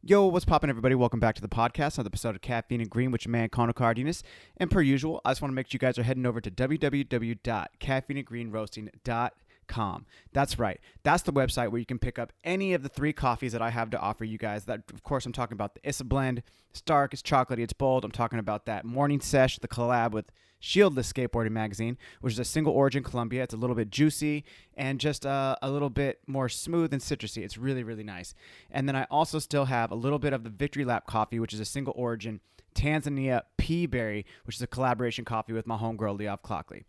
Yo, what's poppin', everybody? Welcome back to the podcast, another episode of Caffeine and Green with your man, Connor Cardenas. And per usual, I just want to make sure you guys are heading over to www.caffeineandgreenroasting.com. That's right. That's the website where you can pick up any of the 3 coffees that I have to offer you guys. That, of course, I'm talking about the Issa Blend. It's dark, it's chocolatey, it's bold. I'm talking about that Morning Sesh, the collab with Shieldless Skateboarding Magazine, which is a single origin Colombia. It's a little bit juicy and just a little bit more smooth and citrusy. It's really, really nice. And then I also still have a little bit of the Victory Lap coffee, which is a single origin Tanzania Pea Berry, which is a collaboration coffee with my homegirl, Leof Clockley.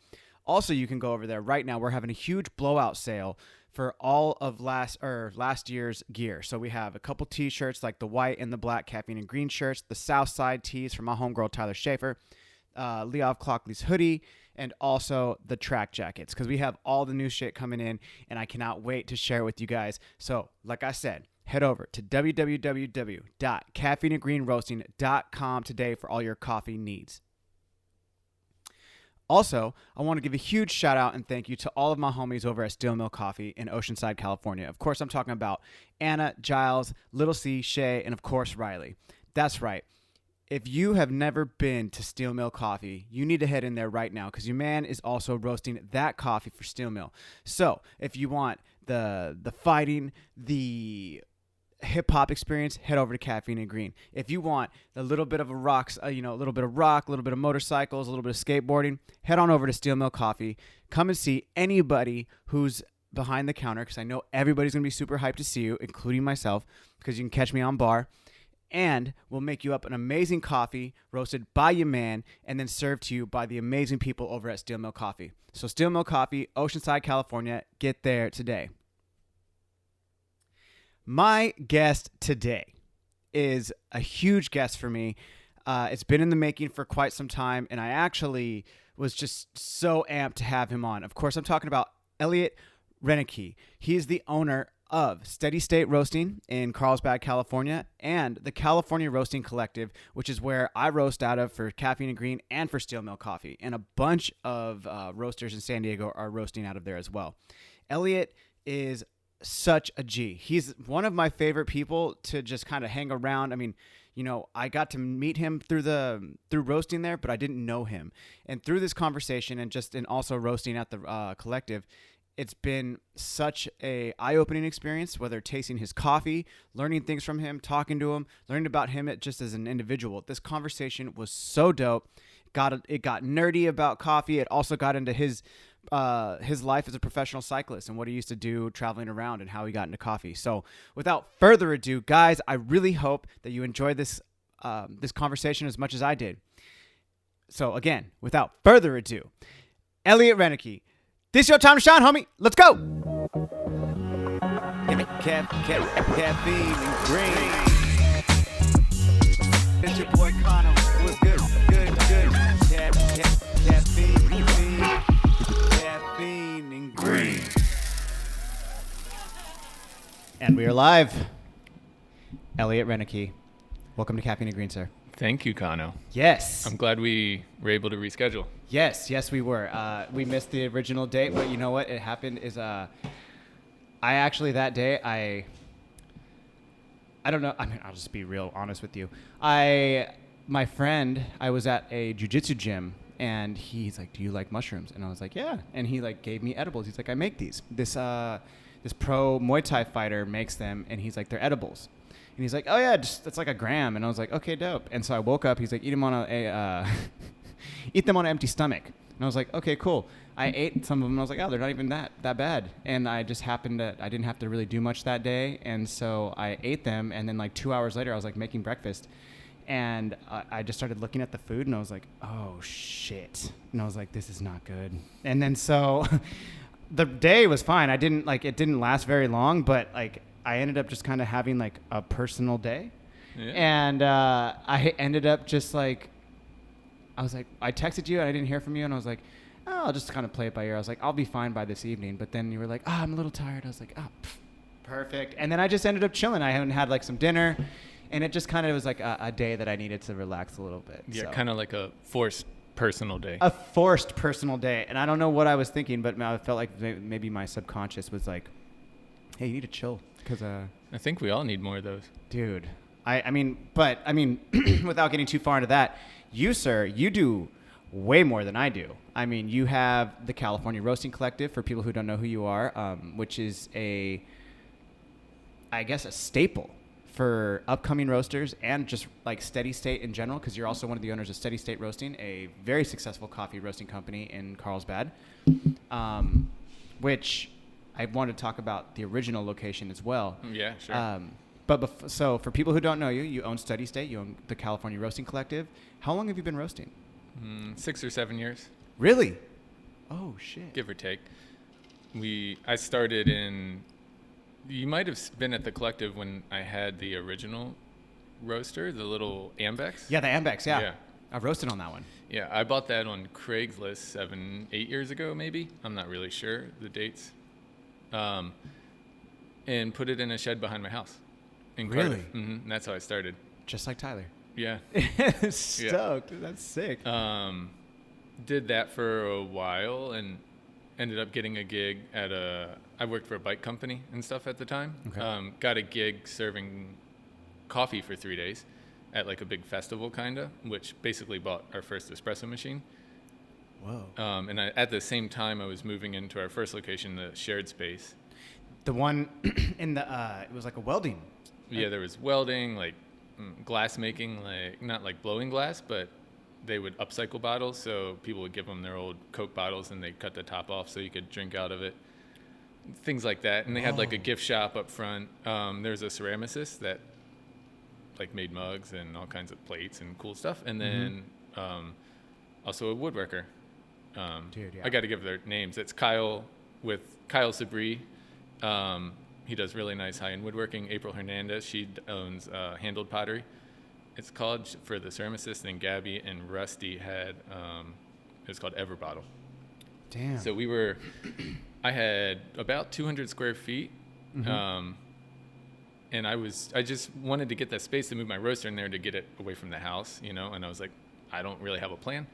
Also, you can go over there right now. We're having a huge blowout sale for all of last year's gear. So we have a couple t-shirts like the white and the black Caffeine and Green shirts, the Southside tees from my homegirl, Tyler Schaefer, Leof Clockley's hoodie, and also the track jackets, because we have all the new shit coming in, and I cannot wait to share it with you guys. So, like I said, head over to www.caffeineandgreenroasting.com today for all your coffee needs. Also, I want to give a huge shout out and thank you to all of my homies over at Steel Mill Coffee in Oceanside, California. Of course, I'm talking about Anna, Giles, Little C, Shay, and of course, Riley. That's right. If you have never been to Steel Mill Coffee, you need to head in there right now, because your man is also roasting that coffee for Steel Mill. So if you want the fighting, the hip hop experience, head over to Caffeine and Green. If you want a little bit of a rock, a little bit of rock, a little bit of motorcycles, a little bit of skateboarding, head on over to Steel Mill Coffee. Come and see anybody who's behind the counter, because I know everybody's going to be super hyped to see you, including myself, because you can catch me on bar. And we'll make you up an amazing coffee roasted by your man and then served to you by the amazing people over at Steel Mill Coffee. So Steel Mill Coffee, Oceanside, California. Get there today. My guest today is a huge guest for me. It's been in the making for quite some time, and I actually was just so amped to have him on. Of course, I'm talking about Elliott Reinecke. He is the owner of Steady State Roasting in Carlsbad, California, and the California Roasting Collective, which is where I roast out of for Caffeine and Green and for Steel Mill Coffee. And a bunch of roasters in San Diego are roasting out of there as well. Elliot is such a G. He's one of my favorite people to just kind of hang around. I mean, I got to meet him through roasting there, but I didn't know him. And through this conversation and also roasting at the collective, it's been such a eye-opening experience, whether tasting his coffee, learning things from him, talking to him, learning about him just as an individual. This conversation was so dope. It got nerdy about coffee. It also got into his life as a professional cyclist and what he used to do traveling around and how he got into coffee. So without further ado, guys, I really hope that you enjoyed this conversation as much as I did. So again, without further ado, Elliott Reinecke. This your time to shine, homie. Let's go. Give me caffeine and green. It's your boy Connor. What's good? Good. Caffeine and green. And we are live. Elliott Reinecke. Welcome to Caffeine and Green, sir. Thank you, Kano. Yes. I'm glad we were able to reschedule. Yes, we were. We missed the original date, but you know what? It happened is I actually that day, I don't know. I mean, I'll just be real honest with you. My friend, I was at a jiu-jitsu gym, and he's like, "Do you like mushrooms?" And I was like, "Yeah." And he like gave me edibles. He's like, "I make these. This pro Muay Thai fighter makes them, and he's like, they're edibles." And he's like, "Oh yeah, that's like a gram." And I was like, "Okay, dope." And so I woke up. He's like, "Eat them on eat them on an empty stomach." And I was like, "Okay, cool." I ate some of them. And I was like, "Oh, they're not even that bad." And I just happened to I didn't have to really do much that day, and so I ate them. And then like 2 hours later, I was like making breakfast, and I just started looking at the food, and I was like, "Oh shit!" And I was like, "This is not good." And then so the day was fine. It didn't last very long, but like I ended up just kind of having like a personal day. Yeah. And I ended up just like, I was like, I texted you and I didn't hear from you, and I was like, "Oh, I'll just kind of play it by ear." I was like, "I'll be fine by this evening." But then you were like, "I'm a little tired." I was like, perfect. And then I just ended up chilling. I hadn't had like some dinner, and it just kind of was like a day that I needed to relax a little bit. Yeah, so. Kind of like a forced personal day. A forced personal day. And I don't know what I was thinking, but I felt like maybe my subconscious was like, "Hey, you need to chill." Because I think we all need more of those. Dude, I mean, without getting too far into that, you, sir, you do way more than I do. I mean, you have the California Roasting Collective, for people who don't know who you are, which is I guess, a staple for upcoming roasters and just like Steady State in general, because you're also one of the owners of Steady State Roasting, a very successful coffee roasting company in Carlsbad, which I wanted to talk about the original location as well. Yeah, sure. So for people who don't know you, you own Steady State, you own the California Roasting Collective. How long have you been roasting? 6 or 7 years. Really? Oh, shit. Give or take. I started in... You might have been at the collective when I had the original roaster, the little Ambex. Yeah, the Ambex, yeah. Yeah. I've roasted on that one. Yeah, I bought that on Craigslist 7-8 years ago, maybe. I'm not really sure the dates. And put it in a shed behind my house in Really? Cardiff. And that's how I started. Just like Tyler. Yeah. Stoked. Yeah. That's sick. Did that for a while and ended up getting a gig at I worked for a bike company and stuff at the time. Okay. Got a gig serving coffee for 3 days at like a big festival kinda, which basically bought our first espresso machine. Whoa. And at the same time I was moving into our first location, the shared space. The one in the, it was like a welding. Yeah, there was welding, like glass making, like not like blowing glass, but they would upcycle bottles. So people would give them their old Coke bottles and they'd cut the top off so you could drink out of it. Things like that. And they had like a gift shop up front. There's a ceramicist that like made mugs and all kinds of plates and cool stuff. And then also a woodworker. Dude, yeah. I got to give their names. It's Kyle Sabri. He does really nice high-end woodworking. April Hernandez, she owns Handled Pottery. It's called for the ceramicist. And Gabby and Rusty had it's called Everbottle. Damn. So I had about 200 square feet. And I just wanted to get that space to move my roaster in there to get it away from the house, and I was like, I don't really have a plan.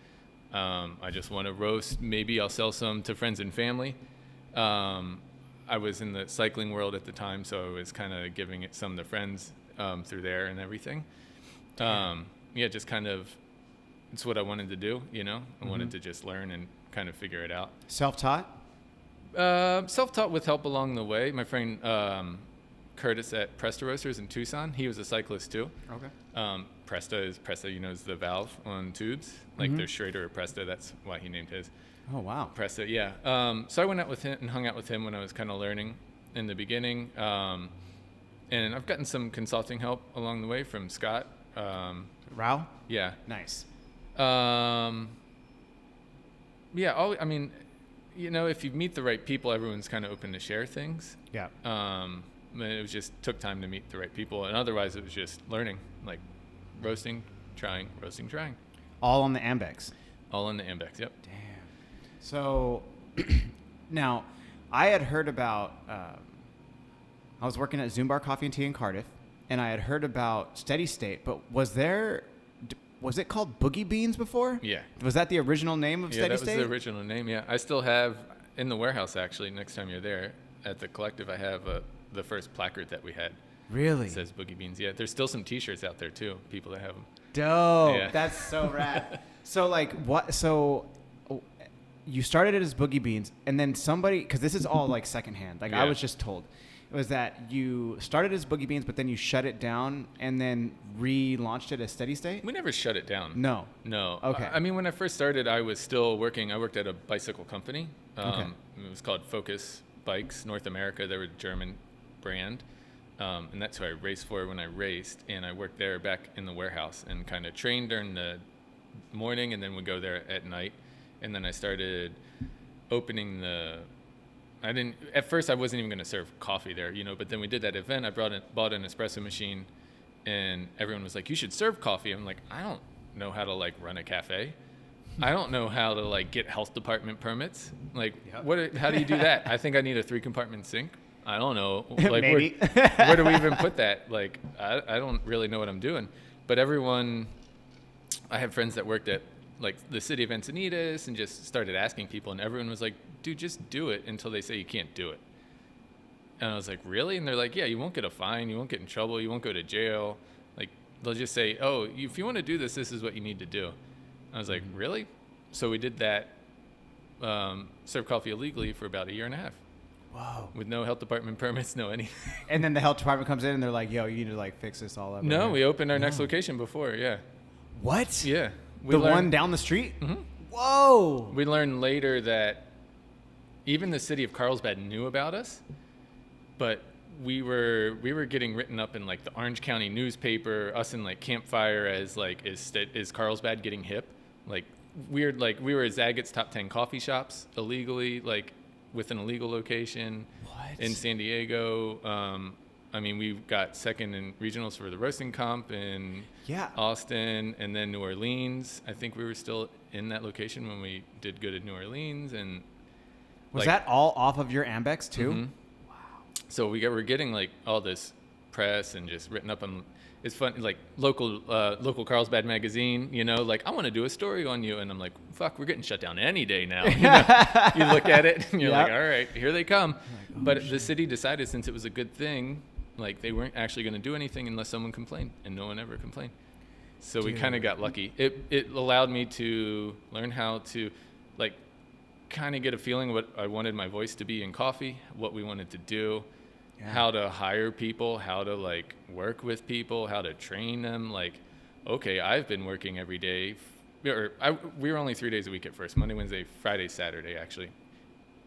I just want to roast. Maybe I'll sell some to friends and family. I was in the cycling world at the time, so I was kind of giving it some to friends through there and everything. Just kind of, it's what I wanted to do, I wanted to just learn and kind of figure it out. Self-taught? Self-taught with help along the way. My friend Curtis at Presta Roasters in Tucson, he was a cyclist too. Okay. Presta is the valve on tubes. Like there's Schrader or Presta, that's why he named his. Oh, wow. Presta, yeah. So I went out with him and hung out with him when I was kind of learning in the beginning. And I've gotten some consulting help along the way from Scott. Rao? Yeah. Nice. If you meet the right people, everyone's kind of open to share things. Yeah. It just took time to meet the right people. And otherwise, it was just learning, like roasting, trying. All on the Ambex? All on the Ambex, yep. Damn. So, now, I had heard about, I was working at Zoom Bar Coffee and Tea in Cardiff, and I had heard about Steady State, but was it called Boogie Beans before? Yeah. Was that the original name of Steady State? Yeah, that was the original name, yeah. I still have, in the warehouse, actually, next time you're there, at the collective, I have the first placard that we had. Really? It says Boogie Beans, yeah. There's still some T-shirts out there, too, people that have them. Dope. Yeah. That's so rad. So you started it as Boogie Beans, and then somebody, because this is all like secondhand, like I was just told, it was that you started as Boogie Beans, but then you shut it down and then relaunched it as Steady State? We never shut it down. No. Okay. When I first started, I was still working. I worked at a bicycle company. Okay. It was called Focus Bikes North America. They were a German brand. And that's who I raced for when I raced. And I worked there back in the warehouse and kind of trained during the morning and then would go there at night. And then I started opening at first I wasn't even going to serve coffee there, but then we did that event. I bought an espresso machine and everyone was like, you should serve coffee. I'm like, I don't know how to like run a cafe. I don't know how to like get health department permits. Like, how do you do that? I think I need a 3-compartment sink. I don't know. Like, Maybe. Where do we even put that? Like, I don't really know what I'm doing. But I have friends that worked at like the city of Encinitas and just started asking people, and everyone was like, dude, just do it until they say you can't do it. And I was like, really? And they're like, yeah, you won't get a fine, you won't get in trouble, you won't go to jail. Like, they'll just say, oh, if you want to do this, this is what you need to do. I was like, really? So we did that, serve coffee illegally for about 1.5 years. Whoa. With no health department permits, no anything. And then the health department comes in and they're like, yo, you need to like fix this all up. No, we opened our next location before, yeah. What? Yeah. The one down the street? Mm-hmm. Whoa. We learned later that even the city of Carlsbad knew about us, but we were getting written up in like the Orange County newspaper, us in like Campfire as like, is Carlsbad getting hip? Like weird, like we were at Zagat's top 10 coffee shops illegally, like with an illegal location in San Diego. I mean, we got second in regionals for the roasting comp in Austin and then New Orleans. I think we were still in that location when we did good at New Orleans. And was that all off of your Ambex too? Mm-hmm. Wow. So we're getting like all this press and just written up on. It's fun, like local Carlsbad magazine, you know, like I want to do a story on you, and I'm like, fuck, we're getting shut down any day now. You know? You look at it and you're like, all right, here they come. Like, oh, but shit. The city decided since it was a good thing, like they weren't actually going to do anything unless someone complained, and no one ever complained. So we kind of got lucky. It allowed me to learn how to, like, kind of get a feeling what I wanted my voice to be in coffee, what we wanted to do. Yeah. How to hire people, how to like work with people, how to train them. Like, okay, I've been working every day. We were only 3 days a week at first, Monday, Wednesday, Friday, Saturday, actually,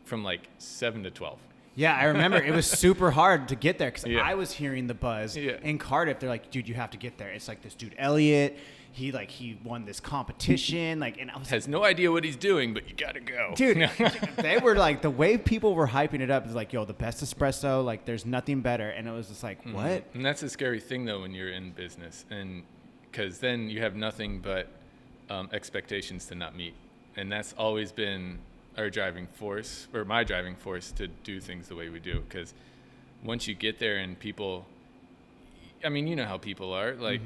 from like 7 to 12. Yeah, I remember it was super hard to get there because I was hearing the buzz in Cardiff. They're like, dude, you have to get there. It's like this dude, Elliot. He won this competition, like, and I was has no idea what he's doing, but you gotta go, dude. They were like, the way people were hyping it up is like, yo, the best espresso, like, there's nothing better, and it was just like, what? And that's a scary thing though when you're in business, and because then you have nothing but expectations to not meet, and that's always been our driving force, or my driving force, to do things the way we do. Because once you get there and people. I mean, you know how people are. Like,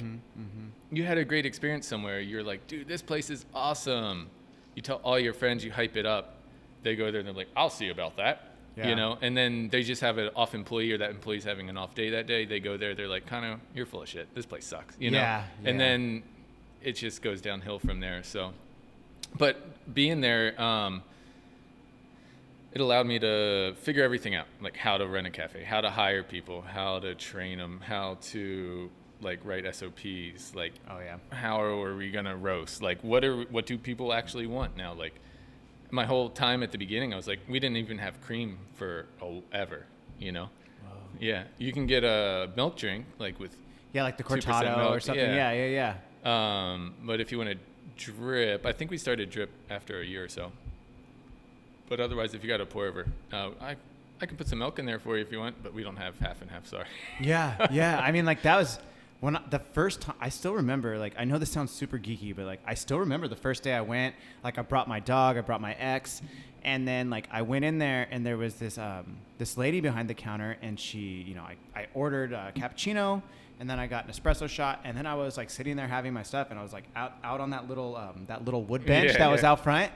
you had a great experience somewhere. You're like, dude, this place is awesome. You tell all your friends, you hype it up. They go there and they're like, I'll see about that. Yeah. You know? And then they just have an off employee, or that employee's having an off day that day. They go there. They're like, kind of, you're full of shit. This place sucks. You know? Yeah. And then it just goes downhill from there. So, but being there, it allowed me to figure everything out, like how to run a cafe, how to hire people, how to train them, how to like write SOPs, like how are we gonna roast, like what do people actually want now? Like my whole time at the beginning, I was like, we didn't even have cream for ever, you know. Whoa. Yeah, you can get a milk drink like with like the cortado or something. Yeah. But if you want to drip, I think we started drip after a year or so. But otherwise, if you got a pour over, I can put some milk in there for you if you want, but we don't have half and half, sorry. Yeah. I mean, like, that was when the first time, I still remember, like, I know this sounds super geeky, but like, I still remember the first day I went, like, I brought my dog, I brought my ex, and then like, I went in there and there was this, this lady behind the counter, and she, you know, I ordered a cappuccino, and then I got an espresso shot, and then I was like sitting there having my stuff, and I was like out on that little wood bench that was out front.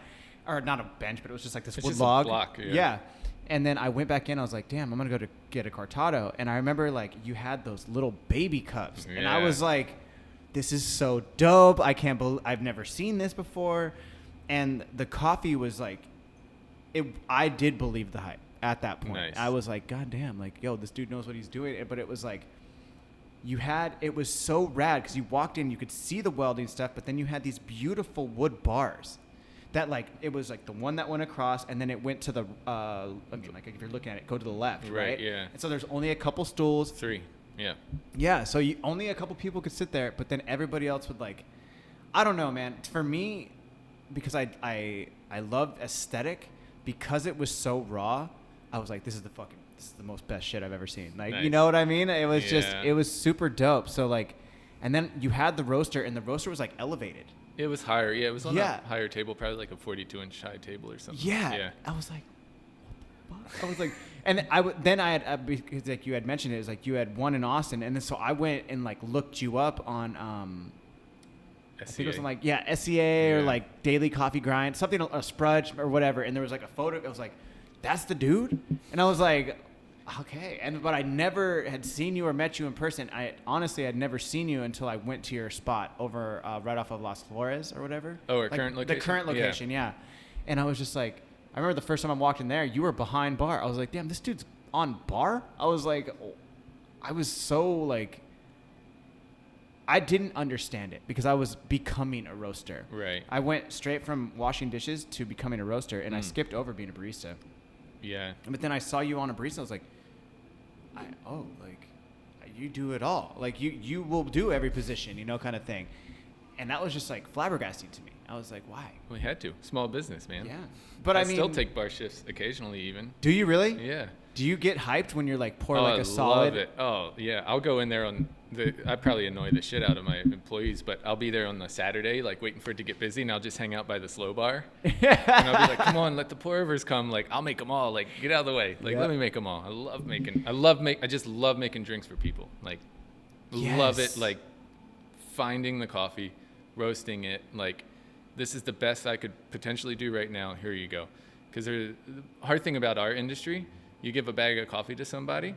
Or not a bench, but it was just like this wood log. A block, yeah. And then I went back in. I was like, damn, I'm going to go to get a cortado. And I remember, like, you had those little baby cups. Yeah. And I was like, this is so dope. I can't believe I've never seen this before. And the coffee was like, I did believe the hype at that point. Nice. I was like, God damn, like, yo, this dude knows what he's doing. But it was like, it was so rad because you walked in, you could see the welding stuff, but then you had these beautiful wood bars. That, like, it was like the one that went across, and then it went to the like, if you're looking at it, go to the left, right? Yeah. And so there's only a couple stools. 3. Yeah. Yeah. So only a couple people could sit there, but then everybody else would, like, I don't know, man. For me, because I loved aesthetic, because it was so raw, I was like, this is the most best shit I've ever seen. Like, nice. You know what I mean? It was it was super dope. So like, and then you had the roaster, and the roaster was like elevated. It was higher. Yeah, it was on a higher table, probably like a 42-inch high table or something. Yeah. I was like, what the fuck? I was like, and then I had, because like you had mentioned it was like you had one in Austin, and then so I went and like looked you up on I think it was on like SCA or like Daily Coffee Grind, something, a Sprudge or whatever, and there was like a photo. It was like, that's the dude, and I was like, Okay, but I never had seen you or met you in person. I honestly had never seen you until I went to your spot over right off of Las Flores or whatever. Oh, our current location? The current location, yeah. And I was just like, I remember the first time I walked in there, you were behind bar. I was like, damn, this dude's on bar? I was like, I was so like, I didn't understand it because I was becoming a roaster. Right. I went straight from washing dishes to becoming a roaster, and I skipped over being a barista. Yeah. But then I saw you on a barista. I was like, you do it all. Like you will do every position, kind of thing. And that was just like flabbergasting to me. I was like, why? We had to. Small business, man. Yeah. But I mean, still take bar shifts occasionally even. Do you really? Yeah. Do you get hyped when you're like pour like a solid? I love it. Oh, yeah. I'll go in there I probably annoy the shit out of my employees, but I'll be there on the Saturday, like waiting for it to get busy, and I'll just hang out by the slow bar. And I'll be like, come on, let the pour overs come. Like, I'll make them all. Like, get out of the way. Like, let me make them all. I just love making drinks for people. Like, love it. Like, finding the coffee, roasting it. Like, this is the best I could potentially do right now. Here you go. Because the hard thing about our industry, you give a bag of coffee to somebody,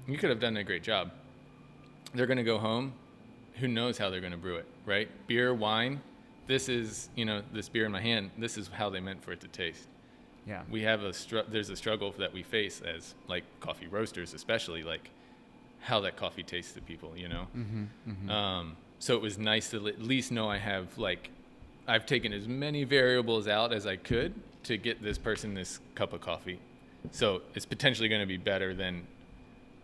you could have done a great job. They're going to go home. Who knows how they're going to brew it, right? Beer, wine, this is, this beer in my hand, this is how they meant for it to taste. Yeah. We have there's a struggle that we face as like coffee roasters, especially like how that coffee tastes to people, So it was nice to at least know I've taken as many variables out as I could to get this person this cup of coffee. So it's potentially going to be better than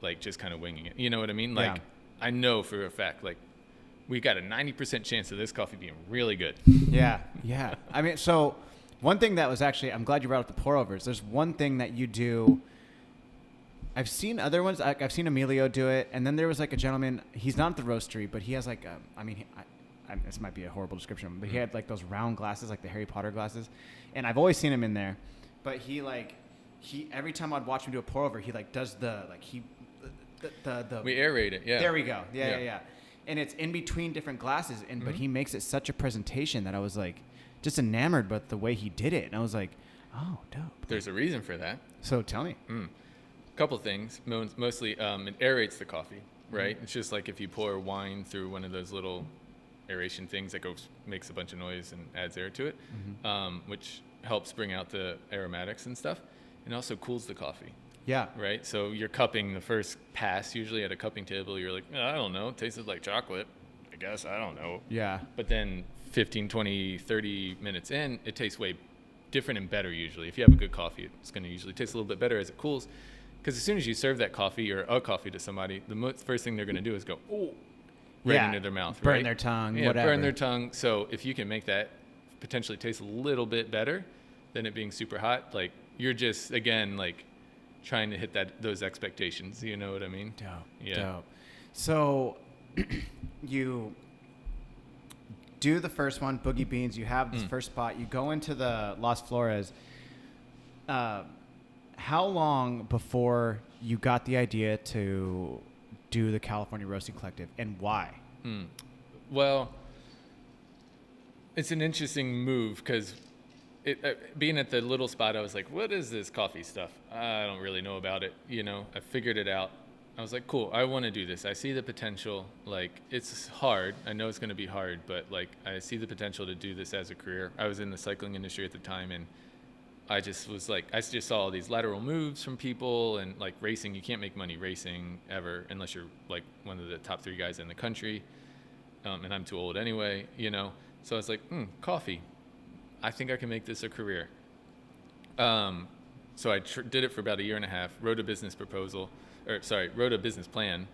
like just kind of winging it. You know what I mean? Like, I know for a fact, like, we got a 90% chance of this coffee being really good. Yeah. I mean, so one thing that was actually, I'm glad you brought up the pour overs. There's one thing that you do. I've seen other ones. I've seen Emilio do it. And then there was like a gentleman, he's not at the Roastery, but he has like, this might be a horrible description, but he had like those round glasses, like the Harry Potter glasses. And I've always seen him in there, but he every time I'd watch him do a pour over, he like does the we aerate it. Yeah. There we go. Yeah. And it's in between different glasses, but he makes it such a presentation that I was like just enamored with the way he did it. And I was like, oh, dope. There's a reason for that. So tell me. Couple things. Mostly it aerates the coffee, right? It's just like if you pour wine through one of those little aeration things that makes a bunch of noise and adds air to it, which helps bring out the aromatics and stuff, and also cools the coffee. Yeah. Right? So you're cupping the first pass, usually at a cupping table, you're like, I don't know, it tasted like chocolate. I guess, I don't know. Yeah. But then 15, 20, 30 minutes in, it tastes way different and better usually. If you have a good coffee, it's going to usually taste a little bit better as it cools. Because as soon as you serve that coffee or a coffee to somebody, the first thing they're going to do is go, right into their mouth. Burn right? their tongue, yeah, whatever. Burn their tongue. So if you can make that potentially taste a little bit better than it being super hot, like you're just, again, like trying to hit those expectations. You know what I mean? Dope. Yeah. Dope. So you do the first one, Boogie Beans. You have this first spot. You go into the Las Flores. How long before you got the idea to do the California Roasting Collective, and why? Well, it's an interesting move because being at the little spot, I was like, what is this coffee stuff? I don't really know about it. I figured it out. I was like, cool, I want to do this. I see the potential. Like, it's hard. I know it's going to be hard, but like, I see the potential to do this as a career. I was in the cycling industry at the time, and I just was like, I just saw all these lateral moves from people, and like racing, you can't make money racing ever unless you're like one of the top 3 guys in the country. And I'm too old anyway, So I was like, coffee. I think I can make this a career. So I did it for about a year and a half, wrote a business plan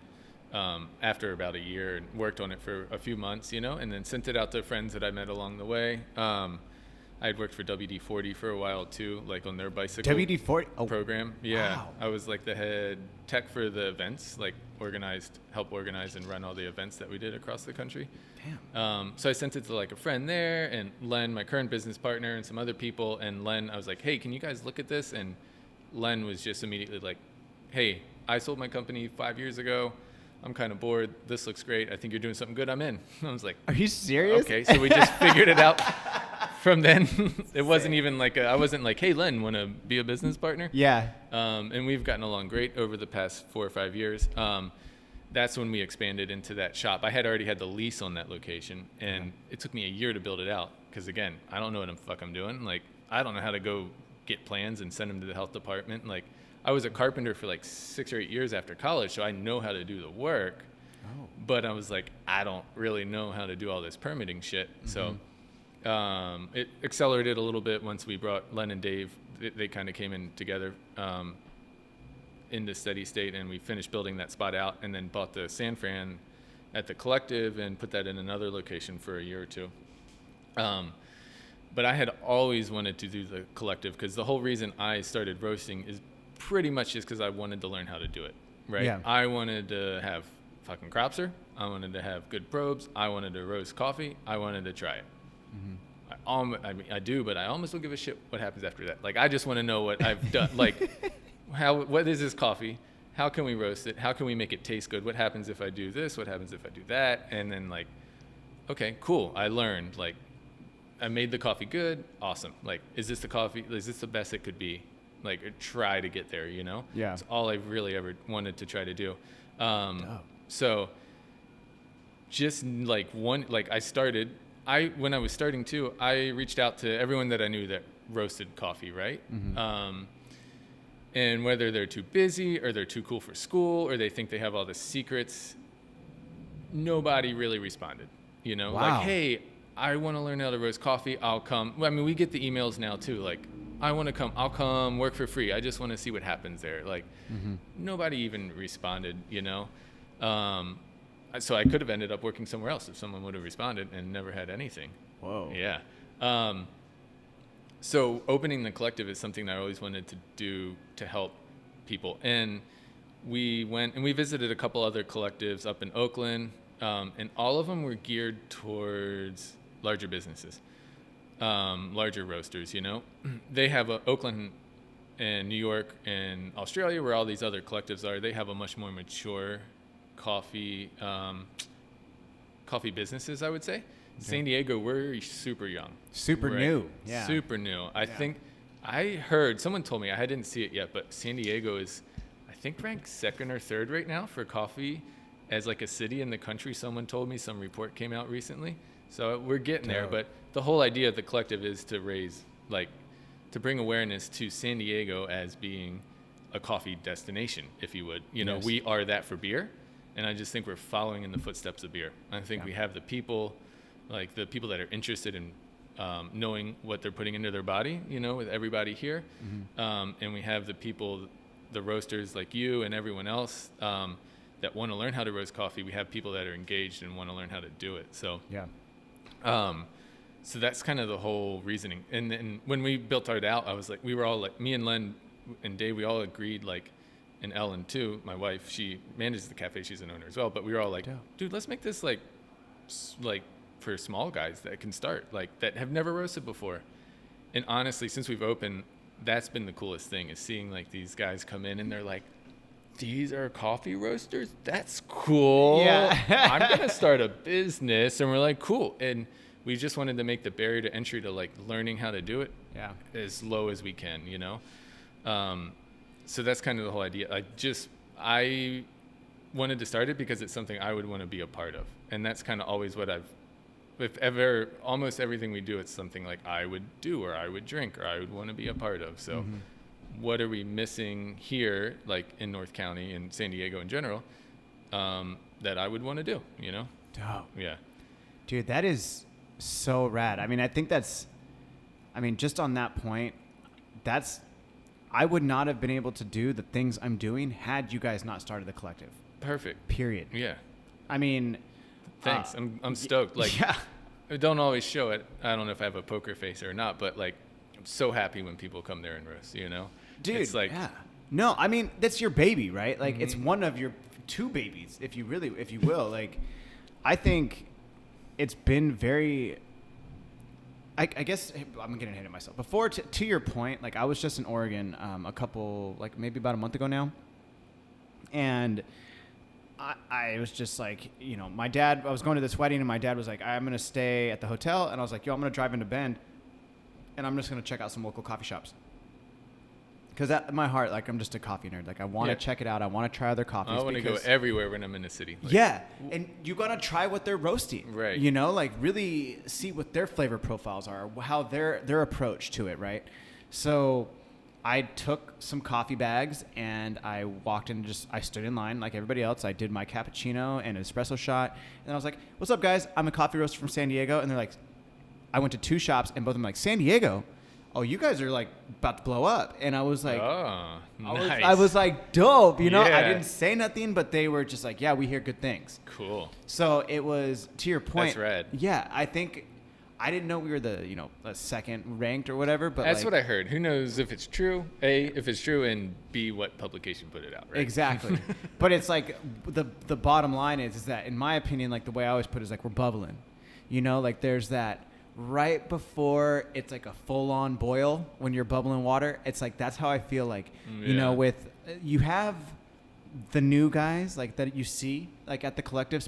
after about a year, and worked on it for a few months, and then sent it out to friends that I met along the way. I had worked for WD-40 for a while too, like on their bicycle WD-40 program. Yeah, wow. I was like the head tech for the events, like help organize and run all the events that we did across the country. Damn. So I sent it to like a friend there, and Len, my current business partner, and some other people. And Len, I was like, hey, can you guys look at this? And Len was just immediately like, hey, I sold my company 5 years ago. I'm kind of bored. This looks great. I think you're doing something good. I'm in. I was like, are you serious? Okay, so we just figured it out. from then, it wasn't even like I wasn't like, hey, Len, want to be a business partner? Yeah. And we've gotten along great over the past 4 or 5 years. That's when we expanded into that shop. I had already had the lease on that location, and it took me a year to build it out. Because again, I don't know what the fuck I'm doing. Like, I don't know how to go get plans and send them to the health department. Like, I was a carpenter for like 6 or 8 years after college, so I know how to do the work. Oh. But I was like, I don't really know how to do all this permitting shit. Mm-hmm. So it accelerated a little bit once we brought Len and Dave. They kind of came in together into steady state, and we finished building that spot out, and then bought the San Fran at the Collective and put that in another location for a year or two. But I had always wanted to do the Collective because the whole reason I started roasting is pretty much just because I wanted to learn how to do it, right? Yeah. I wanted to have fucking cropser. I wanted to have good probes. I wanted to roast coffee. I wanted to try it. Mm-hmm. I mean, I do, but I almost don't give a shit what happens after that. Like, I just want to know what I've done. Like, what is this coffee? How can we roast it? How can we make it taste good? What happens if I do this? What happens if I do that? And then, like, okay, cool. I learned, like, I made the coffee good. Awesome. Like, is this the coffee? Is this the best it could be? Like, try to get there, you know? Yeah. It's all I really ever wanted to try to do. So just like when I was starting too, I reached out to everyone that I knew that roasted coffee, right? Mm-hmm. And whether they're too busy or they're too cool for school or they think they have all the secrets, nobody really responded, you know? Wow. Like, hey, I want to learn how to roast coffee. I'll come. I mean, we get the emails now too. Like, I want to come. I'll come work for free. I just want to see what happens there. Like, nobody even responded, you know? So I could have ended up working somewhere else if someone would have responded and never had anything. Whoa. Yeah. So opening the Collective is something that I always wanted to do to help people. And we went and we visited a couple other collectives up in Oakland, and all of them were geared towards larger businesses, larger roasters, you know. They have Oakland and New York and Australia, where all these other collectives are, they have a much more mature coffee businesses, I would say. Okay. San Diego, we're super young. Super new. Yeah. Super new. I think I heard, someone told me, I didn't see it yet, but San Diego is, I think, ranked 2nd or 3rd right now for coffee as like a city in the country. Someone told me, some report came out recently. So we're getting there, but the whole idea of the Collective is to raise, like, to bring awareness to San Diego as being a coffee destination, if you would. You know, we are that for beer. And I just think we're following in the footsteps of beer. I think we have the people, like the people that are interested in knowing what they're putting into their body, you know, with everybody here. Mm-hmm. And we have the people, the roasters like you and everyone else that want to learn how to roast coffee. We have people that are engaged and want to learn how to do it. So, so that's kind of the whole reasoning. And then when we built it out, I was like, we were all like, me and Len and Dave, we all agreed, like, and Ellen too, my wife, she manages the cafe, she's an owner as well, but we were all like, dude, let's make this like for small guys that can start, like, that have never roasted before. And honestly, since we've opened, that's been the coolest thing, is seeing like these guys come in and they're like, these are coffee roasters? That's cool. Yeah. I'm going to start a business. And we're like, cool. And we just wanted to make the barrier to entry to like learning how to do it as low as we can, you know? So that's kind of the whole idea. I wanted to start it because it's something I would want to be a part of. And that's kind of always what almost everything we do, it's something like I would do, or I would drink, or I would want to be a part of. So what are we missing here, like in North County and San Diego in general, that I would want to do, you know? Dope. Yeah. Dude, that is so rad. I mean, I think just on that point, I would not have been able to do the things I'm doing had you guys not started the Collective. Perfect. Period. Yeah. I mean, thanks. I'm stoked. Like, I don't always show it. I don't know if I have a poker face or not, but like, I'm so happy when people come there and roast, you know? Dude, it's like, no, I mean, that's your baby, right? Like, it's one of your 2 babies, if you will. Like, I think it's been very, I guess I'm getting ahead of myself. Before, to your point, like, I was just in Oregon maybe about a month ago now. And I was just like, you know, I was going to this wedding and my dad was like, I'm going to stay at the hotel. And I was like, I'm going to drive into Bend. and I'm just gonna check out some local coffee shops. Because at my heart, like, I'm just a coffee nerd. Like, I want to check it out. I want to try other coffees. I want to go everywhere when I'm in the city. Like, yeah, and you got to try what they're roasting. Right. You know, like, really see what their flavor profiles are, how their approach to it, right? So I took some coffee bags, and I walked in, I stood in line like everybody else. I did my cappuccino and an espresso shot, and I was like, what's up, guys? I'm a coffee roaster from San Diego. And they're like, I went to 2 shops, and both of them like, San Diego? Oh, you guys are like about to blow up. And I was like, oh, nice. I was like, dope. You know, Yeah. I didn't say nothing, but they were just like, yeah, we hear good things. Cool. So it was, to your point. That's rad. Yeah, I think, I didn't know we were the, a second ranked or whatever, but That's what I heard. Who knows if it's true? A, if it's true, and B, what publication put it out, right? Exactly. But it's like, the bottom line is that, in my opinion, like, the way I always put it is like, we're bubbling. You know, like, there's that right before it's like a full-on boil when you're bubbling water. It's like, that's how I feel like, you know, with, you have the new guys like that you see like at the collective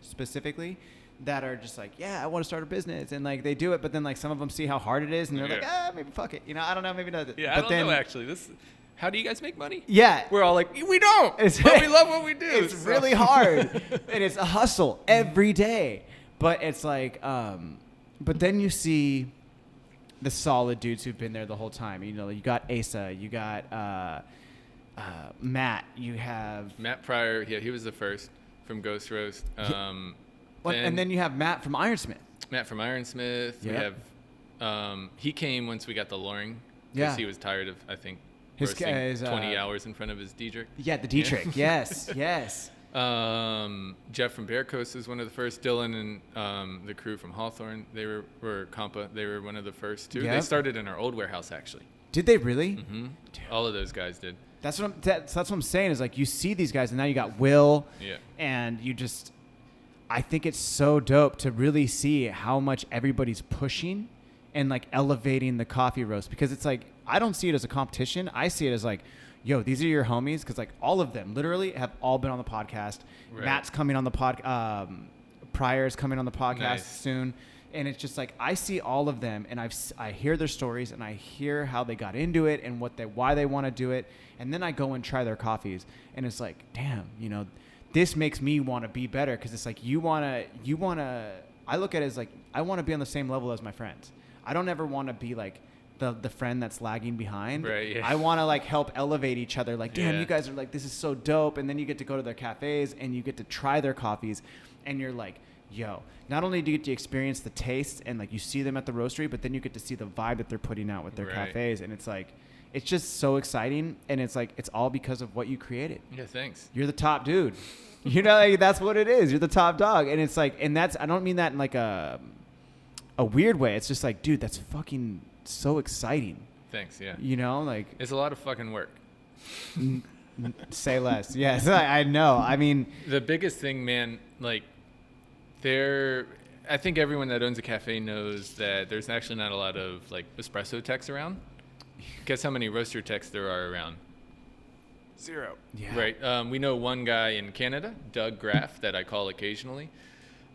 specifically that are just like, yeah, I want to start a business, and like they do it, but then like some of them see how hard it is, and they're like, maybe fuck it, you know, I don't know, maybe not. Yeah, but I don't know actually. How do you guys make money? Yeah, we're all like, we don't, but we love what we do. It's really hard, and it's a hustle every day. But it's like, but then you see the solid dudes who've been there the whole time. You know, you got Asa, you got Matt, you have Matt Pryor. Yeah, he was the first from Ghost Roast. And then you have Matt from Ironsmith. Matt from Ironsmith. Yep. We have he came once we got the luring because he was tired of, I think, his roasting 20 hours in front of his Diedrich. Yeah, the Diedrich. Yes, yes. Jeff from Bear Coast is one of the first. Dylan and the crew from Hawthorne, they were Compa. They were one of the first too. Yep. They started in our old warehouse actually. Did they really? Mm-hmm. All of those guys did. That's what I'm saying is like you see these guys, and now you got Will. Yeah. And you just, I think it's so dope to really see how much everybody's pushing and like elevating the coffee roast, because it's like, I don't see it as a competition. I see it as like, yo, these are your homies, because like all of them literally have all been on the podcast. Right. Matt's coming on the Pryor's coming on the podcast Nice. soon, and it's just like I see all of them, and I hear their stories, and I hear how they got into it and why they want to do it, and then I go and try their coffees, and it's like, damn, you know, this makes me want to be better, because it's like you wanna. I look at it as like I want to be on the same level as my friends. I don't ever want to be like the friend that's lagging behind. Right, yeah. I want to like help elevate each other. Like, damn, Yeah. you guys are like, this is so dope. And then you get to go to their cafes and you get to try their coffees, and you're like, yo, not only do you get to experience the taste and like you see them at the roastery, but then you get to see the vibe that they're putting out with their Right. cafes. And it's like, it's just so exciting. And it's like, it's all because of what you created. Yeah, thanks. You're the top dude. You know, like, that's what it is. You're the top dog. And it's like, and that's, I don't mean that in like a weird way. It's just like, dude, that's fucking so exciting. Thanks, yeah. You know, like, It's a lot of fucking work. say less. Yes, I know. I mean, The biggest thing, man, like, I think everyone that owns a cafe knows that there's actually not a lot of, like, espresso techs around. Guess how many roaster techs there are around? 0. yeah. Right. We know one guy in Canada, Doug Graff, that I call occasionally.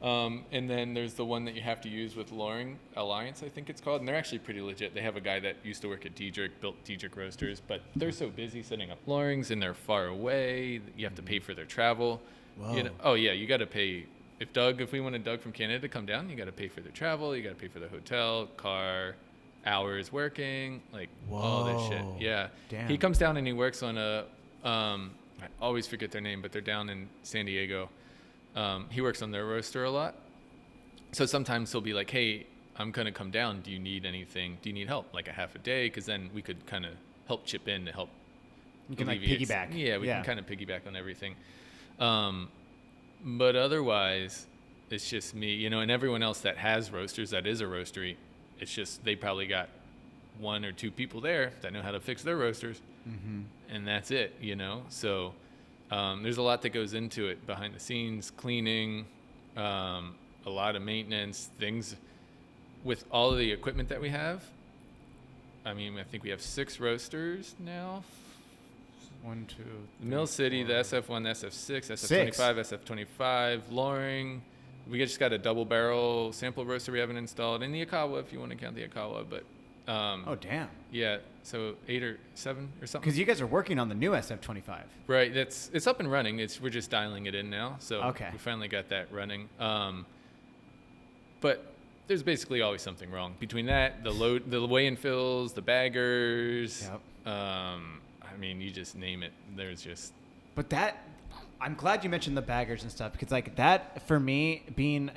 And then there's the one that you have to use with Loring Alliance, I think it's called. And they're actually pretty legit. They have a guy that used to work at Diedrich, built Diedrich Roasters. But they're so busy setting up Lorings, and they're far away. You have to pay for their travel. Whoa. You know, oh, yeah, you got to pay. If we wanted Doug from Canada to come down, you got to pay for their travel. You got to pay for the hotel, car, hours working, like all this shit. Whoa. Yeah. Damn. He comes down and he works on I always forget their name, but they're down in San Diego. He works on their roaster a lot. So sometimes he'll be like, hey, I'm going to come down. Do you need anything? Do you need help? Like a half a day? Because then we could kind of help chip in to help. You can like alleviate- piggyback. Yeah, we can kind of piggyback on everything. But otherwise, it's just me, you know, and everyone else that has roasters, that is a roastery. It's just they probably got 1 or 2 people there that know how to fix their roasters. Mm-hmm. And that's it, you know. So there's a lot that goes into it behind the scenes, cleaning, a lot of maintenance, things with all of the equipment that we have. I mean, I think we have 6 roasters now. 1, 2, 3, Mill City, 4. the SF1, the SF6, SF25, SF25, Loring, we just got a double barrel sample roaster we haven't installed in the Akawa, if you want to count the Akawa, but Oh, damn. yeah, so 8 or 7 or something. Because you guys are working on the new SF25. Right, it's up and running. We're just dialing it in now, so Okay. we finally got that running. But there's basically always something wrong between that, the weigh-in fills, the baggers. Yep. I mean, you just name it. There's just. But that, I'm glad you mentioned the baggers and stuff, because like that for me being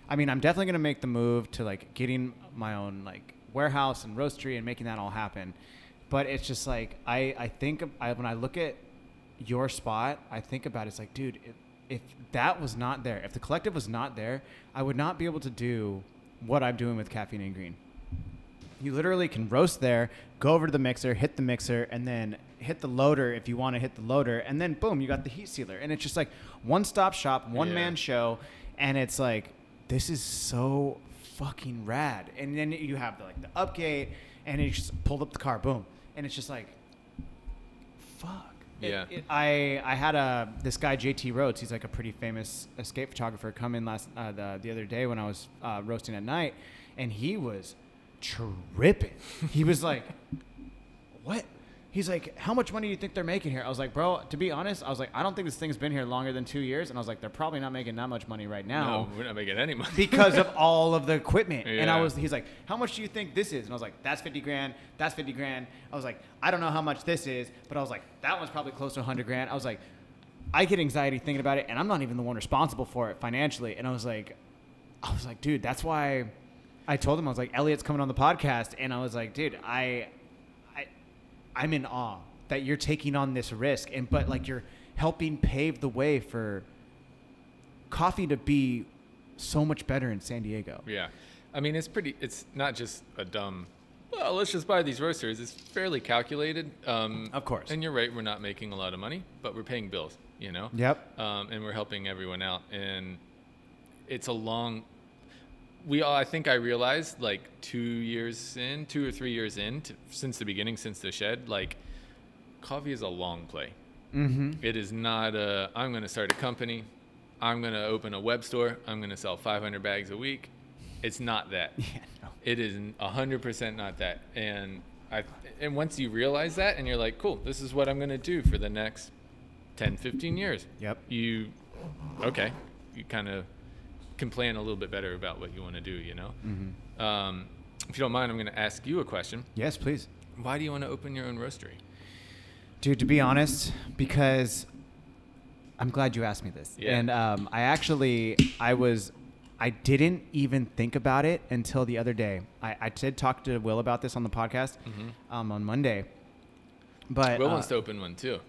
I'm definitely gonna make the move to like getting my own like warehouse and roastery and making that all happen. But it's just like I think when I look at your spot, I think about it's like, dude, if that was not there, if the collective was not there, I would not be able to do what I'm doing with Caffeine and Green. You literally can roast there, go over to the mixer, hit the mixer, and then hit the loader if you want to hit the loader, and then boom, you got the heat sealer. And it's just like one-stop shop, one-man show, and it's like, this is so fucking rad. And then you have the upgate, and you just pulled up the car, boom. And it's just like, fuck. Yeah. I had this guy JT Rhodes. He's like a pretty famous escape photographer. Come in the other day when I was roasting at night, and he was tripping. He was like, "What?" He's like, "How much money do you think they're making here?" I was like, "Bro, to be honest, I was like, I don't think this thing's been here longer than 2 years." And I was like, "They're probably not making that much money right now." No, we're not making any money because of all of the equipment. Yeah. And he's like, "How much do you think this is?" And I was like, "That's 50 grand. That's 50 grand." I was like, "I don't know how much this is," but I was like, "That one's probably close to 100 grand." I was like, I get anxiety thinking about it, and I'm not even the one responsible for it financially. And I was like, dude, that's why I told him, I was like, Elliot's coming on the podcast. And I was like, dude, I'm in awe that you're taking on this risk, but like you're helping pave the way for coffee to be so much better in San Diego. Yeah. I mean, it's not just a dumb, well, let's just buy these roasters. It's fairly calculated. Of course. And you're right, we're not making a lot of money, but we're paying bills, you know? Yep. And we're helping everyone out. And it's a long, I think I realized like 2 or 3 years in, since the beginning, since the shed, like coffee is a long play. Mm-hmm. It is not I'm going to start a company. I'm going to open a web store. I'm going to sell 500 bags a week. It's not that. Yeah, no. It is 100% not that. And once you realize that and you're like, cool, this is what I'm going to do for the next 10, 15 years. Yep. You kind of can plan a little bit better about what you want to do, you know? Mm-hmm. If you don't mind, I'm going to ask you a question. Yes, please. Why do you want to open your own roastery? Dude, to be honest, because I'm glad you asked me this. Yeah. And I didn't even think about it until the other day. I did talk to Will about this on the podcast on Monday. But Will wants to open one too.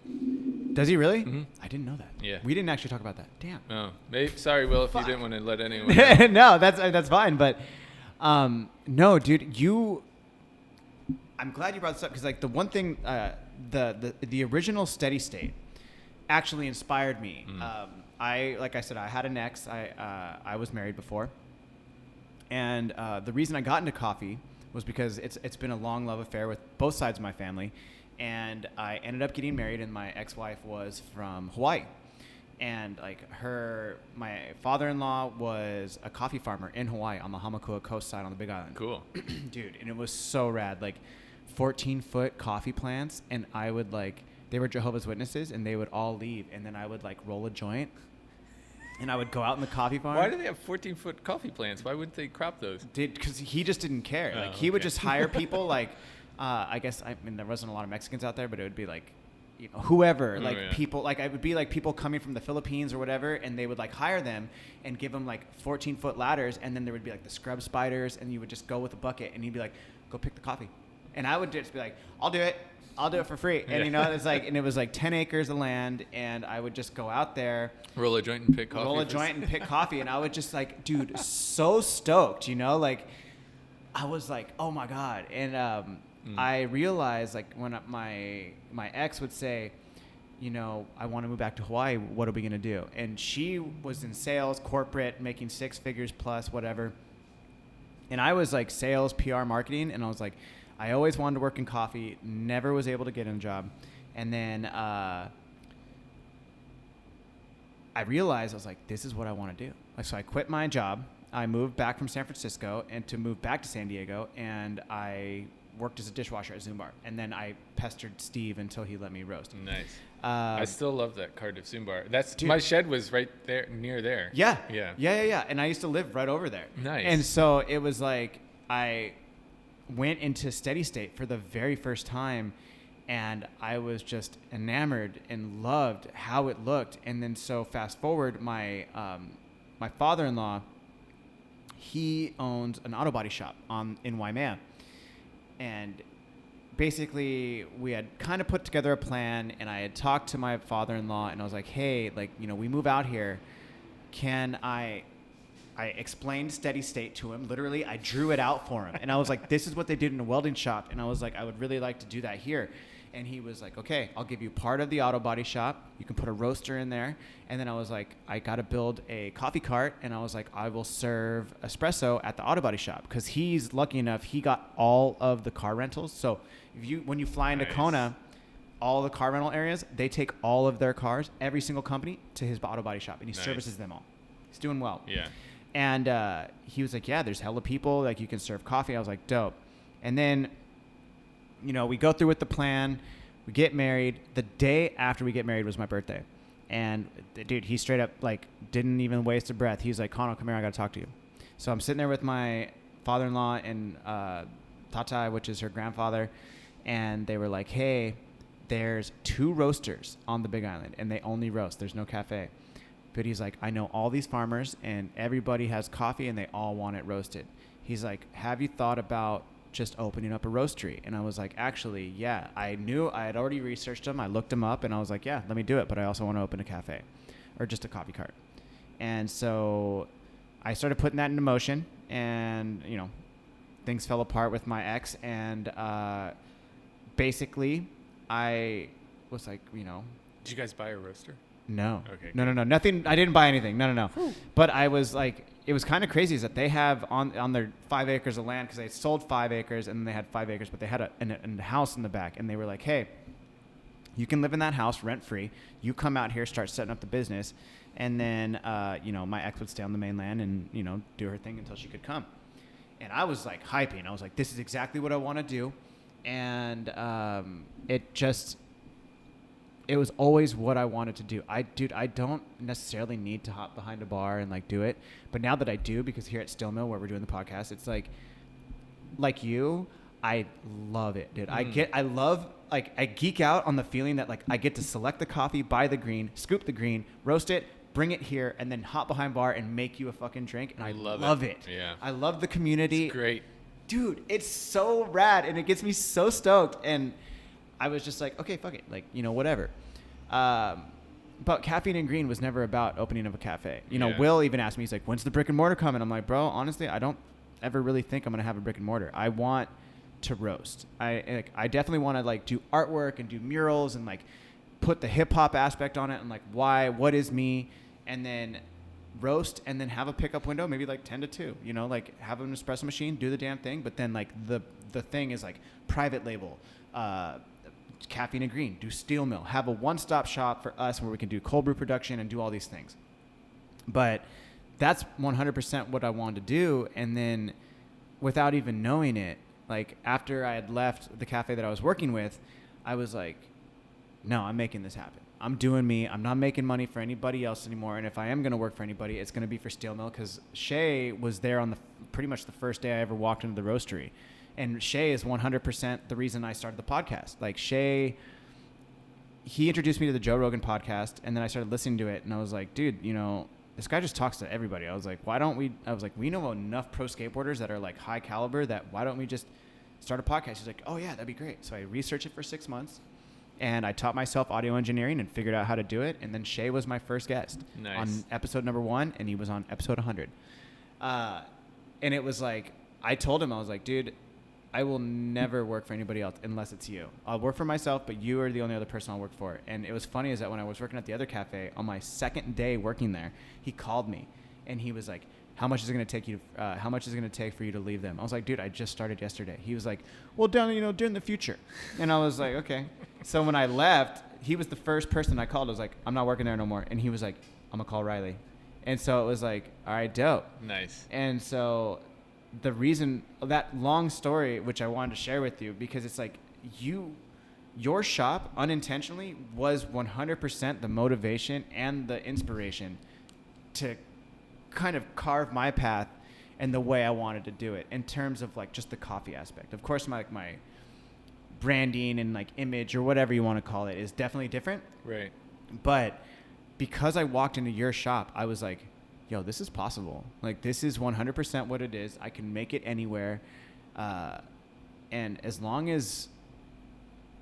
Does he really? Mm-hmm. I didn't know that. Yeah. We didn't actually talk about that. Damn. Oh, sorry, Will, if you didn't want to let anyone know. No, that's fine. But no, dude, I'm glad you brought this up, because like the one thing, the original Steady State actually inspired me. Like I said, I had an ex. I was married before, and the reason I got into coffee was because it's been a long love affair with both sides of my family, and I ended up getting married, and my ex-wife was from Hawaii, and like my father-in-law was a coffee farmer in Hawaii on the Hamakua coast side on the Big Island. Cool. Dude, and it was so rad, like 14-foot coffee plants, and I would they were Jehovah's Witnesses, and they would all leave, and then I would roll a joint, and I would go out in the coffee farm. Why do they have 14-foot coffee plants? Why wouldn't they crop those? Because he just didn't care. He would just hire people I guess, there wasn't a lot of Mexicans out there, but it would be whoever, people, it would be people coming from the Philippines or whatever, and they would hire them and give them 14-foot ladders, and then there would be the scrub spiders, and you would just go with a bucket, and he'd be like, go pick the coffee. And I would just be like, I'll do it for free. And it's and it was 10 acres of land, and I would just go out there, roll a joint and pick coffee. Coffee, and I would just dude, so stoked, I was like, oh my God. And I realized when my ex would say, I want to move back to Hawaii, what are we going to do? And she was in sales, corporate, making 6 figures plus, whatever. And I was sales, PR, marketing, and I was I always wanted to work in coffee, never was able to get a job. And then I realized I was like, this is what I want to do. Like, so I quit my job. I moved back from San Francisco and to move back to San Diego, and I worked as a dishwasher at Zoom Bar. And then I pestered Steve until he let me roast. Nice. I still love that Cardiff Zoom Bar. That's Dude. My shed was right there, near there. Yeah. Yeah. Yeah. And I used to live right over there. Nice. And so it was like I went into steady state for the very first time, and I was just enamored and loved how it looked. And then so fast forward, my father-in-law, he owns an auto body shop in Waimea. And basically we had kind of put together a plan, and I had talked to my father-in-law, and I was like, hey, like, you know, we move out here. Can I explained steady state to him. Literally, I drew it out for him. And I was like, this is what they did in a welding shop. And I was like, I would really like to do that here. And he was like, okay, I'll give you part of the auto body shop. You can put a roaster in there. And then I was like, I got to build a coffee cart. And I was like, I will serve espresso at the auto body shop. Because he's lucky enough, he got all of the car rentals. So when you fly into Kona, all the car rental areas, they take all of their cars, every single company, to his auto body shop. And he services them all. He's doing well. Yeah. And he was like, yeah, there's hella people. Like, you can serve coffee. I was like, dope. And then, you know, we go through with the plan. We get married. The day after we get married was my birthday. And, dude, he straight up, like, didn't even waste a breath. He was like, Connell, come here. I got to talk to you. So I'm sitting there with my father-in-law and Tata, which is her grandfather. And they were like, hey, there's 2 roasters on the Big Island, and they only roast. There's no cafe. But he's like, I know all these farmers, and everybody has coffee, and they all want it roasted. He's like, have you thought about just opening up a roastery? And I was like, actually, yeah. I had already researched them. I looked them up, and I was like, yeah, let me do it. But I also want to open a cafe or just a coffee cart. And so I started putting that into motion, and, you know, things fell apart with my ex. And basically I was like, you know. Did you guys buy a roaster? No. Okay. No. Nothing. I didn't buy anything. No. But I was like, it was kind of crazy is that they have on their 5 acres of land, because they sold 5 acres and then they had 5 acres, but they had a house in the back, and they were like, hey, you can live in that house rent free. You come out here, start setting up the business. And then, you know, my ex would stay on the mainland and, you know, do her thing until she could come. And I was like hyping. I was like, this is exactly what I want to do. And it was always what I wanted to do. I don't necessarily need to hop behind a bar and like do it. But now that I do, because here at Still Mill, where we're doing the podcast, it's like you, I love it, dude. I geek out on the feeling that like I get to select the coffee, buy the green, scoop the green, roast it, bring it here, and then hop behind bar and make you a fucking drink. And I love it. Yeah. I love the community. It's great. Dude, it's so rad, and it gets me so stoked. And I was just like, okay, fuck it. Like, you know, whatever. But Caffeine and Green was never about opening up a cafe. You know, Will even asked me, he's like, when's the brick and mortar coming? I'm like, bro, honestly, I don't ever really think I'm going to have a brick and mortar. I want to roast. I definitely want to like do artwork and do murals and like put the hip hop aspect on it and like what is me, and then roast, and then have a pickup window, maybe like 10 to 2, you know, like have an espresso machine, do the damn thing. But then like the thing is like private label, Caffeine and Green, do Steel Mill, have a one-stop shop for us where we can do cold brew production and do all these things. But that's 100% what I wanted to do. And then without even knowing it, like after I had left the cafe that I was working with, I was like, no, I'm making this happen. I'm doing me. I'm not making money for anybody else anymore. And if I am going to work for anybody, it's going to be for Steel Mill, because Shay was there on pretty much the first day I ever walked into the roastery. And Shay is 100% the reason I started the podcast. Like Shay, he introduced me to the Joe Rogan podcast, and then I started listening to it, and I was like, dude, you know, this guy just talks to everybody. I was like, we know enough pro skateboarders that are like high caliber that why don't we just start a podcast? He's like, oh yeah, that'd be great. So I researched it for 6 months, and I taught myself audio engineering and figured out how to do it. And then Shay was my first guest on episode number 1, and he was on episode 100. And it was like, I told him, I was like, dude, I will never work for anybody else unless it's you. I'll work for myself, but you are the only other person I'll work for. And it was funny is that when I was working at the other cafe, on my second day working there, he called me and he was like, how much is it going to take you? How much is it going to take for you to leave them? I was like, dude, I just started yesterday. He was like, well, during the future. And I was like, okay. So when I left, he was the first person I called. I was like, I'm not working there no more. And he was like, I'm gonna call Riley. And so it was like, all right, dope. Nice. And so the reason, that long story, which I wanted to share with you, because it's like your shop unintentionally was 100% the motivation and the inspiration to kind of carve my path and the way I wanted to do it in terms of like just the coffee aspect. Of course, my branding and like image or whatever you want to call it is definitely different. Right. But because I walked into your shop, I was like, yo, this is possible. Like, this is 100% what it is. I can make it anywhere. And as long as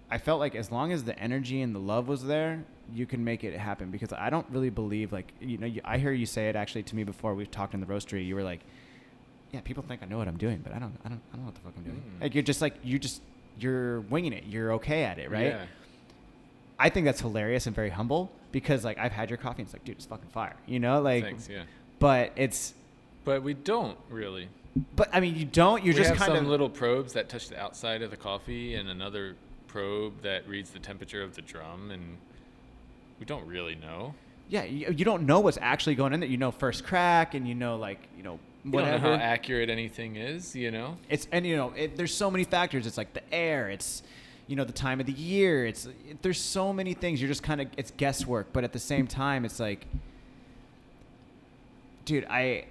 I felt like as long as the energy and the love was there, you can make it happen. Because I don't really believe, like, you know, I hear you say it actually to me before. We've talked in the Roastery. You were like, yeah, people think I know what I'm doing, but I don't know what the fuck I'm doing. Like, you're winging it. You're okay at it, right? Yeah. I think that's hilarious and very humble because, like, I've had your coffee and it's like, dude, it's fucking fire. You know, like, Thanks, yeah. But we don't really. But I mean, you don't. You're we just have kind some of little probes that touch the outside of the coffee, and another probe that reads the temperature of the drum, and we don't really know. Yeah, you don't know what's actually going in there. You know, first crack, and you know, like, you know, whatever. You don't know how accurate anything is. You know. There's so many factors. It's like the air. It's, you know, the time of the year. There's so many things. You're just kind of, it's guesswork. But at the same time, it's like, dude, I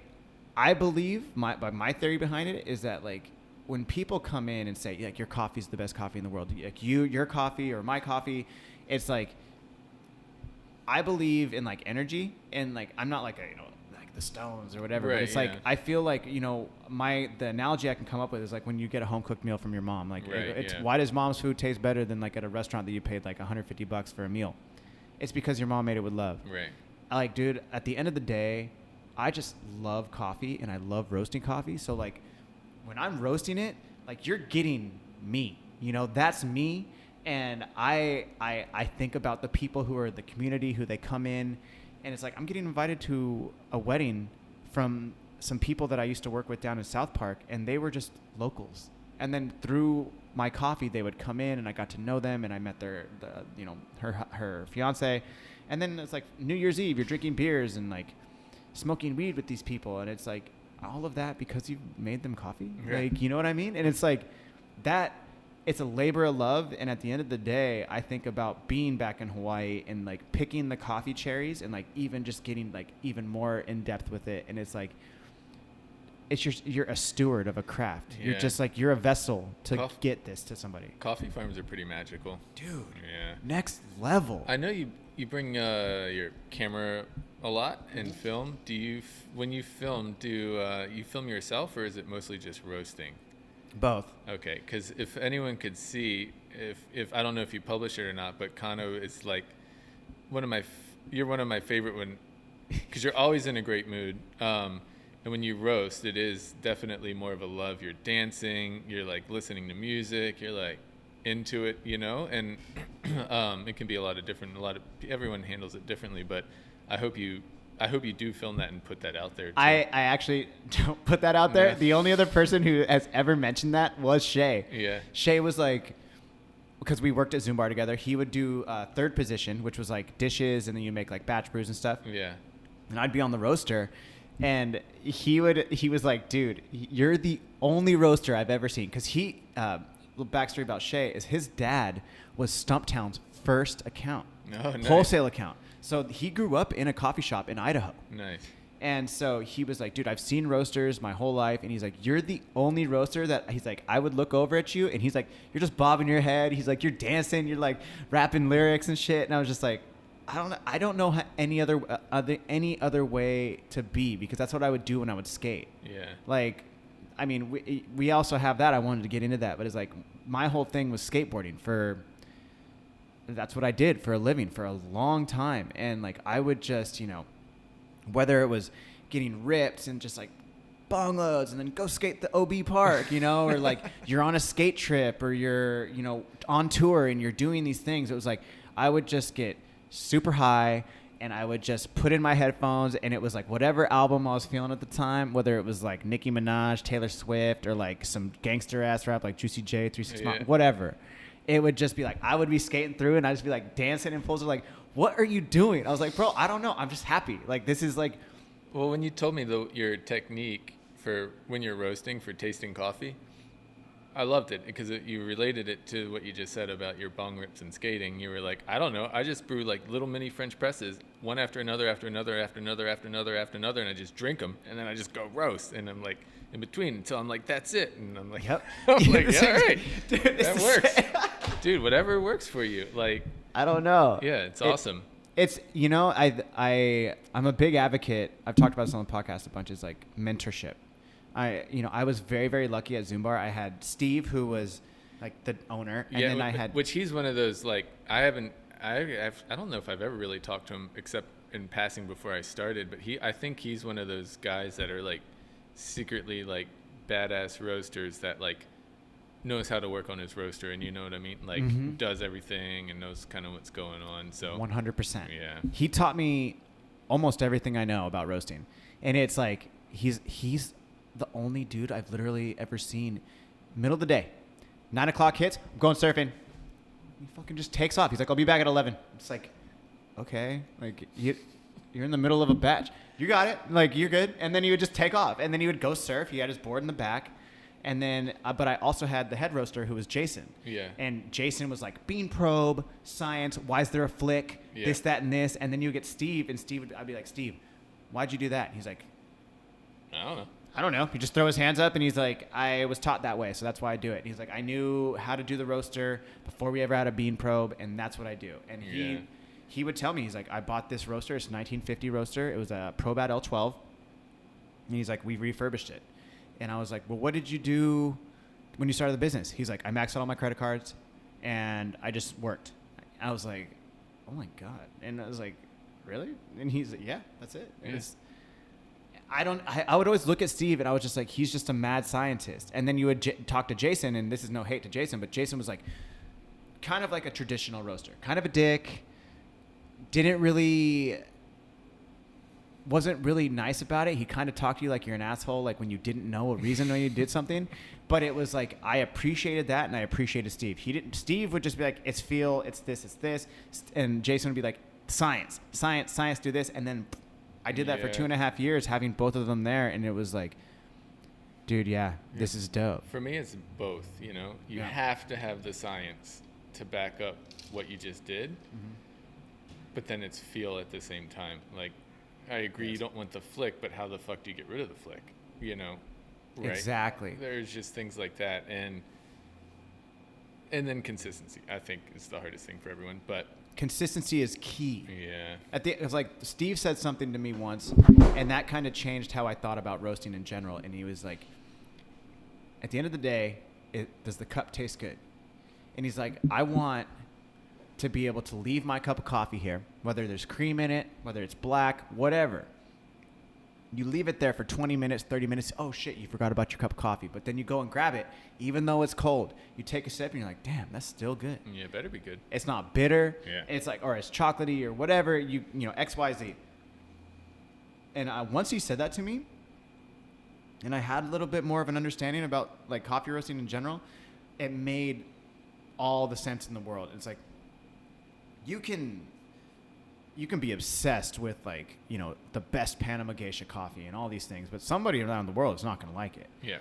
believe my theory behind it is that, like, when people come in and say, like, your coffee's the best coffee in the world, like your coffee or my coffee, it's like, I believe in, like, energy, and, like, I'm not like a, you know, like the Stones or whatever, right, but it's like, I feel like, you know, the analogy I can come up with is like when you get a home cooked meal from your mom, like, why does mom's food taste better than, like, at a restaurant that you paid like $150 for a meal? It's because your mom made it with love. Right. Like, dude, at the end of the day, I just love coffee and I love roasting coffee. So, like, when I'm roasting it, like, you're getting me, you know, that's me. And I think about the people who are the community, who they come in, and it's like, I'm getting invited to a wedding from some people that I used to work with down in South Park, and they were just locals. And then through my coffee, they would come in and I got to know them, and I met her fiance. And then it's like New Year's Eve, you're drinking beers and, like, smoking weed with these people, and it's like all of that because you made them coffee. Yeah. Like, you know what I mean? And it's like that, it's a labor of love. And at the end of the day, I think about being back in Hawaii and, like, picking the coffee cherries and, like, even just getting, like, even more in depth with it. And it's like, you're a steward of a craft. Yeah. You're just like, you're a vessel to get this to somebody. Coffee farms are pretty magical, dude. Yeah. Next level. I know you bring your camera a lot and film. Do you, when you film, you film yourself, or is it mostly just roasting? Both. Okay, because if anyone could see, if I don't know if you publish it or not, but Kano is like you're one of my favorite because you're always in a great mood. And when you roast, it is definitely more of a love. You're dancing, you're, like, listening to music, you're, like, into it, you know, and it can be everyone handles it differently, but I hope you do film that and put that out there too. I actually don't put that out there. Yeah. The only other person who has ever mentioned that was Shay. Yeah. Shay was like, because we worked at Zoom Bar together, he would do third position, which was like dishes, and then you make like batch brews and stuff. Yeah. And I'd be on the roaster, and he was like, dude, you're the only roaster I've ever seen. Because little backstory about Shay is his dad was Stumptown's first account. Oh, nice. Wholesale account. So he grew up in a coffee shop in Idaho. Nice. And so he was like, dude, I've seen roasters my whole life. And he's like, you're the only roaster that, he's like, I would look over at you. And he's like, you're just bobbing your head. He's like, you're dancing. You're, like, rapping lyrics and shit. And I was just like, I don't know any other way to be, because that's what I would do when I would skate. Yeah. Like, I mean, we also have that. I wanted to get into that. But it's like, my whole thing was skateboarding that's what I did for a living for a long time. And, like, I would just, you know, whether it was getting ripped and just, like, bong loads and then go skate the OB park, you know, or, like, you're on a skate trip, or you're, you know, on tour and you're doing these things. It was like, I would just get super high and I would just put in my headphones, and it was like whatever album I was feeling at the time, whether it was like Nicki Minaj, Taylor Swift, or like some gangster ass rap like Juicy J, 3 6 Mafia, whatever. It would just be like, I would be skating through and I'd just be like dancing, and fools are like, what are you doing? I was like, bro, I don't know. I'm just happy. Like, this is like, Well, when you told me your technique for when you're roasting for tasting coffee, I loved it because you related it to what you just said about your bong rips and skating. You were like, I don't know, I just brew like little mini French presses, one after another, after another, after another, after another, after another, and I just drink them, and then I just go roast, and I'm like in between until I'm like, that's it, and I'm like, yep. I'm like, yeah, all right, Dude, that works, dude. Whatever works for you, like, I don't know. yeah, it's awesome. It's, you know, I'm a big advocate. I've talked about this on the podcast a bunch. Is like mentorship. I was very, very lucky at Zoom Bar. I had Steve, who was like the owner, and then I had, which he's one of those, like, I don't know if I've ever really talked to him except in passing before I started, but I think he's one of those guys that are like secretly like badass roasters that like knows how to work on his roaster, and you know what I mean, like does everything and knows kind of what's going on. So 100%. Yeah, he taught me almost everything I know about roasting, and it's like he's the only dude I've literally ever seen. Middle of the day, 9 o'clock hits, I'm going surfing. He fucking just takes off. He's like, I'll be back at 11. It's like, okay, like you're in the middle of a batch. You got it. Like, you're good. And then he would just take off, and then he would go surf. He had his board in the back. And then, but I also had the head roaster, who was Jason. Yeah. And Jason was like, bean probe, science, why is there a flick, this, that, and this. And then you get Steve, and I'd be like, Steve, why'd you do that? And he's like, I don't know. He just throw his hands up, and he's like, I was taught that way, so that's why I do it. And he's like, I knew how to do the roaster before we ever had a bean probe, and that's what I do. And he would tell me, he's like, I bought this roaster. It's a 1950 roaster. It was a Probat L12. And he's like, we refurbished it. And I was like, well, what did you do when you started the business? He's like, I maxed out all my credit cards, and I just worked. I was like, oh my God. And I was like, really? And he's like, yeah, that's it. Yeah. I would always look at Steve, and I was just like, he's just a mad scientist. And then you would talk to Jason, and this is no hate to Jason, but Jason was like kind of like a traditional roaster, kind of a dick, wasn't really nice about it. He kind of talked to you like you're an asshole, like when you didn't know a reason when you did something. But it was like, I appreciated that, and I appreciated Steve. Steve would just be like, it's feel, it's this. And Jason would be like, science, do this. And then I did that for 2.5 years, having both of them there, and it was like, dude, this is dope. For me, it's both. You know, you have to have the science to back up what you just did, but then it's feel at the same time. Like, I agree, you don't want the flick, but how the fuck do you get rid of the flick? You know, right? Exactly. There's just things like that, and then consistency, I think, is the hardest thing for everyone, but consistency is key. Yeah. It was like Steve said something to me once, and that kind of changed how I thought about roasting in general. And he was like, at the end of the day, does the cup taste good? And he's like, I want to be able to leave my cup of coffee here, whether there's cream in it, whether it's black, whatever. You leave it there for 20 minutes, 30 minutes. Oh, shit, you forgot about your cup of coffee. But then you go and grab it, even though it's cold. You take a sip, and you're like, damn, that's still good. Yeah, it better be good. It's not bitter. Yeah. It's like, or it's chocolatey or whatever, you know, X, Y, Z. And once he said that to me, and I had a little bit more of an understanding about like coffee roasting in general, it made all the sense in the world. It's like, you can be obsessed with, like, you know, the best Panama Geisha coffee and all these things, but somebody around the world is not going to like it. Yeah.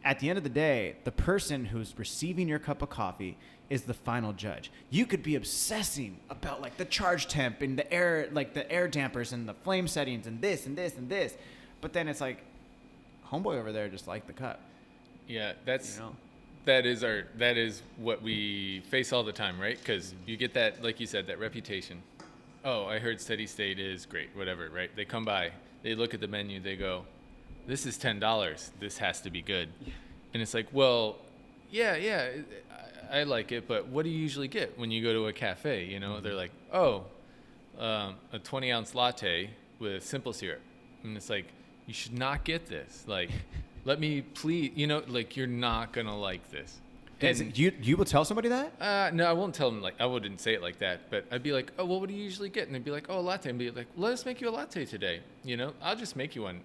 At the end of the day, the person who's receiving your cup of coffee is the final judge. You could be obsessing about like the charge temp and the air, like the air dampers and the flame settings and this and this and this, but then it's like, homeboy over there just liked the cup. Yeah, that's, you know? that is what we face all the time, right? Because you get that, like you said, that reputation. Oh, I heard Steady State is great, whatever, right? They come by, they look at the menu, they go, this is $10. This has to be good. Yeah. And it's like, well, yeah, I like it, but what do you usually get when you go to a cafe? You know, they're like, oh, a 20-ounce latte with simple syrup. And it's like, you should not get this. Like, let me please, you know, like, you're not going to like this. And You will tell somebody that? No, I won't tell them, like, I wouldn't say it like that, but I'd be like, oh, well, what do you usually get? And they'd be like, oh, a latte. And be like, let us make you a latte today. You know, I'll just make you one.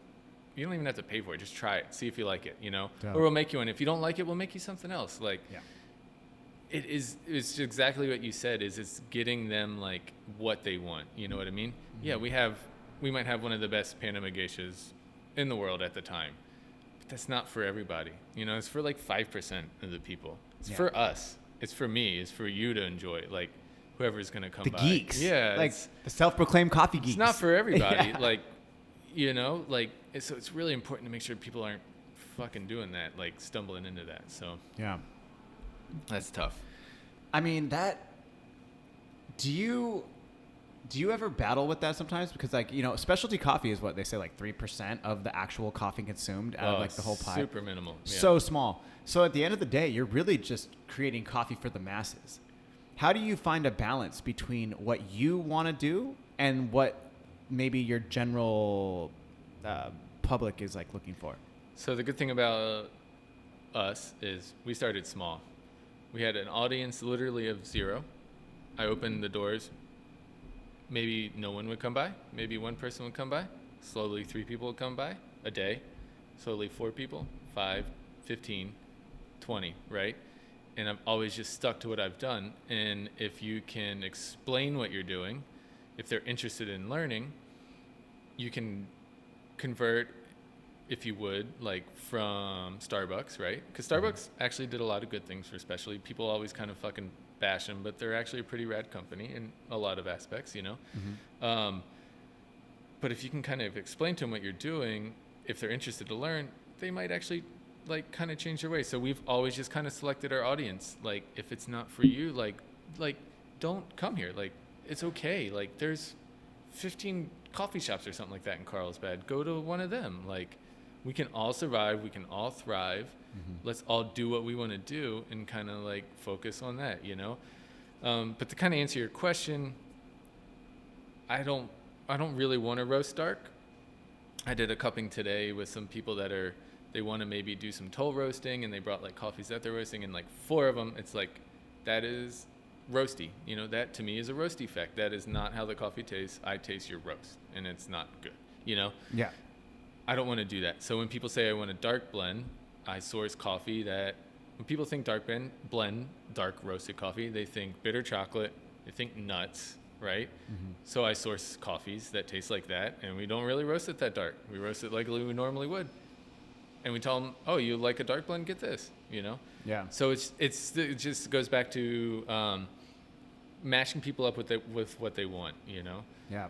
You don't even have to pay for it. Just try it. See if you like it, you know? Dope. Or we'll make you one. If you don't like it, we'll make you something else. Like, It's exactly what you said. It's getting them like what they want. You know what I mean? Mm-hmm. Yeah, we might have one of the best Panama geishas in the world at the time, but that's not for everybody. You know, it's for like 5% of the people. It's for us. It's for me. It's for you to enjoy. Like whoever's gonna come by. The geeks. Yeah, like the self-proclaimed coffee geeks. It's not for everybody. Like, you know, like so it's really important to make sure people aren't fucking doing that, like stumbling into that. So yeah, that's tough. I mean, do you ever battle with that sometimes? Because like, you know, specialty coffee is what they say, like 3% of the actual coffee consumed out of like the whole pie. Super minimal. Yeah. So small. So at the end of the day, you're really just creating coffee for the masses. How do you find a balance between what you want to do and what maybe your general public is like looking for? So the good thing about us is we started small. We had an audience literally of 0. I opened the doors. Maybe no one would come by. Maybe one person would come by. Slowly 3 people would come by a day. Slowly 4 people, 5, 15, 20, right? And I've always just stuck to what I've done. And if you can explain what you're doing, if they're interested in learning, you can convert, if you would, like from Starbucks, right? Because Starbucks actually did a lot of good things for specialty. People always kind of fucking bash them, but they're actually a pretty rad company in a lot of aspects, you know? Mm-hmm. But if you can kind of explain to them what you're doing, if they're interested to learn, they might actually like kind of change their way. So we've always just kind of selected our audience. Like if it's not for you, like don't come here. Like it's okay. Like there's 15 coffee shops or something like that in Carlsbad. Go to one of them. Like we can all survive. We can all thrive. Mm-hmm. Let's all do what we want to do and kind of like focus on that, you know? But to kind of answer your question, I don't really want to roast dark. I did a cupping today with some people they want to maybe do some toll roasting, and they brought like coffees that they're roasting, and like 4 of them, it's like, that is roasty. You know, that to me is a roasty effect. That is not how the coffee tastes. I taste your roast, and it's not good, you know? Yeah. I don't want to do that. So when people say I want a dark blend, I source coffee that, when people think dark blend, dark roasted coffee, they think bitter chocolate, they think nuts, right? Mm-hmm. So I source coffees that taste like that, and we don't really roast it that dark. We roast it like we normally would. And we tell them, oh, you like a dark blend? Get this, you know? Yeah. So it just goes back to matching people up with what they want, you know? Yeah.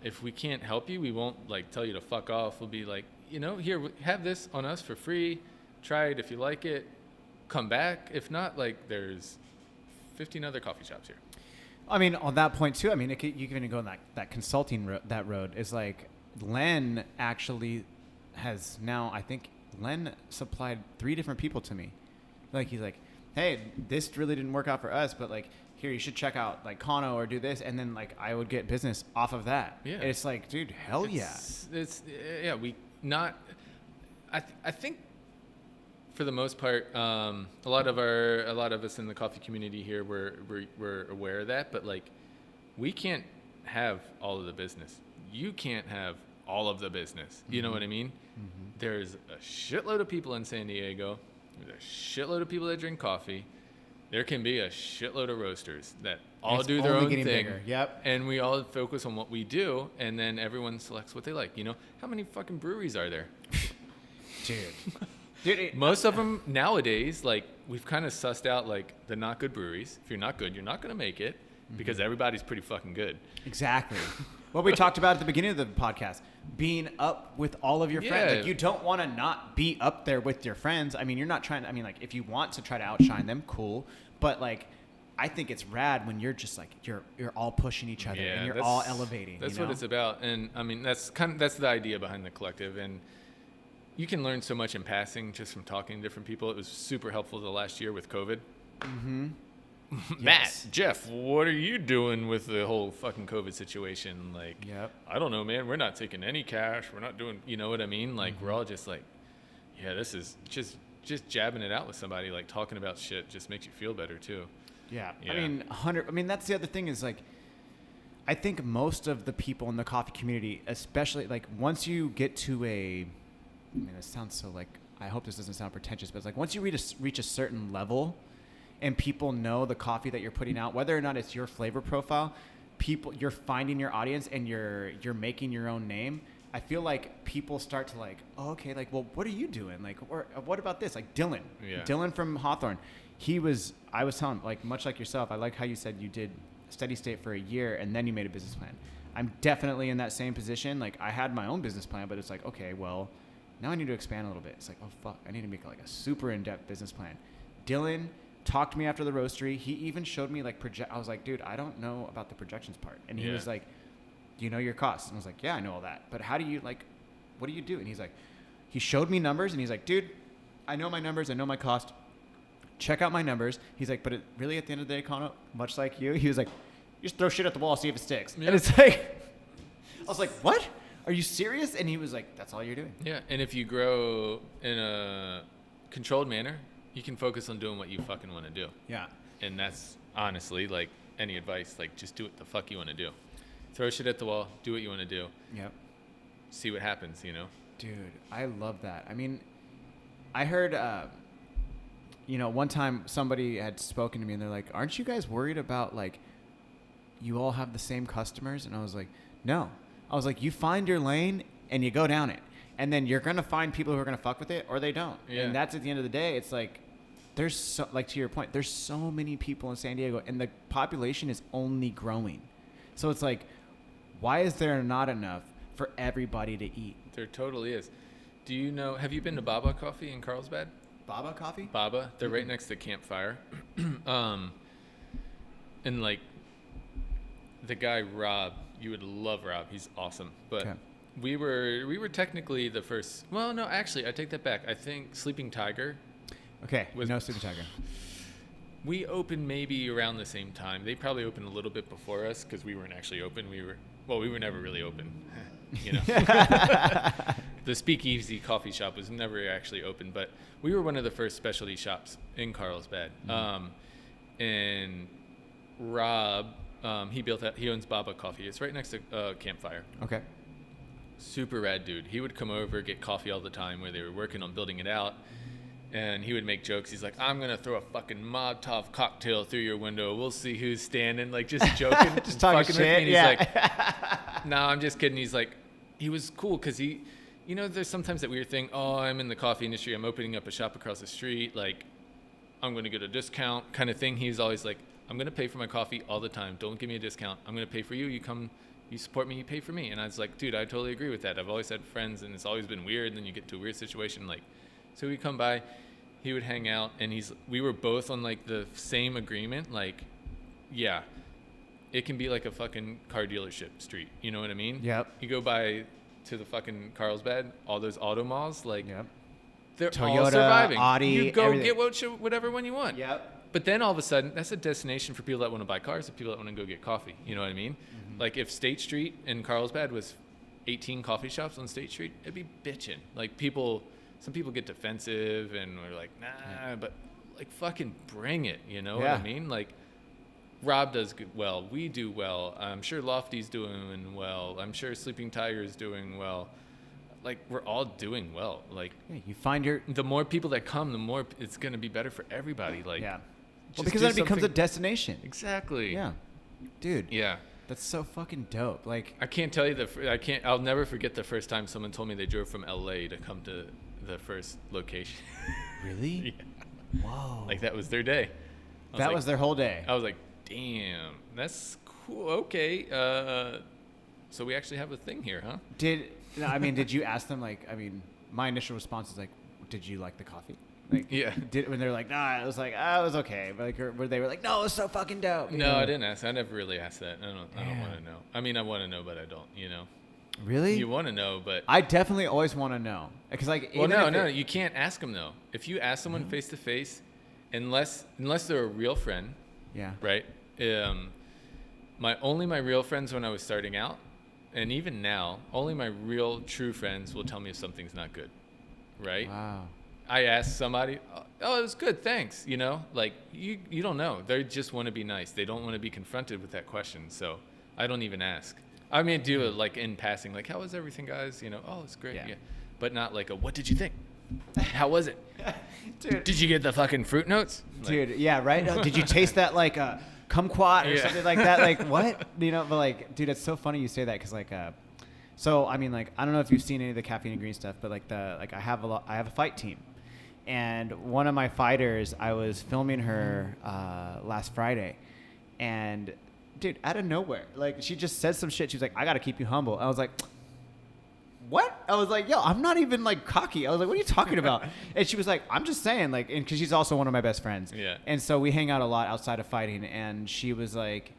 If we can't help you, we won't like tell you to fuck off. We'll be like, you know, here, have this on us for free. Try it. If you like it, come back. If not, like there's 15 other coffee shops here. I mean, on that point too, I mean, you can even go on that consulting that road is like Len actually has now, I think Len supplied 3 different people to me. Like he's like, hey, this really didn't work out for us, but like, here, you should check out like Kano or do this. And then like, I would get business off of that. Yeah. And it's like, dude, hell yeah. I think for the most part, a lot of us in the coffee community here, we're aware of that, but like, we can't have all of the business. You can't have all of the business. You know what I mean? Mm-hmm. There's a shitload of people in San Diego. There's a shitload of people that drink coffee. There can be a shitload of roasters that all do their own thing. Bigger. Yep. And we all focus on what we do, and then everyone selects what they like. You know, how many fucking breweries are there? Dude, most of them nowadays, like, we've kind of sussed out, like, the not good breweries. If you're not good, you're not going to make it, because everybody's pretty fucking good. Exactly. What we talked about at the beginning of the podcast, being up with all of your friends. Like, you don't want to not be up there with your friends. I mean, you're not trying to, I mean, like, if you want to try to outshine them, cool. But, like, I think it's rad when you're just, like, you're all pushing each other and you're all elevating. That's what it's about. And, I mean, that's the idea behind the collective. And you can learn so much in passing just from talking to different people. It was super helpful the last year with COVID. Mm-hmm. Matt, Jeff, what are you doing with the whole fucking COVID situation? Like, I don't know, man. We're not taking any cash. We're not doing, you know what I mean? Like, we're all just like, yeah, this is just jabbing it out with somebody, like talking about shit just makes you feel better too. Yeah. I mean, that's the other thing is like, I think most of the people in the coffee community, especially like once you get to I mean, it sounds so like, I hope this doesn't sound pretentious, but it's like once you reach a certain level, and people know the coffee that you're putting out, whether or not it's your flavor profile, you're finding your audience and you're making your own name. I feel like people start to like, oh, okay, like, well, what are you doing? Like, or what about this? Like Dylan from Hawthorne. I was telling him, like, much like yourself, I like how you said you did steady state for a year and then you made a business plan. I'm definitely in that same position. Like, I had my own business plan, but it's like, okay, well, now I need to expand a little bit. It's like, oh, fuck, I need to make like a super in-depth business plan. Dylan talked to me after the roastery. He even showed me like I was like, dude, I don't know about the projections part. And he was like, do you know your costs? And I was like, yeah, I know all that. But how do you like, what do you do? And he's like, he showed me numbers and he's like, dude, I know my numbers. I know my cost. Check out my numbers. He's like, but really at the end of the day, Connor, much like you, he was like, you just throw shit at the wall, see if it sticks. Yeah. And it's like, I was like, what? Are you serious? And he was like, that's all you're doing. Yeah. And if you grow in a controlled manner, you can focus on doing what you fucking want to do. Yeah. And that's honestly like any advice, like just do what the fuck you want to do. Throw shit at the wall, do what you want to do. Yep. See what happens, you know? Dude, I love that. I mean, I heard, one time somebody had spoken to me and they're like, aren't you guys worried about like, you all have the same customers? And I was like, no. I was like, you find your lane and you go down it. And then you're going to find people who are going to fuck with it or they don't. Yeah. And that's at the end of the day. It's like, there's so, like to your point, there's so many people in San Diego and the population is only growing. So it's like, why is there not enough for everybody to eat? There totally is. Do you know, have you been to Baba Coffee in Carlsbad? Baba Coffee? Baba. They're right next to Campfire. And like the guy, Rob, you would love Rob. He's awesome. But we were technically the first. Well, no, actually, I take that back. I think Sleeping Tiger. Okay, no Sleeping Tiger. We opened maybe around the same time. They probably opened a little bit before us because we weren't actually open. We were never really open. You know, the Speakeasy coffee shop was never actually open, but we were one of the first specialty shops in Carlsbad. And Rob, he owns Baba Coffee. It's right next to Campfire. Okay. Super rad dude. He would come over, get coffee all the time where they were working on building it out. And he would make jokes. He's like, I'm going to throw a fucking Molotov cocktail through your window. We'll see who's standing. Like, just joking. Just talking shit. With me. And he's like, no, I'm just kidding. He's like, he was cool because he, you know, there's sometimes that weird thing. Oh, I'm in the coffee industry. I'm opening up a shop across the street. Like, I'm going to get a discount kind of thing. He's always like, I'm going to pay for my coffee all the time. Don't give me a discount. I'm going to pay for you. You come, you support me, you pay for me. And I was like, dude, I totally agree with that. I've always had friends and it's always been weird. And then you get to a weird situation. Like, so we come by. He would hang out, and we were both on like the same agreement. Like, yeah, it can be like a fucking car dealership street. You know what I mean? Yep. You go by to the fucking Carlsbad, all those auto malls, like, they're Toyota, all surviving. Audi, you go everything. get whatever one you want. Yep. But then all of a sudden, that's a destination for people that want to buy cars and people that want to go get coffee. You know what I mean? Mm-hmm. Like if State Street in Carlsbad was 18 coffee shops on State Street, it'd be bitching. Like some people get defensive and we're like, nah, but like fucking bring it. You know what I mean? Like Rob does well. We do well. I'm sure Lofty's doing well. I'm sure Sleeping Tiger's doing well. Like we're all doing well. Like you find the more people that come, the more it's going to be better for everybody. Like well, because then it becomes a destination. Exactly. Yeah, dude. Yeah, that's so fucking dope. Like I can't tell you I'll never forget the first time someone told me they drove from LA to come to the first location. Really? Yeah. Whoa. Like that was their day. That was their whole day. I was like, damn, that's cool. Okay. So we actually have a thing here, huh? Did you ask them, like, my initial response is like, did you like the coffee? Like, when they're like, nah, it was like, it was okay. But like, or they were like, no, it was so fucking dope. No, I didn't ask. I never really asked that. I don't want to know. I mean, I want to know, but I don't, you know. Really? You want to know, but I definitely always want to know. Because like, no, you can't ask them though. If you ask someone face to face, unless they're a real friend, right? My real friends when I was starting out, and even now, only my real true friends will tell me if something's not good, right? Wow. I asked somebody, oh, it was good, thanks. You know, like you don't know. They just want to be nice. They don't want to be confronted with that question. So I don't even ask. I mean, do it like in passing, like, how was everything, guys? You know, oh, it's great. Yeah. But not like what did you think? How was it? Dude. Did you get the fucking fruit notes? Dude, yeah, right? Did you taste that, like, kumquat or something like that? Like, what? You know, but, like, dude, it's so funny you say that because, like, so, I mean, like, I don't know if you've seen any of the Caffeine and Green stuff, but, like, I have a fight team. And one of my fighters, I was filming her last Friday. And, dude, out of nowhere, like, she just said some shit. She was like, I got to keep you humble. I was like, what? I was like, yo, I'm not even, like, cocky. I was like, what are you talking about? And she was like, I'm just saying, like, and because she's also one of my best friends. Yeah. And so we hang out a lot outside of fighting. And she was like,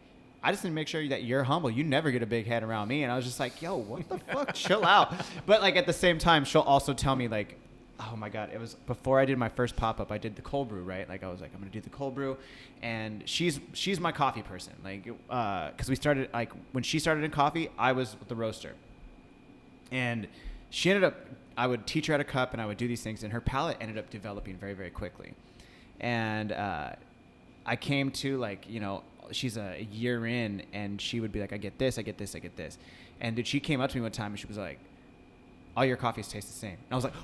I just need to make sure that you're humble. You never get a big head around me. And I was just like, yo, what the fuck? Chill out. But, like, at the same time, she'll also tell me, like, oh my God, it was before I did my first pop-up, I did the cold brew, right? Like, I was like, I'm going to do the cold brew. And she's my coffee person. Like, because we started, like, when she started in coffee, I was the roaster. And she ended up, I would teach her how to cup and I would do these things. And her palate ended up developing very, very quickly. And I came to, like, you know, she's a year in and she would be like, I get this, I get this, I get this. And dude, she came up to me one time and she was like, all your coffees taste the same. And I was like,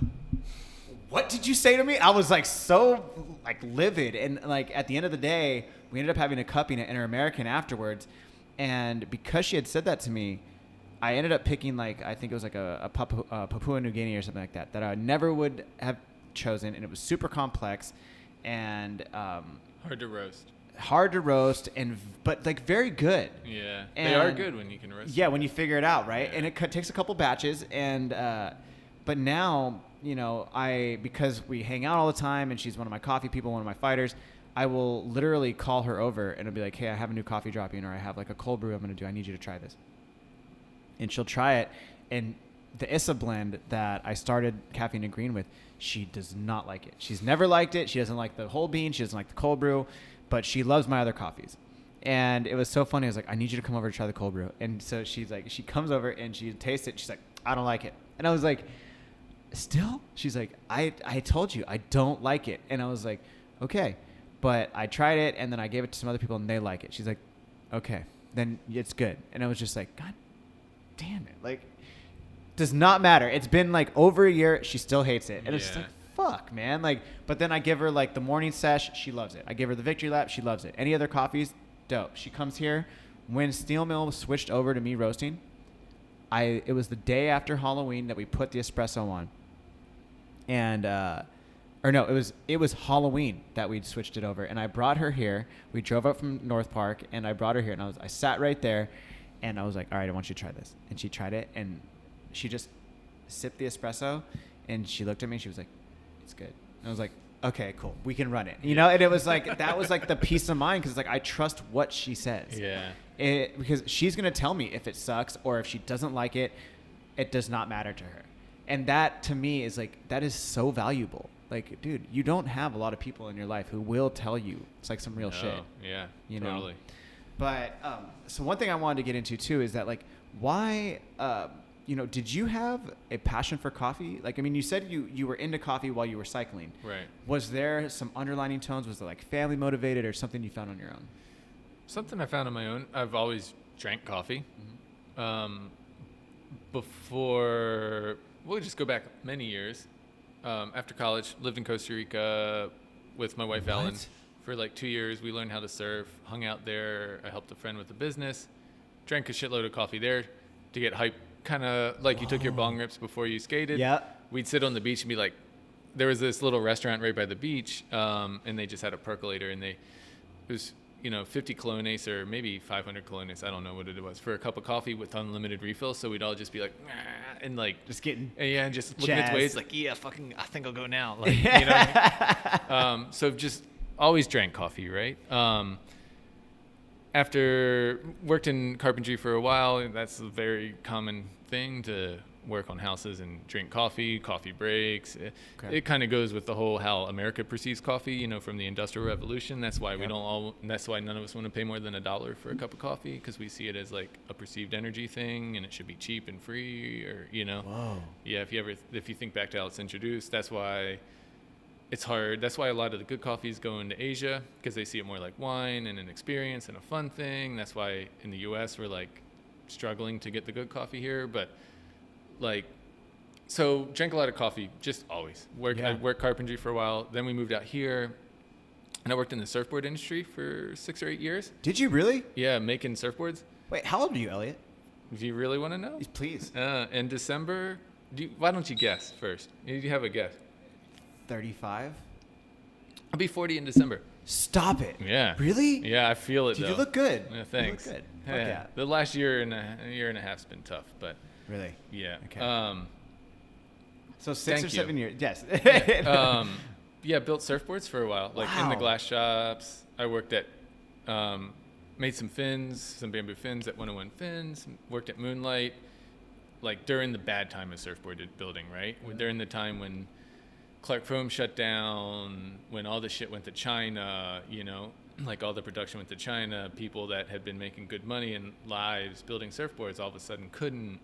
what did you say to me? I was like so like livid. And like at the end of the day, we ended up having a cupping at Inter-American afterwards. And because she had said that to me, I ended up picking like, I think it was like a Papua New Guinea or something like that I never would have chosen. And it was super complex and hard to roast but like very good. Yeah. And they are good when you can roast. Yeah, when you figure it out, right? Yeah. And it takes a couple batches and but now, you know, because we hang out all the time and she's one of my coffee people, one of my fighters, I will literally call her over and I'll be like, hey, I have a new coffee dropping or I have like a cold brew I'm going to do. I need you to try this. And she'll try it. And the Issa blend that I started Caffeine and Green with, she does not like it. She's never liked it. She doesn't like the whole bean. She doesn't like the cold brew, but she loves my other coffees. And it was so funny. I was like, I need you to come over to try the cold brew. And so she's like, she comes over and she tastes it. She's like, I don't like it. And I was like, still? She's like, I told you I don't like it. And I was like, okay. But I tried it and then I gave it to some other people and they like it. She's like, okay, then it's good. And I was just like, God damn it. Like, does not matter. It's been like over a year. She still hates it. And it's just like, fuck, man. Like, but then I give her like the morning sesh. She loves it. I give her the victory lap. She loves it. Any other coffees? Dope. She comes here. When Steel Mill switched over to me roasting, it was the day after Halloween that we put the espresso on. And, or no, it was Halloween that we'd switched it over. And I brought her here. We drove up from North Park and I brought her here and I sat right there and I was like, all right, I want you to try this. And she tried it and she just sipped the espresso and she looked at me and she was like, it's good. And I was like, okay, cool. We can run it. You know? And it was like, that was like the peace of mind. Cause it's like, I trust what she says. Yeah. Because she's going to tell me if it sucks or if she doesn't like it, it does not matter to her. And that to me is like, that is so valuable. Like, dude, you don't have a lot of people in your life who will tell you it's like some real shit. Yeah, you totally. know? But, so one thing I wanted to get into too is that like, why, you know, did you have a passion for coffee? Like, I mean, you said you were into coffee while you were cycling. Right. Was there some underlining tones? Was it like family motivated or something you found on your own? Something I found on my own. I've always drank coffee. Mm-hmm. Before, we'll just go back many years. After college, lived in Costa Rica with my wife, Ellen, for like 2 years. We learned how to surf, hung out there. I helped a friend with a business, drank a shitload of coffee there to get hype, kind of like you took your bong rips before you skated. Yeah. We'd sit on the beach and be like, there was this little restaurant right by the beach, and they just had a percolator, and it was, 50 colones or maybe 500 colones, I don't know what it was, for a cup of coffee with unlimited refills. So we'd all just be like, nah, and like just getting and just looking at the waves like, yeah, fucking, I think I'll go now. Like, so just always drank coffee, right? After worked in carpentry for a while, that's a very common thing to work on houses and drink coffee breaks. It kind of goes with the whole how America perceives coffee, from the Industrial Revolution. That's why that's why none of us want to pay more than $1 for a cup of coffee, because we see it as like a perceived energy thing and it should be cheap and free, or Whoa. Yeah, if you think back to how it's introduced, that's why it's hard. That's why a lot of the good coffees go into Asia, because they see it more like wine and an experience and a fun thing. That's why in the US we're like struggling to get the good coffee here. But like So drank a lot of coffee, just always. I worked carpentry for a while. Then we moved out here, and I worked in the surfboard industry for 6 or 8 years. Did you really? Yeah, making surfboards. Wait, how old are you, Elliot? Do you really want to know? Please. In December, why don't you guess first? You have a guess. 35? I'll be 40 in December. Stop it. Yeah. Really? Yeah, I feel it, Dude, though. you look good. Yeah, thanks. You look good. Yeah. Yeah. The last year and a half's been tough, but Really? yeah. Okay. So 6 or 7 years. Yes. Yeah, built surfboards for a while, like in the Wow. glass shops. I worked at, made some fins, some bamboo fins at 101 Fins. Worked at Moonlight, like during the bad time of surfboard building, right? During the time when Clark Foam shut down, when all the shit went to China, like all the production went to China, people that had been making good money and lives building surfboards all of a sudden couldn't,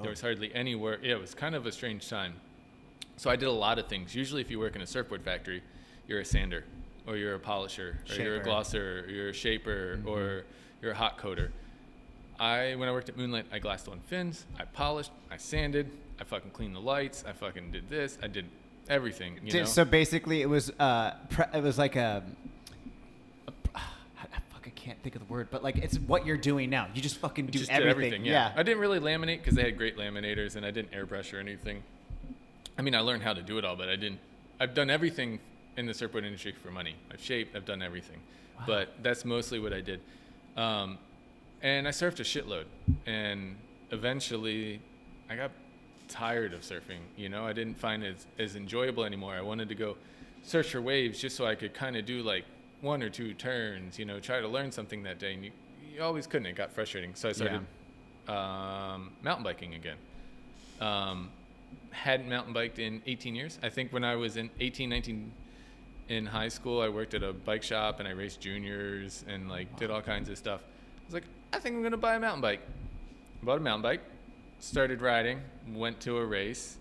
there was hardly any work. Yeah, it was kind of a strange time. So I did a lot of things. Usually if you work in a surfboard factory, you're a sander, or you're a polisher, or you're a glosser, or you're a shaper, or you're a hot coater. When I worked at Moonlight, I glassed on fins, I polished, I sanded, I fucking cleaned the lights, I fucking did this, I did everything, So basically, it was like I can't think of the word, but like it's what you're doing now. You just fucking do just everything. Did yeah. I didn't really laminate because they had great laminators, and I didn't airbrush or anything. I mean, I learned how to do it all, but I didn't. I've done everything in the surfboard industry for money. I've shaped, I've done everything, but that's mostly what I did. And I surfed a shitload, and eventually, I got tired of surfing. I didn't find it as enjoyable anymore. I wanted to go search for waves just so I could kind of do like 1 or 2 turns, try to learn something that day. And you always couldn't. It got frustrating. So I started mountain biking again. Hadn't mountain biked in 18 years. I think when I was in 18, 19 in high school, I worked at a bike shop and I raced juniors and did all kinds of stuff. I was like, I think I'm going to buy a mountain bike. Bought a mountain bike. Started riding, went to a race,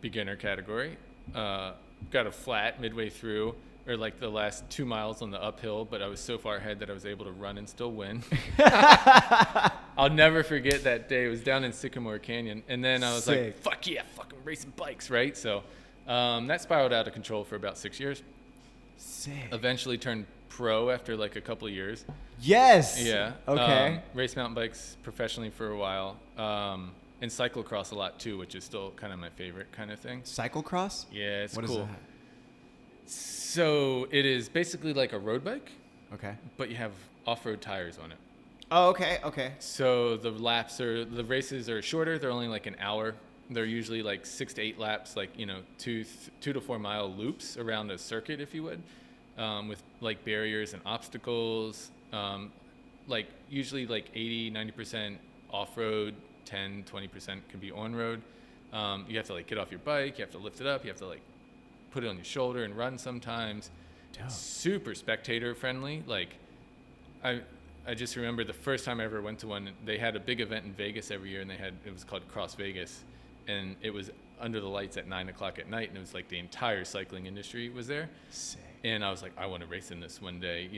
beginner category, got a flat midway through, or like the last 2 miles on the uphill, but I was so far ahead that I was able to run and still win. I'll never forget that day. It was down in Sycamore Canyon, and then I was like, fuck yeah, fucking racing bikes, right? So that spiraled out of control for about 6 years. Sick. Eventually turned pro after like a couple of years. Yes. Yeah. Okay. Raced mountain bikes professionally for a while. And cyclocross a lot too, which is still kind of my favorite kind of thing. Cyclocross? Yeah, it's cool. What is that? So it is basically like a road bike. Okay. But you have off-road tires on it. Oh, okay, okay. So the races are shorter. They're only like an hour. They're usually like 6 to 8 laps, like 2 to 4 mile loops around a circuit, if you would, with like barriers and obstacles. Like usually like 80-90% off-road. 10-20% can be on-road. You have to like get off your bike, you have to lift it up, you have to like put it on your shoulder and run sometimes. Dope. Super spectator friendly. Like I just remember the first time I ever went to one, they had a big event in Vegas every year, and it was called Cross Vegas, and it was under the lights at 9:00 at night, and it was like the entire cycling industry was there. Sick. And I was like, I want to race in this one day,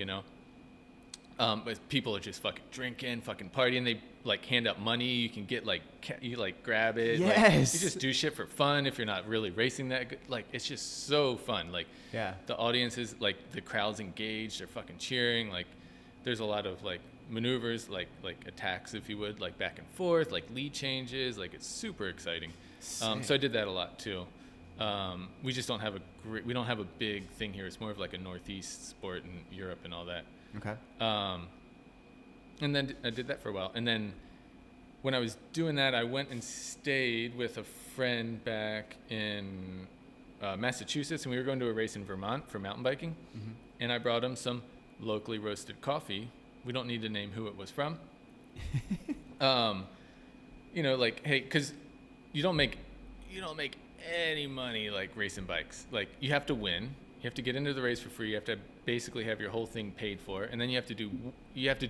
But people are just fucking drinking, fucking partying. They like hand out money. You can get you grab it. Yes. Like, you just do shit for fun if you're not really racing that good. Like, it's just so fun. Like, yeah. The audience is like, the crowd's engaged. They're fucking cheering. Like, there's a lot of like maneuvers, like attacks, if you would, like back and forth, like lead changes. Like, it's super exciting. So I did that a lot too. We just don't have we don't have a big thing here. It's more of like a Northeast sport in Europe and all that. Okay. And then I did that for a while. And then when I was doing that, I went and stayed with a friend back in Massachusetts, and we were going to a race in Vermont for mountain biking. Mm-hmm. And I brought him some locally roasted coffee. We don't need to name who it was from. Like, hey, because you don't make any money like racing bikes. Like, you have to win. You have to get into the race for free. You have to basically have your whole thing paid for, and then you have to do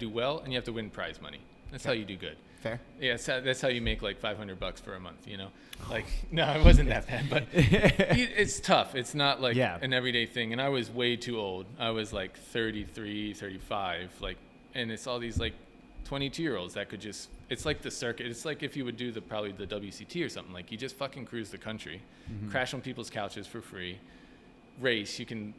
well, and you have to win prize money. That's how you do good. Fair. Yeah, that's how you make like $500 for a month. Like, no, it wasn't that bad, but it's tough. It's not like an everyday thing. And I was way too old. I was like 33, 35, like, and it's all these like 22-year-olds that could just, it's like the circuit. It's like if you would do probably the WCT or something. Like, you just fucking cruise the country, crash on people's couches for free, race. You can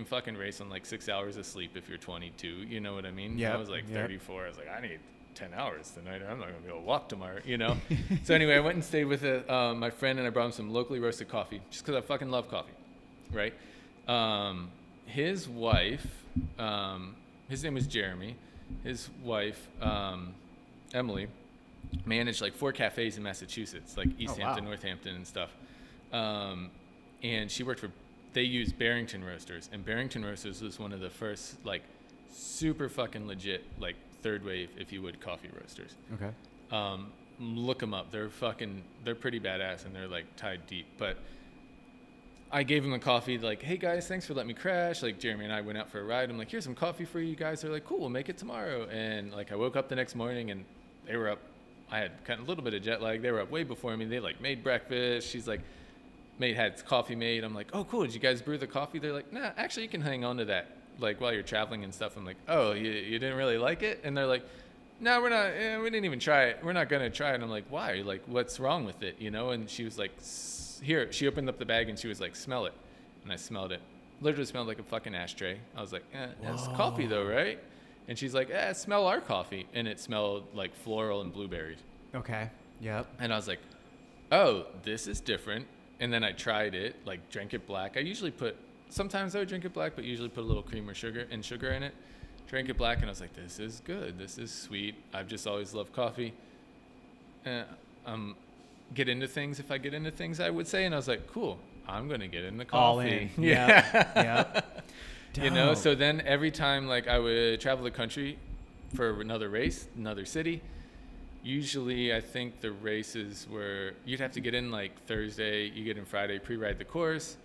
fucking race on like 6 hours of sleep if you're 22. You know what I mean? Yeah. I was like 34. I was like, I need 10 hours tonight. I'm not gonna be able to walk tomorrow. You know. So anyway, I went and stayed with my friend, and I brought him some locally roasted coffee, just because I fucking love coffee, right? His wife, his name was Jeremy. His wife, Emily, managed like 4 cafes in Massachusetts, like East Hampton, Northampton, and stuff. And she worked for, they used Barrington Roasters, and Barrington Roasters was one of the first like super fucking legit like third wave, if you would, coffee roasters. Okay. Look them up. They're pretty badass, and they're like tied deep. But I gave them the coffee, like, hey guys, thanks for letting me crash. Like, Jeremy and I went out for a ride. I'm like, here's some coffee for you guys. They're like, cool, we'll make it tomorrow. And like, I woke up the next morning, and they were up. I had kind of a little bit of jet lag. They were up way before me. They like made breakfast. She's like, had coffee made. I'm like, oh cool, did you guys brew the coffee? They're like, nah, actually you can hang on to that like while you're traveling and stuff. I'm like, oh, you didn't really like it? And they're like, no, we're not, we didn't even try it. We're not gonna try it. And I'm like, why? Like, what's wrong with it? You know? And she was like, here, she opened up the bag and she was like, smell it. And I smelled it. Literally smelled like a fucking ashtray. I was like, it's coffee though, right? And she's like, smell our coffee. And it smelled like floral and blueberries. Okay. Yep. And I was like, oh, this is different. And then I tried it, like drank it black. Sometimes I would drink it black, but usually put a little cream or sugar in it. Drank it black, and I was like, this is good. This is sweet. I've just always loved coffee. Get into things if I get into things, I would say. And I was like, cool, I'm going to get into coffee. All in. Yeah. Yep. You know, so then every time like I would travel the country for another race, another city, usually I think the races were, you'd have to get in like Thursday, you get in Friday, pre-ride the course.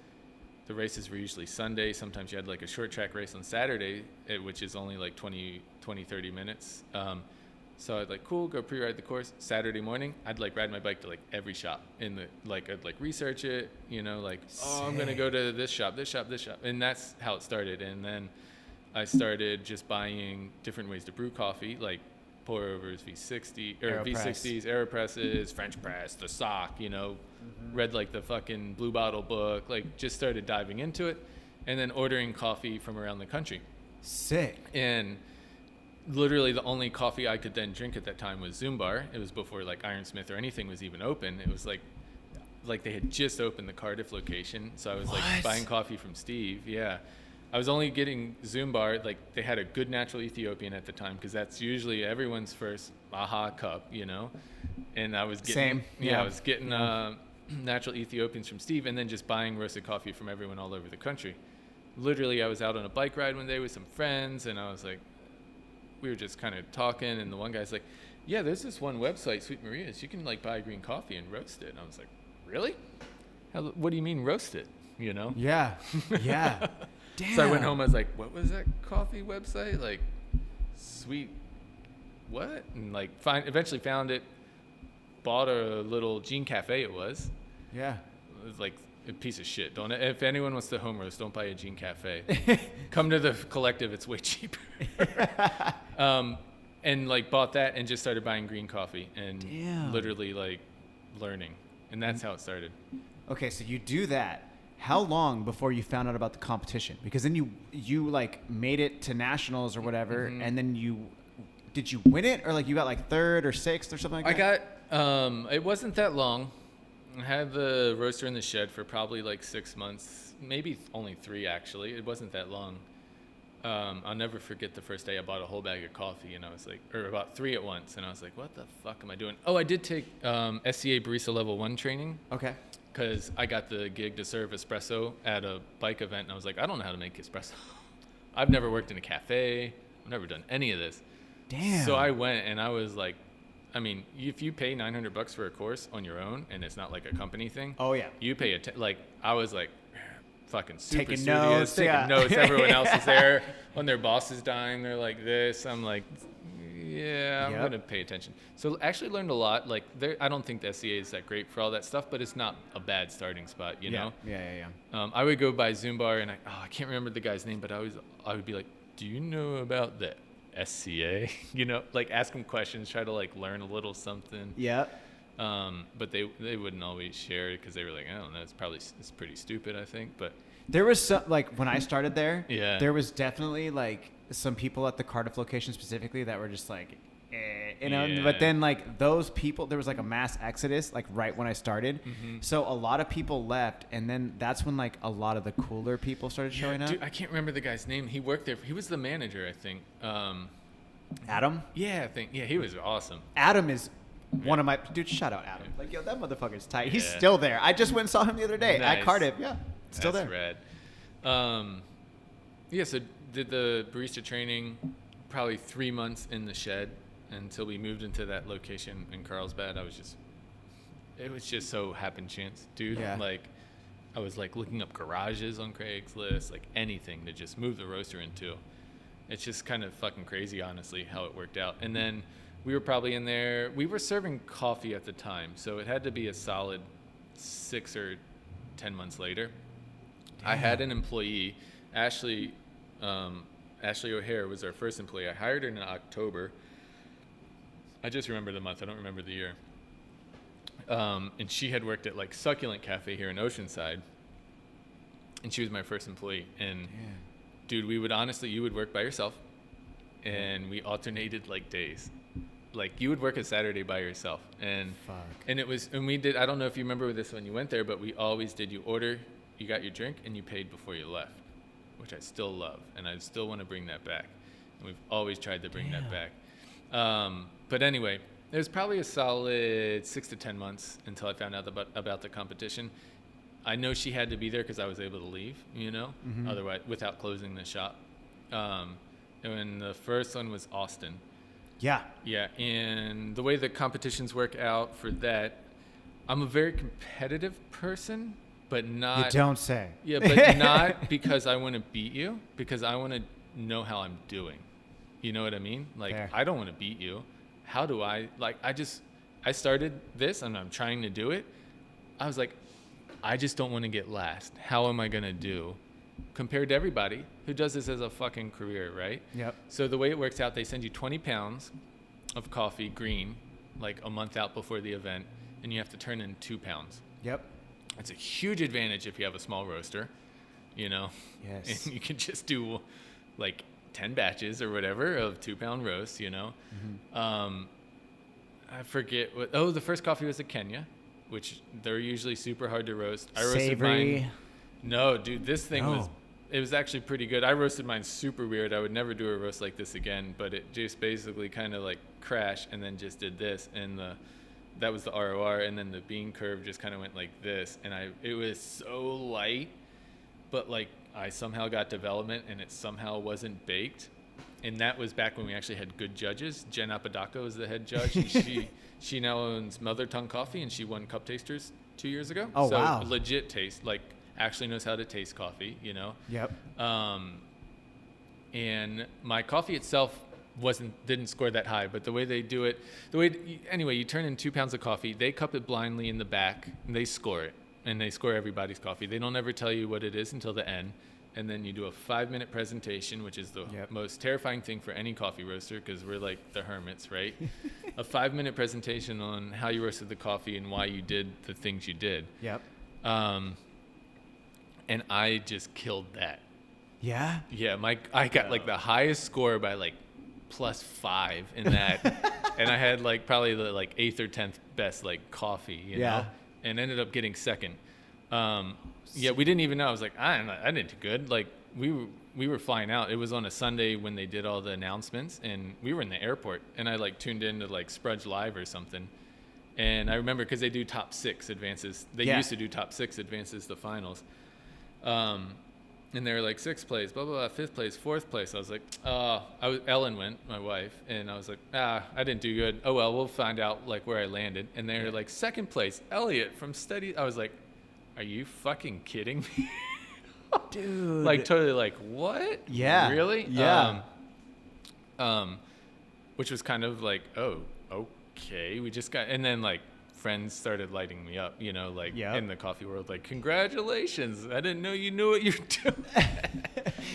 The races were usually Sunday. Sometimes you had like a short track race on Saturday, which is only like 20, 30 minutes. So I'd like, cool, go pre-ride the course. Saturday morning, I'd like ride my bike to like every shop I'd like research it, you know, like, I'm going to go to this shop. And that's how it started. And then I started just buying different ways to brew coffee, like pour overs, V60 or V60s, AeroPresses, French press, the sock, you know, read like the fucking Blue Bottle book, like just started diving into it, and then ordering coffee from around the country. Sick. And literally the only coffee I could then drink at that time was Zoom Bar. It was before like Ironsmith or anything was even open. It was like they had just opened the Cardiff location. So I was like buying coffee from Steve. Yeah. I was only getting Zoom Bar. Like, they had a good natural Ethiopian at the time, because that's usually everyone's first aha cup, you know. And I was getting I was getting natural Ethiopians from Steve, and then just buying roasted coffee from everyone all over the country. Literally, I was out on a bike ride one day with some friends, and I was like, we were just kind of talking, and the one guy's like, yeah, there's this one website, Sweet Maria's, you can like buy green coffee and roast it. And I was like, really? What do you mean roast it? You know? Yeah. Damn. So I went home, I was like, what was that coffee website? Like, Sweet what? And like eventually found it, bought a little Gene Cafe it was. Yeah. It was like a piece of shit. If anyone wants to home roast, don't buy a Gene Cafe. Come to the Collective, it's way cheaper. And like bought that and just started buying green coffee and literally like learning. And that's how it started. Okay, so you do that. How long before you found out about the competition? Because then you like made it to nationals or whatever, and then did you win it, or like you got like third or sixth or something like that? I got it wasn't that long. I had the roaster in the shed for probably like 6 months, maybe only 3 actually. It wasn't that long. I'll never forget the first day I bought a whole bag of coffee, and I was like, or about 3 at once, and I was like, what the fuck am I doing? Oh, I did take SCA Barista Level 1 training. Okay. Because I got the gig to serve espresso at a bike event, and I was like, I don't know how to make espresso. I've never worked in a cafe. I've never done any of this. Damn. So I went, and I was like, I mean, if you pay $900 for a course on your own, and it's not like a company thing. Oh yeah. You pay like I was like, fucking super taking studious, taking notes. Everyone else is there. When their boss is dying, they're like this. I'm like, yeah, I'm gonna pay attention. So actually learned a lot. Like, I don't think the SCA is that great for all that stuff, but it's not a bad starting spot, you know? Yeah. I would go by Zoom Bar, and I can't remember the guy's name, but I would be like, do you know about the SCA, you know, like ask them questions, try to like learn a little something. Yeah. But they wouldn't always share it because they were like, I don't know, it's pretty stupid, I think. But There was some, like, when I started there, Yeah. there was definitely like some people at the Cardiff location specifically that were just like, you know, Yeah. but then like those people, there was like a mass exodus like right when I started. Mhm. So a lot of people left, and then that's when like a lot of the cooler people started showing up. Dude, I can't remember the guy's name. He worked there. He was the manager, I think. Adam? Yeah, I think. Yeah, he was awesome. Adam is one of my dude. Shout out Adam. Like, yo, that motherfucker's tight. He's Yeah. still there. I just went and saw him the other day at Nice. Cardiff. Yeah, still That's there. rad. Yeah, so did the barista training probably 3 months in the shed until we moved into that location in Carlsbad. It was just so happen chance, dude. Yeah. Like, I was like looking up garages on Craigslist, like anything to just move the roaster into. It's just kind of fucking crazy, honestly, how it worked out. And then we were probably in there. We were serving coffee at the time, so it had to be a solid 6 or 10 months later. I had an employee, Ashley O'Hare was our first employee. I hired her in October. I just remember the month. I don't remember the year. And she had worked at like Succulent Cafe here in Oceanside, and she was my first employee. And dude, you would work by yourself, and we alternated like days. Like you would work a Saturday by yourself, and we did. I don't know if you remember this when you went there, but we always did. You got your drink, and you paid before you left, which I still love, and I still want to bring that back. And we've always tried to bring that back. But anyway, it was probably a solid 6 to 10 months until I found out about the competition. I know she had to be there because I was able to leave, you know, otherwise without closing the shop. And the first one was Austin. Yeah. Yeah, and the way the competitions work out for that, I'm a very competitive person, but not... You don't say. Yeah, but not because I want to beat you, because I want to know how I'm doing. You know what I mean? Like, Fair. I don't want to beat you. How do I... Like, I started this, and I'm trying to do it. I was like, I just don't want to get last. How am I going to do compared to everybody who does this as a fucking career, right? Yep. So the way it works out, they send you 20 pounds of coffee, green, like a month out before the event, and you have to turn in 2 pounds. Yep. It's a huge advantage if you have a small roaster, you know? Yes. And you can just do like 10 batches or whatever of 2 pound roasts, you know? I forget the first coffee was a Kenya, which they're usually super hard to roast. I roasted Savory. mine. No, dude, this thing was actually pretty good. I roasted mine super weird. I would never do a roast like this again, but it just basically kind of like crashed and then just did this, and that was the ROR, and then the bean curve just kind of went like this, and it was so light, but like I somehow got development and it somehow wasn't baked. And that was back when we actually had good judges. Jen Apodaca was the head judge, and she now owns Mother Tongue Coffee, and she won Cup Tasters 2 years ago. Oh, so wow. Legit taste, like actually knows how to taste coffee, you know? Yep. And my coffee itself didn't score that high, but the way they do it, anyway, you turn in 2 pounds of coffee, they cup it blindly in the back, and they score it, and they score everybody's coffee. They don't ever tell you what it is until the end. And then you do a 5-minute presentation, which is the most terrifying thing for any coffee roaster, because we're like the hermits, right? A 5-minute presentation on how you roasted the coffee and why you did the things you did. Yep. And I just killed that. Yeah. Yeah, I got like the highest score by like +5 in that, and I had like probably the like 8th or 10th best like coffee, you know, and ended up getting second. Yeah, we didn't even know. I was like, I didn't do good. Like we were flying out. It was on a Sunday when they did all the announcements, and we were in the airport, and I like tuned in to like Sprudge Live or something. And I remember because they do top 6 advances. They used to do top 6 advances to finals. And they were like 6th place, blah, blah, blah, 5th place, 4th place. I was like, Ellen went, my wife, and I was like, I didn't do good. Oh, well, we'll find out like where I landed. And they were like 2nd place, Elliot from Steady. I was like, are you fucking kidding me? Dude. Like totally like, what? Yeah. Really? Yeah. Which was kind of like, oh, okay. We just got, and then like friends started lighting me up, you know, like Yep. in the coffee world, like, congratulations, I didn't know you knew what you were doing.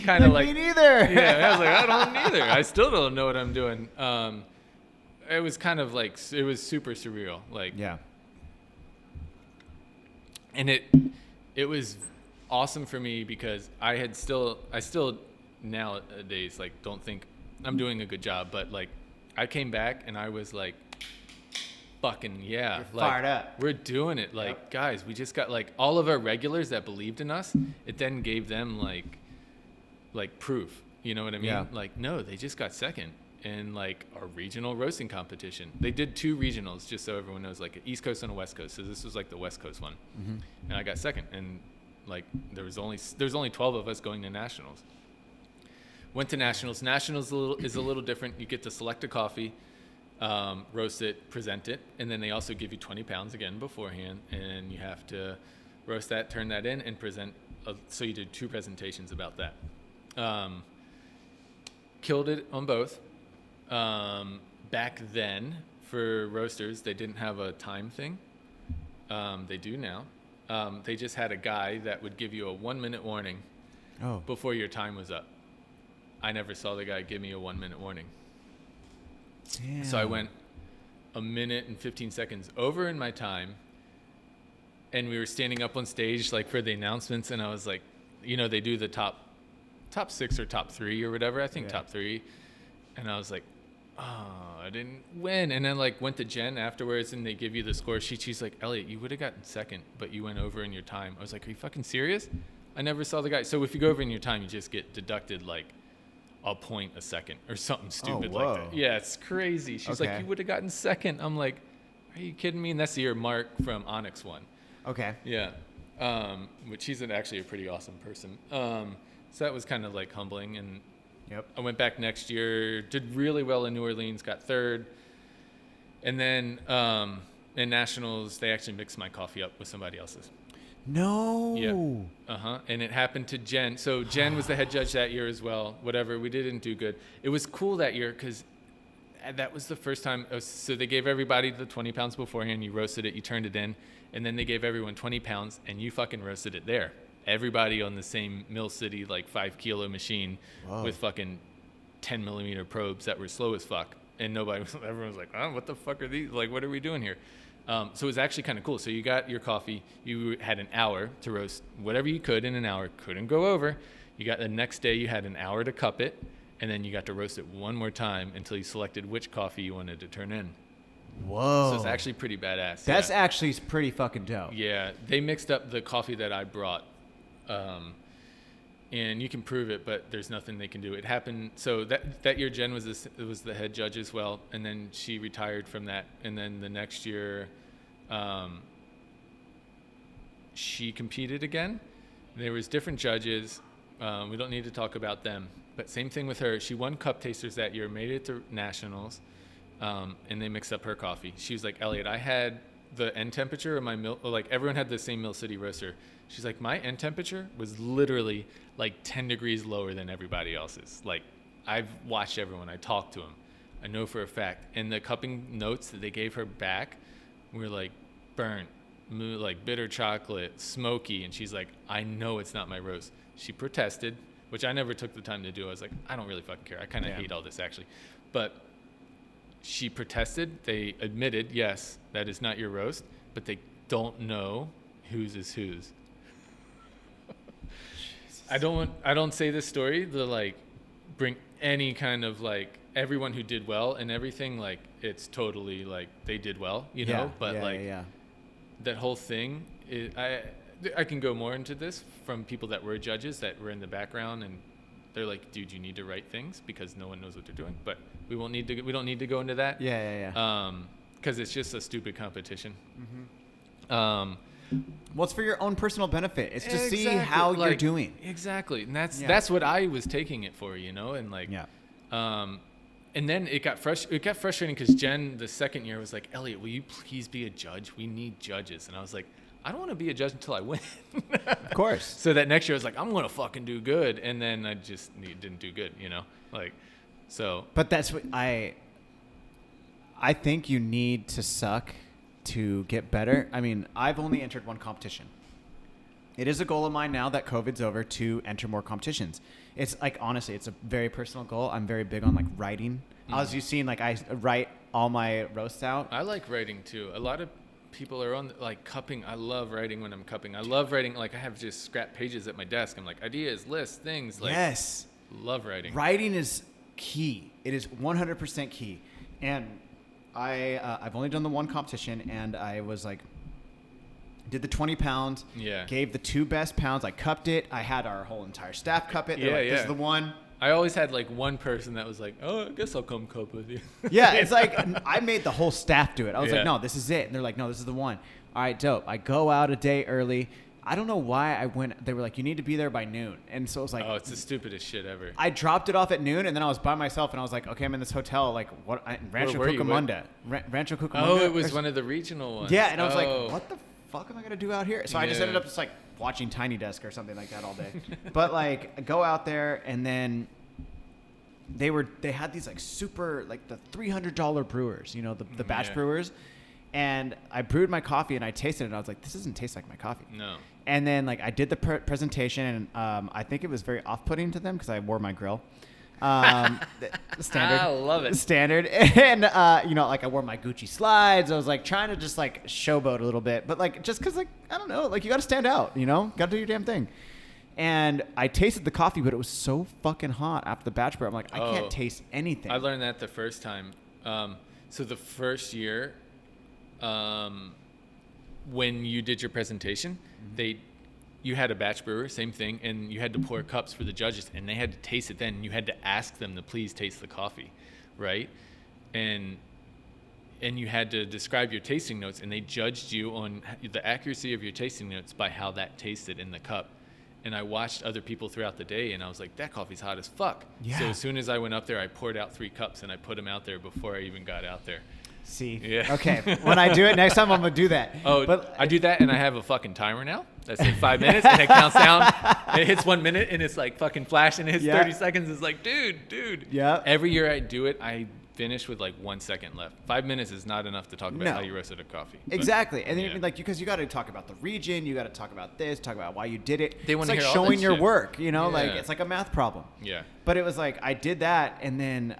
Kind of like, me neither. yeah, I was like, I don't either. I still don't know what I'm doing. It was kind of like, it was super surreal. Like, Yeah. and it was awesome for me because I still nowadays, like, don't think I'm doing a good job, but like, I came back and I was like, fucking yeah, You're like, fired up. we're doing it. Like, guys, we just got like all of our regulars that believed in us. It then gave them like proof. You know what I mean? Yeah. Like, no, they just got second in like our regional roasting competition. They did 2 regionals, just so everyone knows, like an East Coast and a West Coast. So this was like the West Coast one, and I got second. And like, there's only 12 of us going to nationals. Went to nationals. Nationals is a little different. You get to select a coffee, roast it, present it, and then they also give you 20 pounds again beforehand, and you have to roast that, turn that in, and present. So you did 2 presentations about that. Killed it on both. Back then, for roasters, they didn't have a time thing. They do now. They just had a guy that would give you a 1-minute warning before your time was up. I never saw the guy give me a 1-minute warning. Damn. So I went 1 minute and 15 seconds over in my time, and we were standing up on stage like for the announcements, and I was like, you know, they do the top 6 or top 3 or whatever. I think top 3, and I was like, oh, I didn't win. And then like went to Jen afterwards, and they give you the score sheet. She's like, Elliot, you would have gotten second, but you went over in your time. I was like, are you fucking serious? I never saw the guy. So if you go over in your time, you just get deducted like a point a second or something stupid like that. Yeah, it's crazy. She's like, you would have gotten second. I'm like, are you kidding me? And that's the year Mark from Onyx won. Okay. Yeah. Which he's actually a pretty awesome person. So that was kind of like humbling. And I went back next year, did really well in New Orleans, got 3rd. And then in nationals, they actually mixed my coffee up with somebody else's. No. Yeah. And it happened to Jen. So Jen was the head judge that year as well. Whatever. We didn't do good. It was cool that year because that was the first time. So they gave everybody the 20 pounds beforehand. You roasted it. You turned it in. And then they gave everyone 20 pounds and you fucking roasted it there. Everybody on the same Mill City, like 5 kilo machine with fucking 10 millimeter probes that were slow as fuck. And everyone was like, oh, what the fuck are these? Like, what are we doing here? So it was actually kind of cool. So you got your coffee. You had an hour to roast whatever you could in an hour. Couldn't go over. You got the next day. You had an hour to cup it, and then you got to roast it one more time until you selected which coffee you wanted to turn in. Whoa. So it's actually pretty badass. That's actually pretty fucking dope. Yeah, they mixed up the coffee that I brought, and you can prove it, but there's nothing they can do. It happened. So that year, Jen was the head judge as well, and then she retired from that. And then the next year, she competed again. There was different judges. We don't need to talk about them, but same thing with her. She won Cup Tasters that year, made it to nationals, and they mixed up her coffee. She was like, Elliot, I had the end temperature of my mill, like everyone had the same Mill City roaster. She's like, my end temperature was literally like 10 degrees lower than everybody else's. Like, I've watched everyone. I talked to them. I know for a fact. And the cupping notes that they gave her back were like burnt, like bitter chocolate, smoky. And she's like, I know it's not my roast. She protested, which I never took the time to do. I was like, I don't really fucking care. I kind of hate all this, actually. But she protested. They admitted, yes, that is not your roast, but they don't know whose is whose. I don't say this story to like bring any kind of like everyone who did well and everything, like it's totally like they did well, you know, but that whole thing I can go more into this from people that were judges that were in the background, and they're like, dude, you need to write things because no one knows what they're doing, but we don't need to go into that. Because it's just a stupid competition. Well, it's for your own personal benefit. It's to see how you're doing. Exactly. And that's what I was taking it for, you know, and like, and then it got frustrating because Jen, the second year, was like, Elliot, will you please be a judge? We need judges. And I was like, I don't want to be a judge until I win. Of course. So that next year I was like, I'm going to fucking do good. And then I just didn't do good, you know, like, so. But that's what I think you need to suck to get better. I mean, I've only entered one competition. It is a goal of mine now that COVID's over to enter more competitions. It's like, honestly, it's a very personal goal. I'm very big on like writing. As you've seen, like I write all my roasts out. I like writing too. A lot of people are on like cupping. I love writing when I'm cupping. I love writing. Like I have just scrap pages at my desk. I'm like ideas, lists, things. Like, yes. Love writing. Writing is key. It is 100% key. And I've only done the one competition, and I was like, did the 20 pounds. Yeah. Gave the 2 best pounds. I cupped it. I had our whole entire staff cup it. They're like, this is the one. I always had like one person that was like, oh, I guess I'll come cup with you. Yeah, it's like I made the whole staff do it. I was like, no, this is it. And they're like, no, this is the one. All right, dope. I go out a day early. I don't know why I went. They were like, you need to be there by noon. And so it was like, oh, it's the stupidest shit ever. I dropped it off at noon, and then I was by myself, and I was like, okay, I'm in this hotel, like what? Rancho Cucamonga. Rancho Cucamonga. Oh, it was one of the regional ones. Yeah, and I was like, what the fuck am I gonna do out here? So I just ended up just like watching Tiny Desk or something like that all day. But like, I go out there, and then they had these like super like the $300 brewers, you know, the batch brewers. And I brewed my coffee and I tasted it and I was like, this doesn't taste like my coffee. No. And then like I did the presentation and I think it was very off-putting to them because I wore my grill. Standard. I love it. Standard. And, you know, like I wore my Gucci slides. I was like trying to just like showboat a little bit. But like just because like, I don't know, like you got to stand out, you know, got to do your damn thing. And I tasted the coffee, but it was so fucking hot after the batch brew. I'm like, I can't taste anything. I learned that the first time. So the first year, when you did your presentation, you had a batch brewer, same thing, and you had to pour cups for the judges, and they had to taste it then. And you had to ask them to please taste the coffee, right? And you had to describe your tasting notes, and they judged you on the accuracy of your tasting notes by how that tasted in the cup. And I watched other people throughout the day, and I was like, that coffee's hot as fuck. Yeah. So as soon as I went up there, I poured out 3 cups, and I put them out there before I even got out there. See? Yeah. Okay. When I do it next time, I'm going to do that. Oh, but I do that, and I have a fucking timer now. That's like 5 minutes, and it counts down. It hits 1 minute, and it's like fucking flash, and it hits 30 seconds. It's like, dude. Yeah. Every year I do it, I finish with like 1 second left. 5 minutes is not enough to talk about how you roasted a coffee. Exactly. And then like, because you got to talk about the region, you got to talk about this, talk about why you did it. They want to hear all showing that your shit. work, you know, like it's like a math problem. Yeah. But it was like, I did that. And then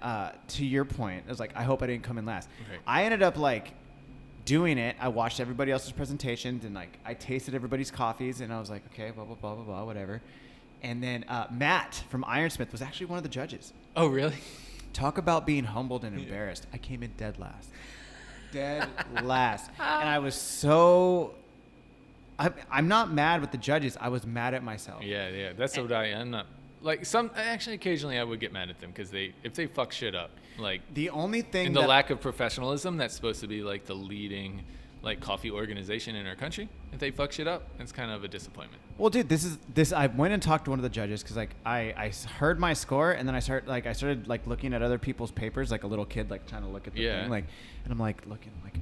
to your point, it was like, I hope I didn't come in last. Okay. I ended up like doing it. I watched everybody else's presentations and like, I tasted everybody's coffees and I was like, okay, blah, blah, blah, blah, blah, whatever. And then Matt from Ironsmith was actually one of the judges. Oh, really? Talk about being humbled and embarrassed. I came in dead last. Dead last. And I was so... I'm not mad with the judges. I was mad at myself. Yeah. That's what I'm not... Like, actually, occasionally I would get mad at them because if they fuck shit up. Like, the only thing and the lack of professionalism that's supposed to be like the leading like coffee organization in our country, if they fuck shit up, it's kind of a disappointment. Well, dude, this I went and talked to one of the judges because like I heard my score and then I started looking at other people's papers like a little kid like trying to look at the thing like, and I'm like looking like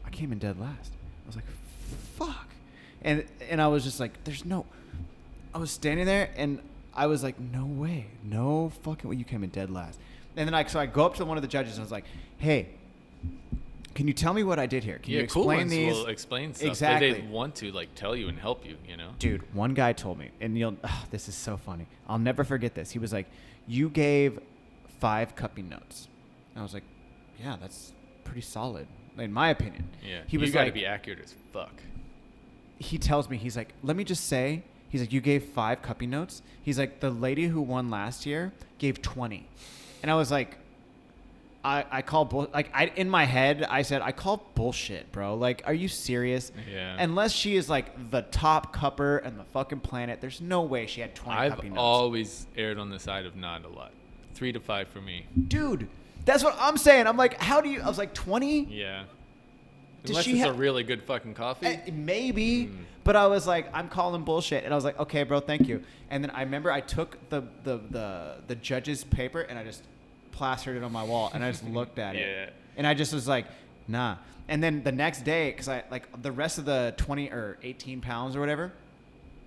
I came in dead last. I was like, fuck, and I was just like, I was standing there and I was like, no way, no fucking way, you came in dead last. And then I go up to one of the judges and I was like, hey, can you tell me what I did here? Can you explain cool these? Will explain stuff. Exactly. They want to like tell you and help you, you know? Dude, one guy told me, and this is so funny. I'll never forget this. He was like, you gave 5 cupping notes. And I was like, yeah, that's pretty solid, in my opinion. Yeah. He was you got to like, be accurate as fuck. He tells me, he's like, let me just say, he's like, you gave 5 cupping notes. He's like, the lady who won last year gave 20. And I was like, I call in my head I said I call bullshit, bro. Like, are you serious? Yeah. Unless she is like the top cupper in the fucking planet, there's no way she had 20 cupping I've notes. always erred on the side of not a lot. 3 to 5 for me. Dude, that's what I'm saying. I'm like, how do you? I was like 20. Yeah. Does Unless she it's a really good fucking coffee. Maybe. But I was like, I'm calling bullshit, and I was like, okay, bro, thank you. And then I remember I took the judge's paper and I just plastered it on my wall and I just looked at it and I just was like, nah. And then the next day, because I like the rest of the 20 or 18 pounds or whatever,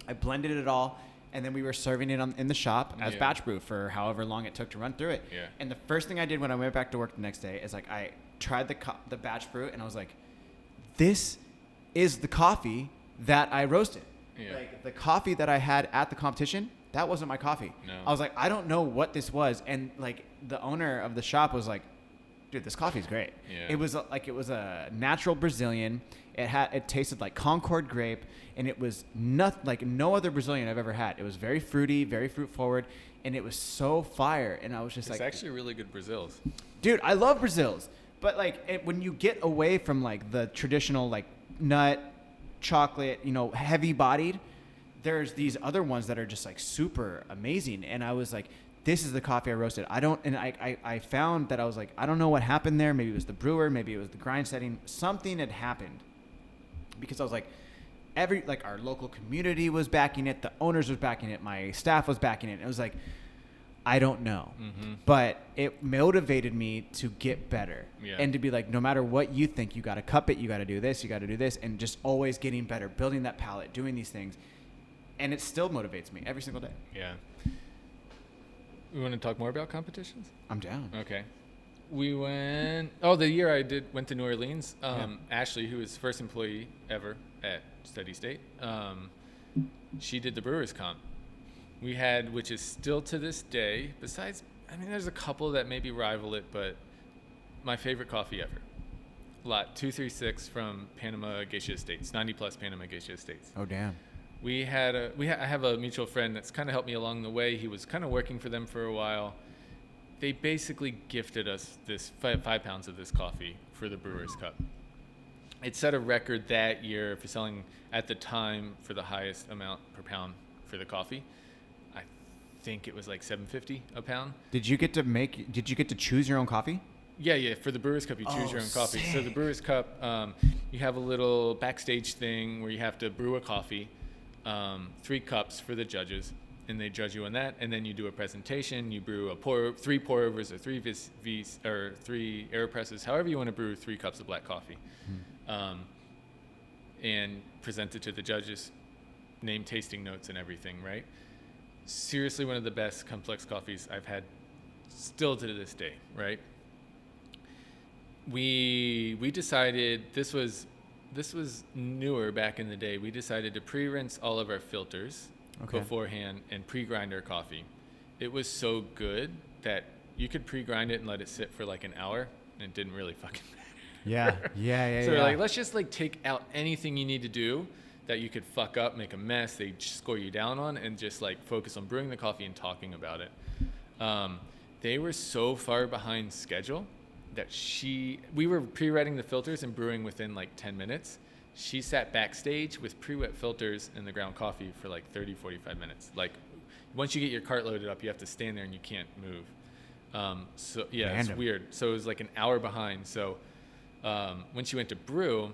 I blended it all and then we were serving it in the shop as batch brew for however long it took to run through it. And the first thing I did when I went back to work the next day is like I tried the batch brew and I was like, this is the coffee that I roasted. Yeah. Like the coffee that I had at the competition, that wasn't my coffee. No. I was like, I don't know what this was. And like the owner of the shop was like, dude, this coffee is great. Yeah. It was a natural Brazilian. It tasted like Concord grape, and it was not like no other Brazilian I've ever had. It was very fruity, very fruit forward, and it was so fire. And I was just It's like, actually really good Brazils. dude, I love Brazils, but like when you get away from like the traditional like nut, chocolate, heavy bodied, there's these other ones that are just like super amazing. And I was like, this is the coffee I roasted. I found that I was like, I don't know what happened there. Maybe it was the brewer, maybe it was the grind setting. Something had happened, because I was like, our local community was backing it, the owners was backing it, my staff was backing it. It was like, I don't know, but it motivated me to get better and to be like, no matter what you think, you got to cup it, you got to do this, and just always getting better, building that palate, doing these things. And it still motivates me every single day. Yeah. We want to talk more about competitions? I'm down. Okay. We the year I went to New Orleans, Ashley, who was first employee ever at Steady State, she did the Brewers Comp. We had, which is still to this day, besides, there's a couple that maybe rival it, but my favorite coffee ever. Lot 236 from Panama Geisha Estates, 90 plus Panama Geisha Estates. Oh, damn. I have a mutual friend that's kind of helped me along the way. He was kind of working for them for a while. They basically gifted us this 5 pounds of this coffee for the Brewers Cup. It set a record that year for selling at the time for the highest amount per pound for the coffee. I think it was like $7.50 a pound. Did you get to choose your own coffee? Yeah. For the Brewers Cup, you choose your own coffee. Sick. So the Brewers Cup, you have a little backstage thing where you have to brew a coffee, 3 cups for the judges, and they judge you on that. And then you do a presentation. You brew 3 pour overs or 3 or 3 AeroPresses, however you want to brew 3 cups of black coffee, and present it to the judges, name tasting notes and everything. Right? Seriously, one of the best complex coffees I've had, still to this day. Right? We decided this was newer back in the day. We decided to pre-rinse all of our filters beforehand and pre-grind our coffee. It was so good that you could pre-grind it and let it sit for like an hour, and it didn't really fucking matter. Yeah. So we're like, let's just like take out anything you need to do that you could fuck up, make a mess, they score you down on, and just like focus on brewing the coffee and talking about it. They were so far behind schedule that we were pre-wetting the filters and brewing within like 10 minutes. She sat backstage with pre-wet filters and the ground coffee for like 30, 45 minutes. Like once you get your cart loaded up, you have to stand there and you can't move. So yeah, Random. It's weird. So it was like an hour behind. So when she went to brew,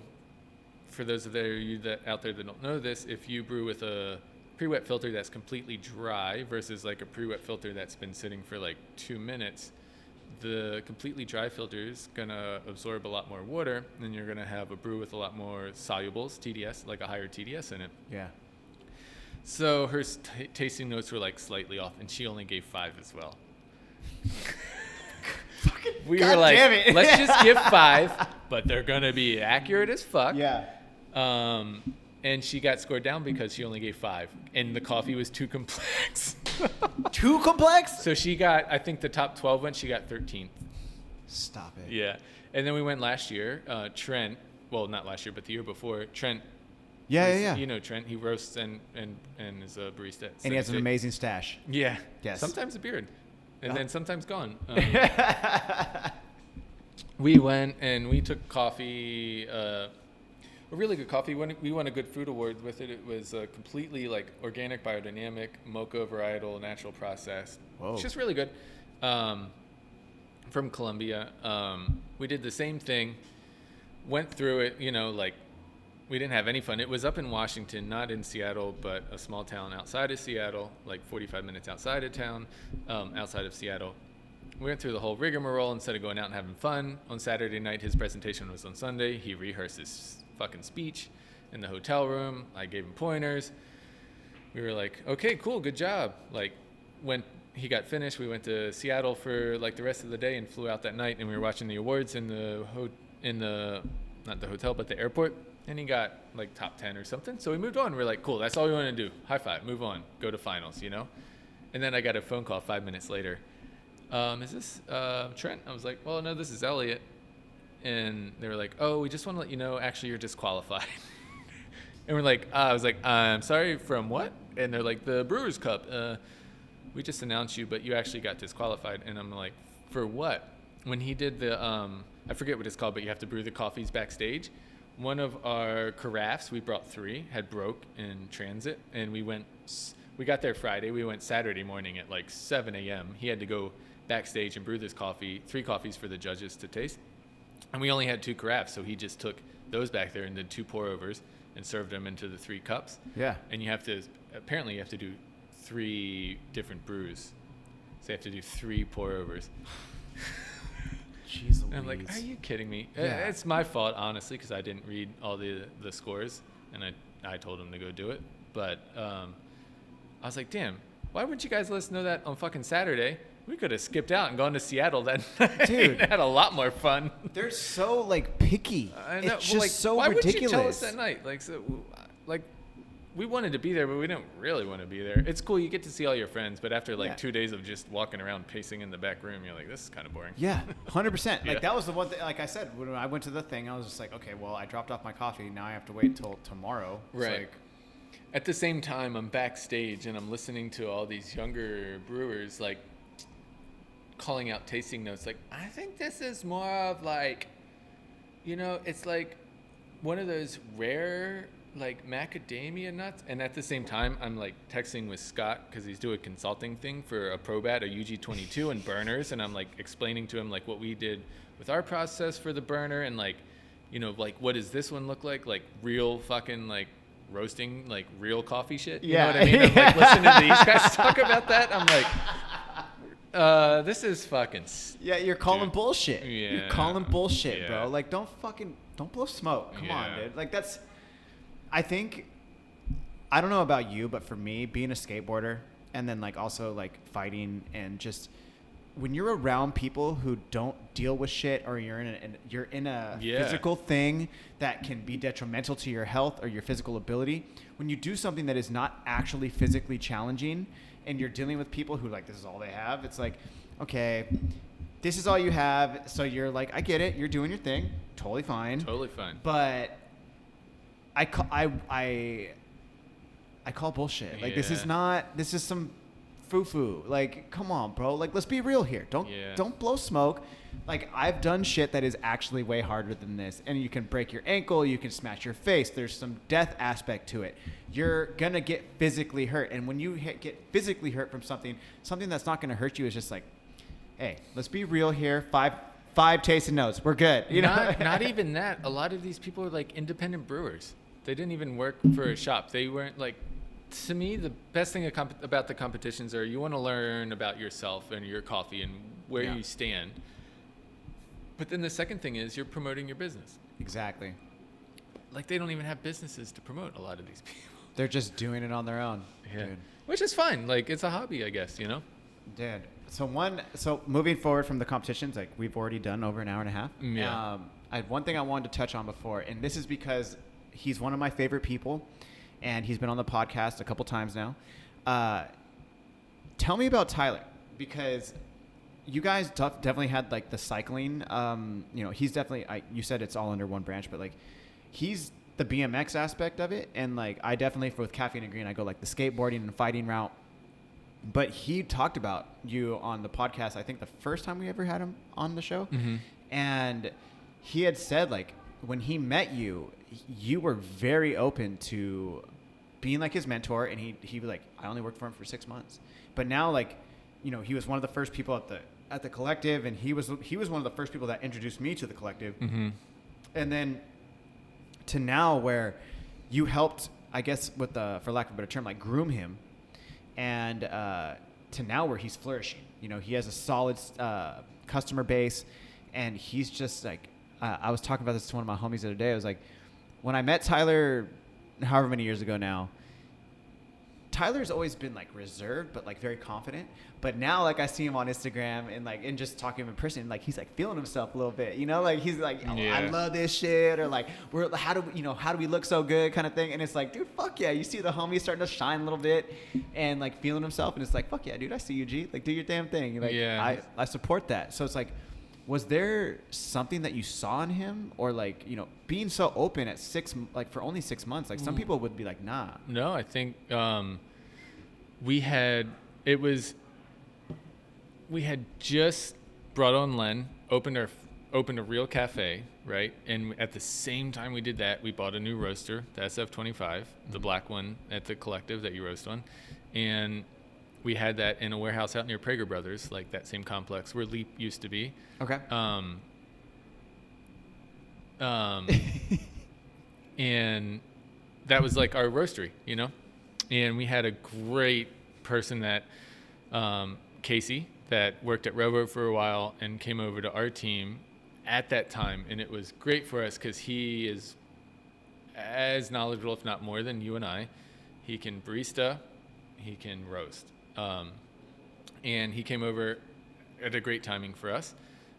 for those of you out there that don't know this, if you brew with a pre-wet filter that's completely dry versus like a pre-wet filter that's been sitting for like 2 minutes, the completely dry filter is going to absorb a lot more water, and you're going to have a brew with a lot more solubles, TDS, like a higher TDS in it. Yeah. So her tasting notes were like slightly off, and she only gave 5 as well. We were like, let's just give 5, but they're going to be accurate as fuck. Yeah. And she got scored down because she only gave 5, and the coffee was too complex. Too complex? So she got, I think the top 12 went, she got 13th. Stop it. Yeah. And then we went last year, Trent, well, not last year, but the year before, Trent. Yeah. You know Trent, he roasts and is a barista. And he has an amazing stash. Yeah. Yes. Sometimes a beard, and then sometimes gone. We went and we took coffee, a really good coffee. We won a good food award with it. It was completely like organic, biodynamic, mocha varietal, natural processed. Whoa. It's just really good. From Colombia. We did the same thing. Went through it, like we didn't have any fun. It was up in Washington, not in Seattle, but a small town outside of Seattle, like 45 minutes outside of town, outside of Seattle. We went through the whole rigmarole instead of going out and having fun. On Saturday night, his presentation was on Sunday. He rehearsed his fucking speech in the hotel room. I gave him pointers. We were like, okay, cool, good job. Like when he got finished, we went to Seattle for like the rest of the day and flew out that night, and we were watching the awards in the not the hotel, but the airport. And he got like top 10 or something. So we moved on. We're like, cool, that's all we want to do. High five, move on, go to finals, you know? And then I got a phone call 5 minutes later. Is this Trent? I was like, well, no, this is Elliot. And they were like, oh, we just want to let you know, actually, you're disqualified. And we're like, I was like, I'm sorry, from what? And they're like, the Brewers Cup. We just announced you, but you actually got disqualified. And I'm like, for what? When he did the, I forget what it's called, but you have to brew the coffees backstage. One of our carafes, we brought 3, had broke in transit. And we got there Friday. We went Saturday morning at like 7 a.m. He had to go backstage and brew this coffee, 3 coffees for the judges to taste. And we only had 2 carafes, so he just took those back there and did 2 pour-overs and served them into the 3 cups. Yeah. And you have to do 3 different brews. So you have to do 3 pour-overs. Jeez Louise. I'm like, are you kidding me? Yeah. It's my fault, honestly, because I didn't read all the scores, and I told him to go do it. But I was like, damn, why wouldn't you guys let us know that on fucking Saturday? We could have skipped out and gone to Seattle that night. Dude. Had a lot more fun. They're so, like, picky. I know. It's just like, so why ridiculous. Why would you tell us that night? Like, we wanted to be there, but we didn't really want to be there. It's cool. You get to see all your friends, but after, 2 days of just walking around pacing in the back room, you're like, this is kind of boring. Yeah, 100%. Yeah. Like, that was the one thing, like I said, when I went to the thing, I was just like, okay, well, I dropped off my coffee. Now I have to wait till tomorrow. It's Right. like, At the same time, I'm backstage, and I'm listening to all these younger brewers, like, calling out tasting notes. Like, I think this is more of, like, it's like one of those rare, like, macadamia nuts. And at the same time, I'm like texting with Scott because he's doing a consulting thing for a Probat, a UG22, and burners. And I'm like explaining to him like what we did with our process for the burner, and like, like what does this one look like real fucking like roasting, like real coffee shit. You know what I mean? I'm like listening to these guys talk about that. I'm like, this is fucking. Yeah, you're calling bullshit. Yeah. You're calling bullshit, Yeah. bro. Like, don't blow smoke. Come on, dude. Like, I think, I don't know about you, but for me, being a skateboarder and then like also like fighting and just when you're around people who don't deal with shit, or you're in a physical thing that can be detrimental to your health or your physical ability, when you do something that is not actually physically challenging and you're dealing with people who like, this is all they have, it's like, okay, this is all you have. So you're like, I get it. You're doing your thing. Totally fine. But I call bullshit. Like, this is some foo-foo. Like, come on, bro. Like, let's be real here. Don't blow smoke. Like, I've done shit that is actually way harder than this. And you can break your ankle. You can smash your face. There's some death aspect to it. You're going to get physically hurt. And when you get physically hurt from something that's not going to hurt you is just like, hey, let's be real here. Five tasting notes. We're good. Not even that. A lot of these people are like independent brewers. They didn't even work for a shop. They weren't like, to me, the best thing about the competitions are you want to learn about yourself and your coffee and where you stand. But then the second thing is you're promoting your business. Exactly. Like, they don't even have businesses to promote, a lot of these people. They're just doing it on their own. Yeah. Dude. Which is fine. Like, it's a hobby, I guess, Dude. So moving forward from the competitions, like we've already done over an hour and a half. Yeah. I had one thing I wanted to touch on before, and this is because he's one of my favorite people, and he's been on the podcast a couple times now. Tell me about Tyler, because you guys definitely had like the cycling. He's definitely. You said it's all under one branch, but like he's the BMX aspect of it, and like I definitely with Caffeine and Green, I go like the skateboarding and fighting route. But he talked about you on the podcast, I think the first time we ever had him on the show. Mm-hmm. And he had said, like, when he met you, you were very open to being like his mentor. And he was like, I only worked for him for 6 months. But now, like, he was one of the first people at the collective. And he was one of the first people that introduced me to the collective. Mm-hmm. And then to now where you helped, I guess, with for lack of a better term, like groom him. And to now where he's flourishing. He has a solid customer base, and he's just like, I was talking about this to one of my homies the other day. I was like, when I met Tyler, however many years ago now, Tyler's always been like reserved, but like very confident. But now, like I see him on Instagram and just talking to him in person, like he's like feeling himself a little bit, you know, like he's like, oh, I love this shit, or like how do we look so good, kind of thing. And it's like, dude, fuck yeah, you see the homie starting to shine a little bit and like feeling himself, and it's like, fuck yeah, dude, I see you, G, like do your damn thing, like I support that. So it's like, was there something that you saw in him, or like, you know, being so open at for only 6 months, like some people would be like, nah. No, I think we had just brought on Len, opened a real cafe, right? And at the same time we did that, we bought a new roaster, the SF25, the black one at the Collective that you roast on, and we had that in a warehouse out near Prager Brothers, like that same complex where Leap used to be. Okay. And that was like our roastery, you know? And we had a great person that, Casey, that worked at Railroad for a while and came over to our team at that time. And it was great for us because he is as knowledgeable, if not more, than you and I. He can barista, he can roast. And he came over at a great timing for us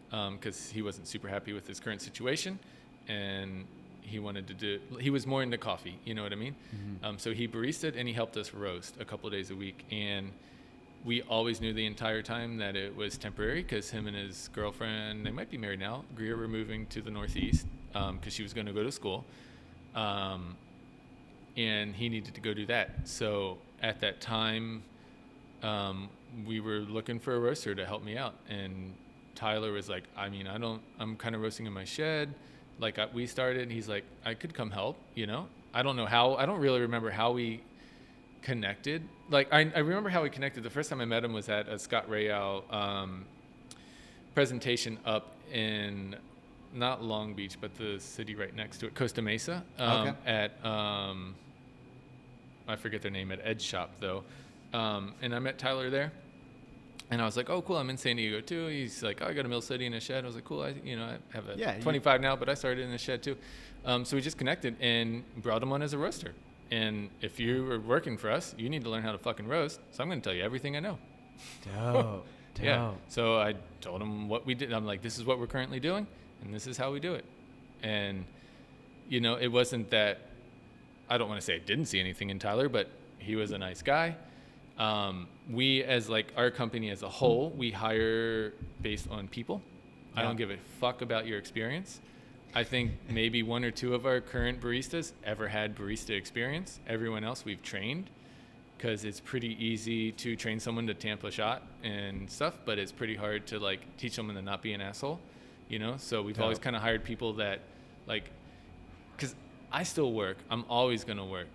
because he wasn't super happy with his current situation, and he was more into coffee, you know what I mean? Mm-hmm. So he baristaed and he helped us roast a couple of days a week, and we always knew the entire time that it was temporary because him and his girlfriend, they might be married now, Greer, were moving to the Northeast because she was going to go to school, and he needed to go do that. So at that time, we were looking for a roaster to help me out, and Tyler was like, I'm kind of roasting in my shed. Like we started, he's like, I could come help, you know? I don't really remember how we connected. Like I remember how we connected. The first time I met him was at a Scott Rayal presentation up in not Long Beach, but the city right next to it, Costa Mesa, at I forget their name, at Ed's shop though. And I met Tyler there, and I was like, oh, cool, I'm in San Diego too. He's like, oh, I got a Mill City in a shed. I was like, cool, I have a 25 now, but I started in a shed too. So we just connected and brought him on as a roaster. And if you are working for us, you need to learn how to fucking roast. So I'm going to tell you everything I know. Dope. Yeah. So I told him what we did. I'm like, this is what we're currently doing, and this is how we do it. And, it wasn't that, I don't want to say I didn't see anything in Tyler, but he was a nice guy. We, as like our company as a whole, we hire based on people. Yeah. I don't give a fuck about your experience. I think maybe one or two of our current baristas ever had barista experience. Everyone else we've trained, because it's pretty easy to train someone to tamp a shot and stuff, but it's pretty hard to like teach someone to not be an asshole, So we've always kind of hired people that like, because I still work. I'm always going to work.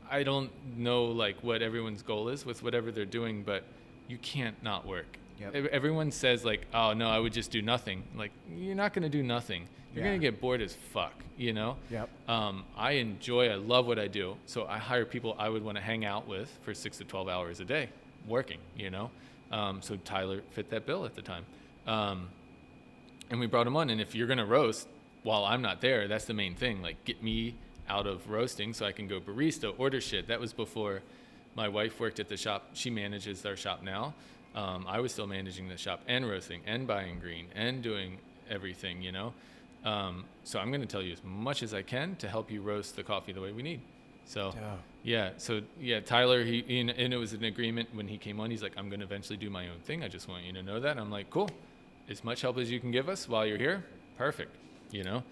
I don't know like what everyone's goal is with whatever they're doing, but you can't not work. Yep. Everyone says like, oh no, I would just do nothing. Like, you're not going to do nothing. You're going to get bored as fuck, Yep. I love what I do. So I hire people I would want to hang out with for 6 to 12 hours a day working, So Tyler fit that bill at the time. And we brought him on. And if you're going to roast while I'm not there, that's the main thing. Like, get me out of roasting so I can go barista, order shit. That was before my wife worked at the shop. She manages our shop now. I was still managing the shop and roasting and buying green and doing everything, So I'm going to tell you as much as I can to help you roast the coffee the way we need. So, Tyler, and it was an agreement when he came on. He's like, I'm going to eventually do my own thing. I just want you to know that. And I'm like, cool. As much help as you can give us while you're here, perfect.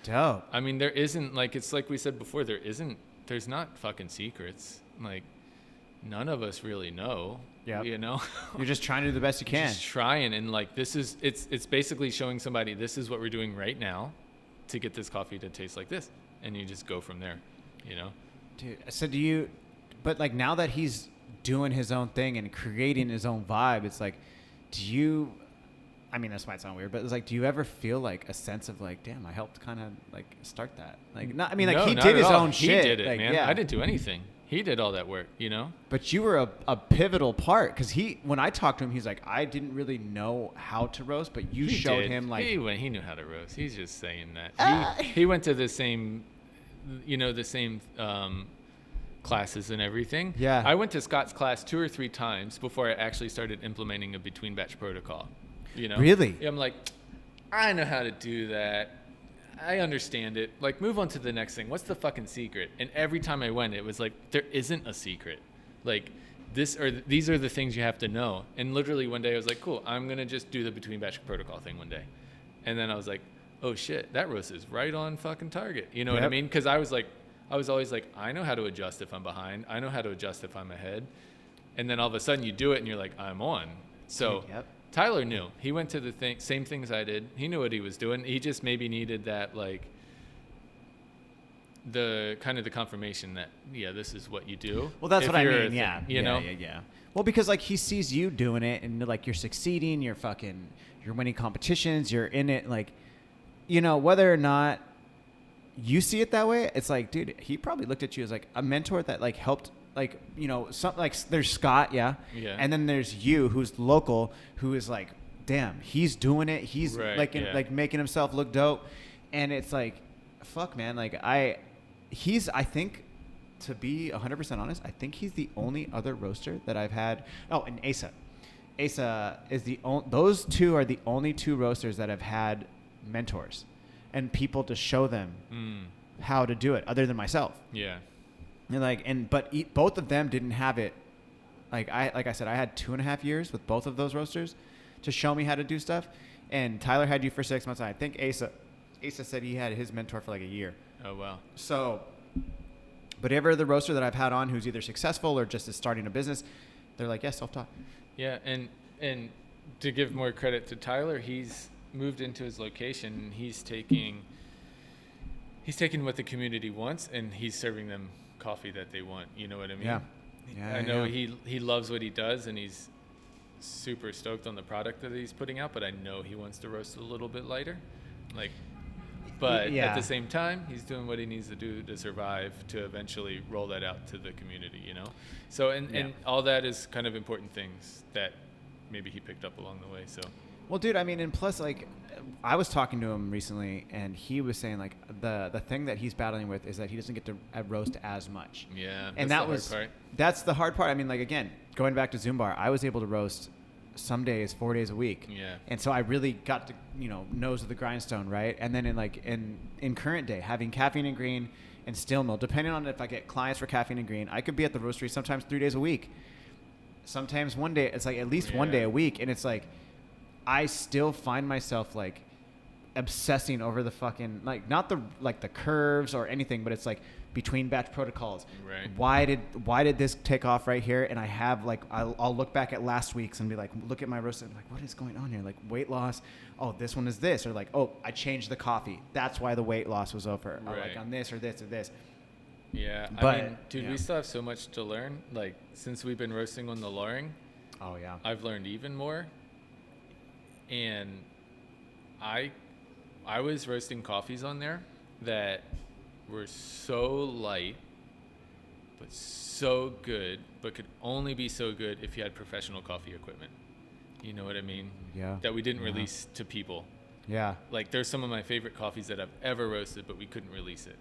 Dope. I mean, there isn't, like, it's like we said before, there's not fucking secrets. Like, none of us really know. Yeah. You're just trying to do the best you can. Just trying, and like it's basically showing somebody this is what we're doing right now to get this coffee to taste like this, and you just go from there. Dude, so but like now that he's doing his own thing and creating his own vibe, it's like, I mean, this might sound weird, but it's like, do you ever feel like a sense of like, damn, I helped kind of like start that? Like, not, I mean, like no, he did his own he shit. He did it, like, man. Yeah. I didn't do anything. He did all that work, But you were a pivotal part, because when I talked to him, he's like, I didn't really know how to roast, but you showed him like he knew how to roast. He's just saying that. He went to the same, classes and everything. Yeah. I went to Scott's class 2 or 3 times before I actually started implementing a between batch protocol. Really? I'm like, I know how to do that. I understand it. Like, move on to the next thing. What's the fucking secret? And every time I went, it was like, there isn't a secret. Like, these are the things you have to know. And literally one day I was like, cool, I'm going to just do the between batch protocol thing one day. And then I was like, oh shit, that roast is right on fucking target. You know what I mean? Because I was always like, I know how to adjust if I'm behind. I know how to adjust if I'm ahead. And then all of a sudden you do it and you're like, I'm on. So Tyler knew. He went to the same things I did. He knew what he was doing. He just maybe needed that, like, the kind of the confirmation that, yeah, this is what you do. Well, that's what I mean. You know? Yeah. Well, because like he sees you doing it and like you're succeeding, you're winning competitions, you're in it, like, whether or not you see it that way, it's like, dude, he probably looked at you as like a mentor that like helped, like, something like there's Scott, and then there's you, who's local, who is like, damn, he's doing it, he's like making himself look dope, and it's like, fuck, man, like I think, to be 100% honest, I think he's the only other roaster that I've had. Oh, and Asa is those two are the only 2 roasters that have had mentors and people to show them how to do it, other than myself. Yeah. And both of them didn't have it. Like I said, I had 2.5 years with both of those roasters to show me how to do stuff. And Tyler had you for 6 months. And I think Asa said he had his mentor for like a year. Oh, wow. So, but every other roaster that I've had on who's either successful or just is starting a business, they're like, yeah, self-taught. Yeah, and to give more credit to Tyler, he's moved into his location. And he's taking what the community wants, and he's serving them coffee that they want. You know what I mean? Yeah. I know he loves what he does, and he's super stoked on the product that he's putting out, but I know he wants to roast a little bit lighter. But at the same time, he's doing what he needs to do to survive, to eventually roll that out to the community, So, and all that is kind of important things that maybe he picked up along the way, so. Well, dude, I mean, and plus, like, I was talking to him recently, and he was saying, like, the thing that he's battling with is that he doesn't get to roast as much. Yeah, and that's the hard part. I mean, like, again, going back to Zoom Bar, I was able to roast some days 4 days a week. Yeah. And so I really got to, nose of the grindstone, right? And then in current day, having Caffeine and Green and Still Mill, depending on if I get clients for Caffeine and Green, I could be at the Roastery sometimes 3 days a week. Sometimes one day, it's like at least 1 day a week. And it's like, I still find myself like obsessing over the fucking, like, not the curves or anything, but it's like between batch protocols. Right. Why did this take off right here? And I have like, I'll look back at last week's and be like, look at my roast and be like, what is going on here? Like, weight loss. Oh, this one is this. Or like, oh, I changed the coffee. That's why the weight loss was over. Right. Or like on this or this or this. Yeah. But, I mean, dude, we still have so much to learn. Like, since we've been roasting on the Loring. Oh yeah. I've learned even more. And I was roasting coffees on there that were so light, but so good, but could only be so good if you had professional coffee equipment. You know what I mean? Yeah. That we didn't release to people. Yeah. Like, there's some of my favorite coffees that I've ever roasted, but we couldn't release it.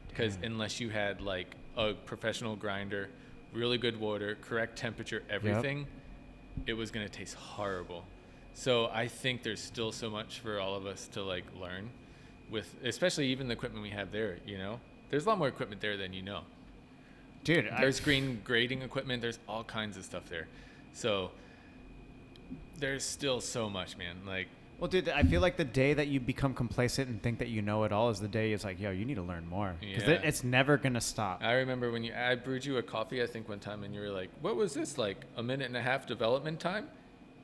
Because unless you had, like, a professional grinder, really good water, correct temperature, everything, it was going to taste horrible. So I think there's still so much for all of us to, like, learn with, especially even the equipment we have there, There's a lot more equipment there than you know. Dude, there's green grading equipment. There's all kinds of stuff there. So there's still so much, man. Like, well, dude, I feel like the day that you become complacent and think that you know it all is the day it's like, yo, you need to learn more. Because it's never going to stop. I remember when I brewed you a coffee, I think one time, and you were like, what was this, like 1.5 minute development time?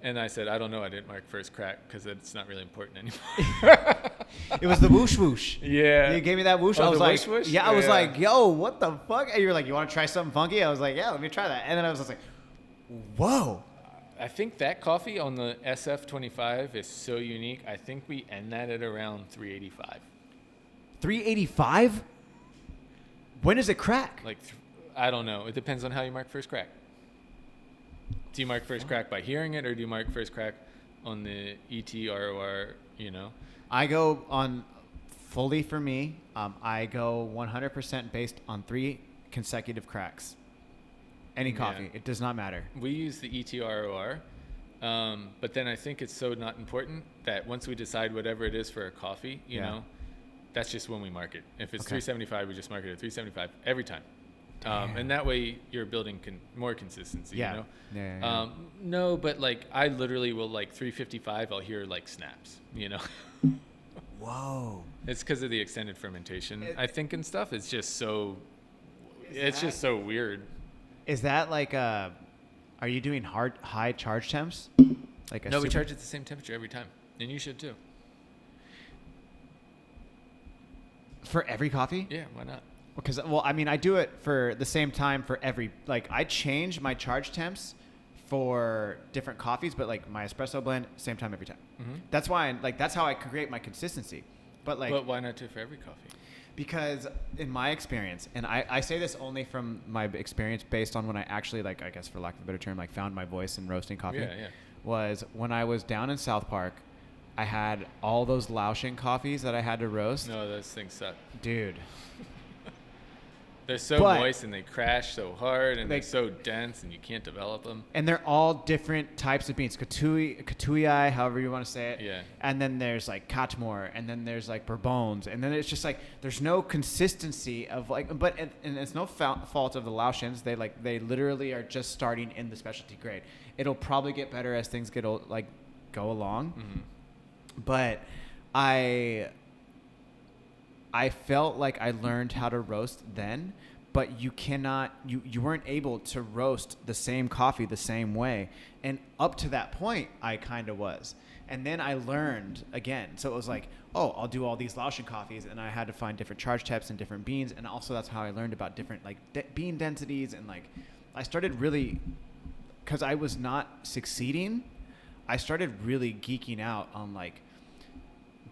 And I said, I don't know. I didn't mark first crack because it's not really important anymore. It was the whoosh whoosh. Yeah. You gave me that whoosh. Oh, I was like, whoosh? Yeah, I was like, yo, what the fuck? And you were like, you want to try something funky? I was like, yeah, let me try that. And then I was just like, whoa. I think that coffee on the SF25 is so unique. I think we end that at around 385. 385? When does it crack? Like, I don't know. It depends on how you mark first crack. Do you mark first crack by hearing it, or do you mark first crack on the ETROR, I go on fully for me. I go 100% based on consecutive cracks. Any coffee. Yeah. It does not matter. We use the ETROR, but then I think it's so not important that once we decide whatever it is for a coffee, you know, that's just when we mark it. If it's 375, we just mark it at 375 every time. And that way you're building more consistency, you know? Yeah. No, but like I literally will like 355, I'll hear like snaps, you know? Whoa. It's because of the extended fermentation, I think, and stuff. It's just so, just so weird. Is that like are you doing high charge temps? Like No, we charge at the same temperature every time. And you should too. For every coffee? Yeah, why not? Because, well, I mean, I do it for the same time for every, like, I change my charge temps for different coffees, but, like, my espresso blend, same time every time. Mm-hmm. That's why, that's how I create my consistency. But, like... But why not do it for every coffee? Because in my experience, and I say this only from my experience based on when I actually, like, I guess for lack of a better term, like, found my voice in roasting coffee, was when I was down in South Park, I had all those Laotian coffees that I had to roast. No, those things suck. Dude. They're so moist and they crash so hard and they're so dense and you can't develop them. And they're all different types of beans. Katui, however you want to say it. Yeah. And then there's like Katmore, and then there's like Bourbones, and then it's just like there's no consistency of like. But and it's no fault of the Laotians. They literally are just starting in the specialty grade. It'll probably get better as things go along. Mm-hmm. But I felt like I learned how to roast then, but you weren't able to roast the same coffee the same way. And up to that point, I kind of was. And then I learned again. So it was like, oh, I'll do all these Laotian coffees, and I had to find different charge temps and different beans. And also that's how I learned about different like bean densities. And like I started really, because I was not succeeding, I started really geeking out on like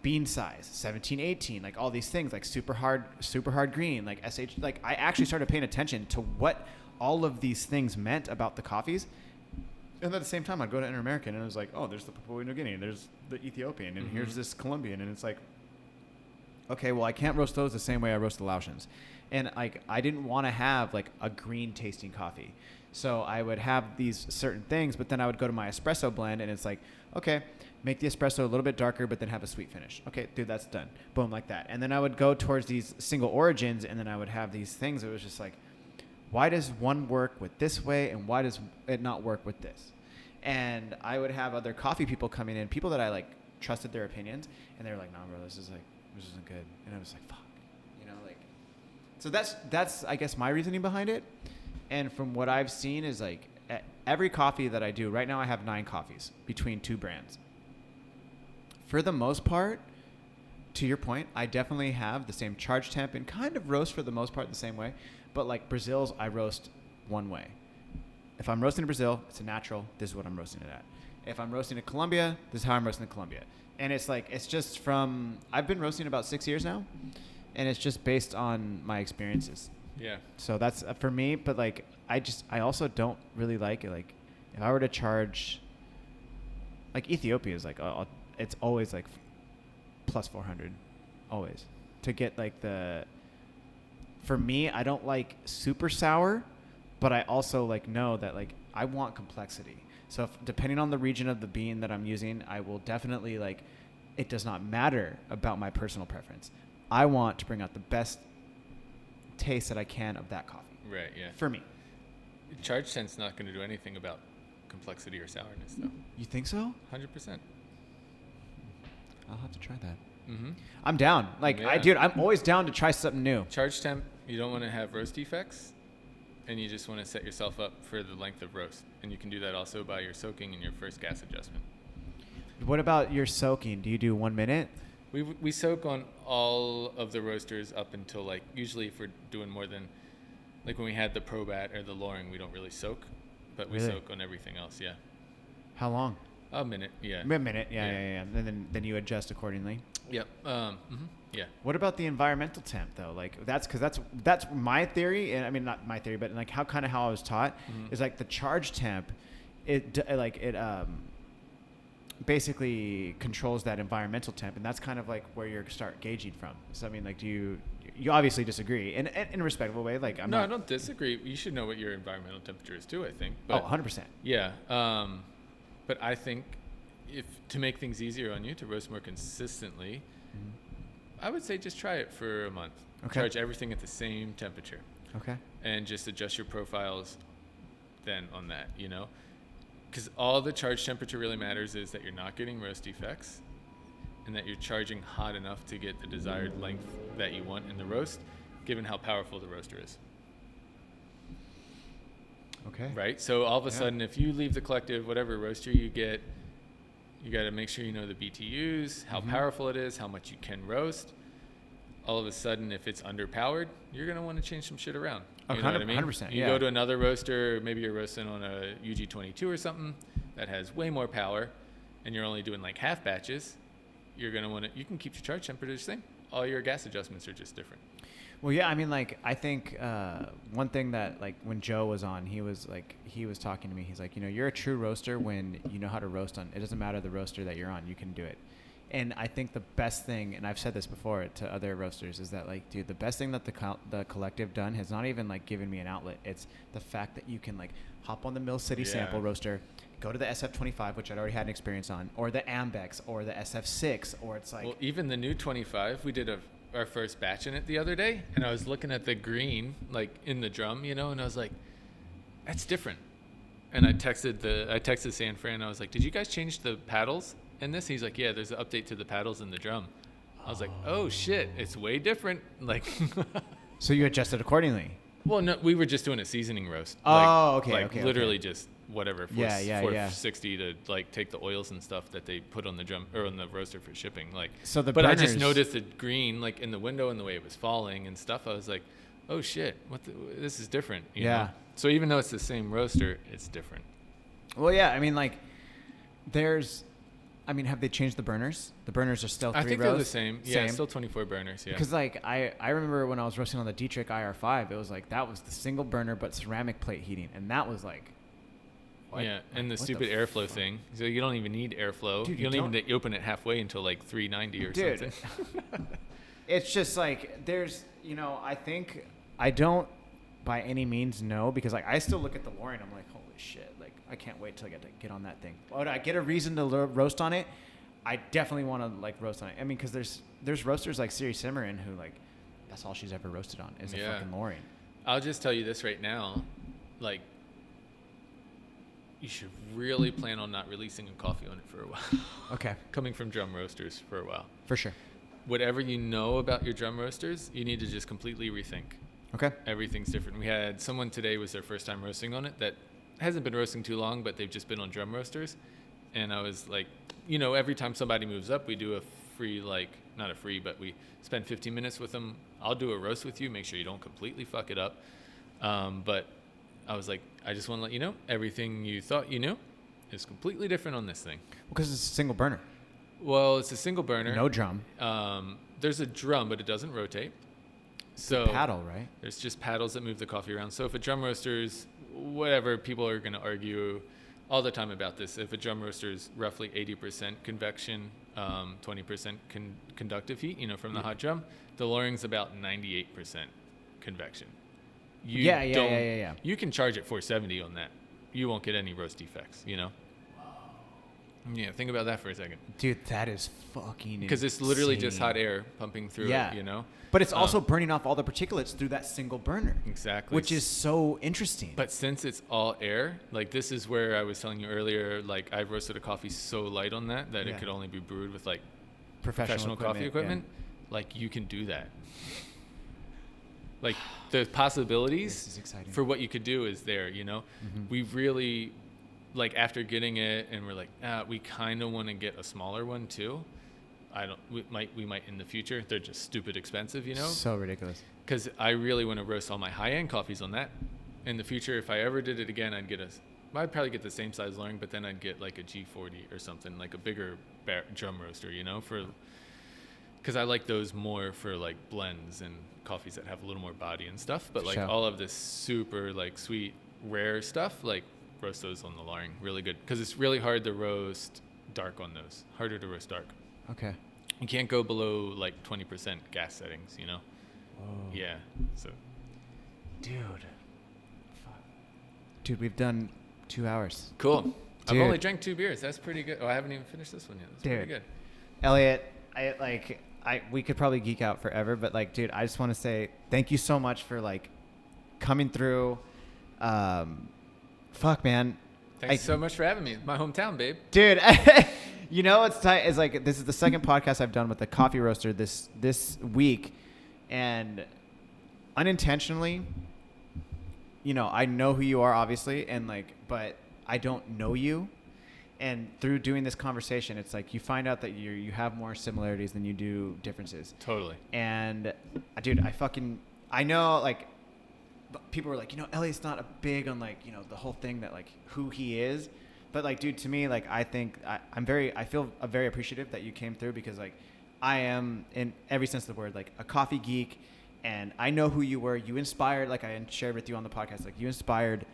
bean size, 17, 18, like all these things, like super hard green, like SH, like I actually started paying attention to what all of these things meant about the coffees. And at the same time, I'd go to Inter-American and it was like, oh, there's the Papua New Guinea, there's the Ethiopian, and here's this Colombian. And it's like, okay, well, I can't roast those the same way I roast the Laotians. And like, I didn't want to have like a green tasting coffee. So I would have these certain things, but then I would go to my espresso blend and it's like, okay, make the espresso a little bit darker, but then have a sweet finish. Okay, dude, that's done. Boom, like that. And then I would go towards these single origins, and then I would have these things. It was just like, why does one work with this way, and why does it not work with this? And I would have other coffee people coming in, people that I like trusted their opinions, and they were like, nah, bro, this isn't good. And I was like, fuck, you know, like. So that's I guess my reasoning behind it. And from what I've seen is like every coffee that I do right now, I have 9 coffees between 2 brands. For the most part, to your point, I definitely have the same charge temp and kind of roast for the most part the same way. But like Brazil's, I roast one way. If I'm roasting in Brazil, it's a natural. This is what I'm roasting it at. If I'm roasting in Colombia, this is how I'm roasting in Colombia. And it's like, it's just from, I've been roasting about 6 years now. And it's just based on my experiences. Yeah. So that's for me. But like, I also don't really like it. Like if I were to charge, like Ethiopia is like, it's always like plus 400 always to get like for me, I don't like super sour, but I also like know that like I want complexity. So depending on the region of the bean that I'm using, I will definitely like, it does not matter about my personal preference. I want to bring out the best taste that I can of that coffee. Right. Yeah. For me. Charge temp's not going to do anything about complexity or sourness, though. You think so? 100%. I'll have to try that. Mm-hmm. I'm down. Like, Yeah. I'm always down to try something new. Charge temp, you don't want to have roast defects, and you just want to set yourself up for the length of roast. And you can do that also by your soaking and your first gas adjustment. What about your soaking? Do you do 1 minute? We soak on all of the roasters up until, like, usually if we're doing more than, like when we had the Probat or the Loring, we don't really soak, but we soak on everything else, yeah. How long? A minute, yeah. A minute, yeah. And then you adjust accordingly. Yep. Yeah. What about the environmental temp though? Like that's my theory, and I mean not my theory, but like how I was taught is like the charge temp, basically controls that environmental temp, and that's kind of like where you start gauging from. So I mean, like, do you obviously disagree in a respectable way? Like, No, I don't disagree. You should know what your environmental temperature is too, I think. But, 100%. Yeah. But I think if to make things easier on you to roast more consistently, I would say just try it for a month. Okay. Charge everything at the same temperature. Okay. And just adjust your profiles then on that, you know? Because all the charge temperature really matters is that you're not getting roast defects and that you're charging hot enough to get the desired length that you want in the roast, given how powerful the roaster is. Okay. Right? So all of a sudden, if you leave the collective, whatever roaster you get, you got to make sure you know the BTUs, how powerful it is, how much you can roast. All of a sudden, if it's underpowered, you're going to want to change some shit around. You know what I mean? 100%. You go to another roaster, maybe you're roasting on a UG22 or something that has way more power, and you're only doing like half batches. You're going to want to, you can keep your charge temperature the same. All your gas adjustments are just different. Well, yeah, I mean, like, I think one thing that, like, when Joe was on, he was talking to me. He's like, you know, you're a true roaster when you know how to roast on. It doesn't matter the roaster that you're on. You can do it. And I think the best thing, and I've said this before to other roasters, is that, like, dude, the best thing that the collective done has not even, like, given me an outlet. It's the fact that you can, like, hop on the Mill City sample roaster, go to the SF25, which I'd already had an experience on, or the Ambex, or the SF6, or it's like... Well, even the new 25, we did our first batch in it the other day, and I was looking at the green, like, in the drum, you know, and I was like, that's different. And I texted San Fran, I was like, did you guys change the paddles in this? He's like, yeah, there's an update to the paddles in the drum. I was like, oh shit, it's way different. Like, so you adjusted accordingly? Well, no, we were just doing a seasoning roast. Okay. Literally just whatever, 460 to like take the oils and stuff that they put on the drum or on the roaster for shipping. Like, so the but burners, I just noticed the green like in the window and the way it was falling and stuff. I was like, oh shit, this is different. You know? So even though it's the same roaster, it's different. Well, yeah, I mean, like, have they changed the burners? The burners are still 3 rows? I think they're the same. Yeah, it's still 24 burners, yeah. Because, like, I remember when I was roasting on the Dietrich IR5, it was like, that was the single burner but ceramic plate heating. And that was like... What? Yeah, and the stupid airflow thing. So you don't even need airflow. Dude, you don't even open it halfway until, like, 390 or something. It's just, like, there's, you know, I don't by any means know, because, like, I still look at the Lorien, I'm like, holy shit. I can't wait till I get to get on that thing. Would I get a reason to roast on it? I definitely want to, like, roast on it. I mean, because there's roasters like Siri Cimarron who, like, that's all she's ever roasted on is a fucking Lorien. I'll just tell you this right now, like, you should really plan on not releasing a coffee on it for a while. Okay. Coming from drum roasters for a while. For sure. Whatever you know about your drum roasters, you need to just completely rethink. Okay. Everything's different. We had someone today was their first time roasting on it that hasn't been roasting too long, but they've just been on drum roasters. And I was like, you know, every time somebody moves up, we do a free, like, not a free, but we spend 15 minutes with them. I'll do a roast with you, make sure you don't completely fuck it up. But I was like, I just want to let you know, everything you thought you knew is completely different on this thing. Because it's a single burner. Well, it's a single burner. No drum. There's a drum, but it doesn't rotate. So it's a paddle, right? There's just paddles that move the coffee around. So if a drum roaster's whatever, people are going to argue all the time about this. If a drum roaster is roughly 80% convection, 20% conductive heat, you know, from the hot drum, the Lorien's about 98% convection. Yeah. You can charge at 470 on that. You won't get any roast defects, you know? Yeah, think about that for a second. Dude, that is fucking because it's literally just hot air pumping through it, you know? But it's also burning off all the particulates through that single burner. Exactly. Which is so interesting. But since it's all air, like this is where I was telling you earlier, like I've roasted a coffee so light on that it could only be brewed with like professional coffee equipment. Yeah. Like you can do that. Like the possibilities for what you could do is there, you know? Mm-hmm. We've really... like after getting it and we're like, we kind of want to get a smaller one too. We might in the future. They're just stupid expensive, you know? So ridiculous. Because I really want to roast all my high-end coffees on that. In the future, if I ever did it again, I'd probably get the same size Lorien, but then I'd get like a G40 or something, like a bigger drum roaster, you know? Because I like those more for like blends and coffees that have a little more body and stuff. But like all of this super like sweet, rare stuff, like roast those on the Lorien really good because it's really hard to roast dark on those. Harder to roast dark. Okay. You can't go below like 20% gas settings, you know? Whoa. Yeah. So. Dude, we've done 2 hours. Cool. I've Dude. only drank 2 beers. That's pretty good. Oh, I haven't even finished this one yet. That's pretty good. Elliot, we could probably geek out forever, but like, dude, I just want to say thank you so much for like coming through. Fuck, man. Thanks so much for having me. My hometown, babe. Dude, you know what's tight is like this is the second podcast I've done with the coffee roaster this week, and unintentionally, you know, I know who you are obviously, and like, but I don't know you. And through doing this conversation, it's like you find out that you have more similarities than you do differences. Totally. And dude, I know like people were like, you know, Elliot's not a big on like, you know, the whole thing that like who he is. But like, dude, to me, like, I think I feel very appreciative that you came through, because like I am in every sense of the word, like a coffee geek, and I know who you were. You inspired, like I shared with you on the podcast, like you inspired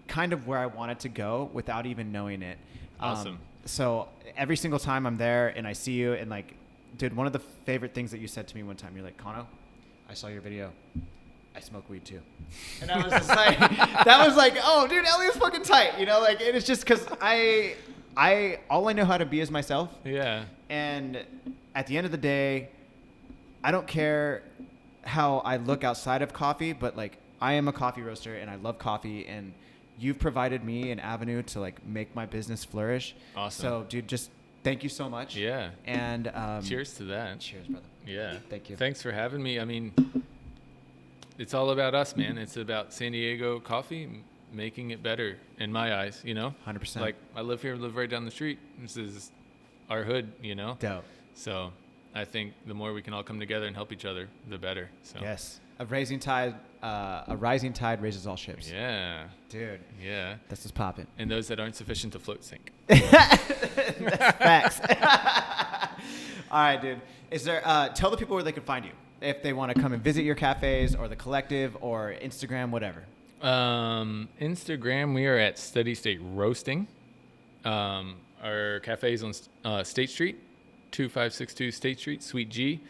kind of where I wanted to go without even knowing it. Awesome. So every single time I'm there and I see you, and like, dude, one of the favorite things that you said to me one time, you're like, Kano, I saw your video. I smoke weed too. And I was just like, that was like, oh, dude, Elliot's fucking tight. You know, like, it's just because all I know how to be is myself. Yeah. And at the end of the day, I don't care how I look outside of coffee, but like, I am a coffee roaster and I love coffee, and you've provided me an avenue to like make my business flourish. Awesome. So, dude, just thank you so much. Yeah. And cheers to that. Cheers, brother. Yeah. Thank you. Thanks for having me. I mean, it's all about us, man. It's about San Diego coffee making it better in my eyes, you know? 100%. Like, I live right down the street. This is our hood, you know? Dope. So I think the more we can all come together and help each other, the better. So. Yes. A rising tide raises all ships. Yeah. Dude. Yeah. That's what's popping. And those that aren't sufficient to float sink. That's facts. All right, dude. Is there? Tell the people where they can find you if they want to come and visit your cafes or the collective or Instagram, whatever. Instagram, we are at Steady State Roasting. Our cafe is on State Street, 2562 State Street, Suite G.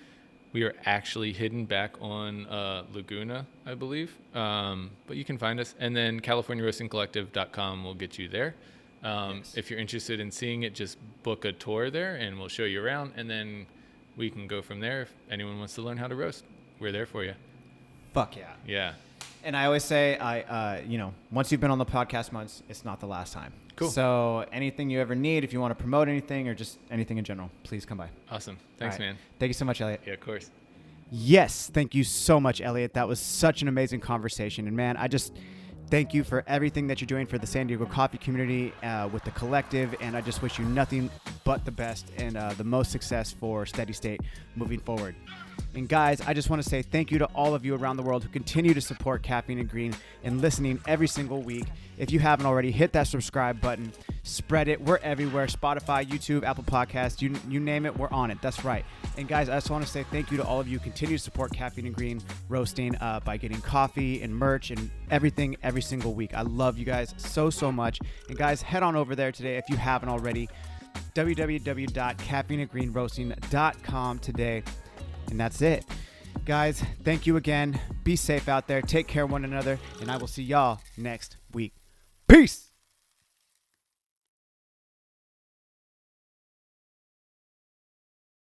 We are actually hidden back on Laguna, I believe. But you can find us. And then CaliforniaRoastingCollective.com will get you there. Yes. If you're interested in seeing it, just book a tour there and we'll show you around. And then we can go from there. If anyone wants to learn how to roast, we're there for you. Fuck yeah. Yeah. And I always say, once you've been on the podcast once, it's not the last time. Cool. So anything you ever need, if you want to promote anything or just anything in general, please come by. Awesome. Thanks, man. Thank you so much, Elliot. Yeah, of course. Yes, thank you so much, Elliot. That was such an amazing conversation. And man, I just thank you for everything that you're doing for the San Diego coffee community with the collective. And I just wish you nothing but the best and the most success for Steady State moving forward. And guys, I just want to say thank you to all of you around the world who continue to support Caffeine and Green and listening every single week. If you haven't already, hit that subscribe button, spread it. We're everywhere. Spotify, YouTube, Apple Podcasts, you name it, we're on it. That's right. And guys, I just want to say thank you to all of you who continue to support Caffeine and Green Roasting by getting coffee and merch and everything every single week. I love you guys so much. And guys, head on over there today if you haven't already. www.caffeineandgreenroasting.com today. And that's it. Guys, thank you again. Be safe out there. Take care of one another. And I will see y'all next week. Peace.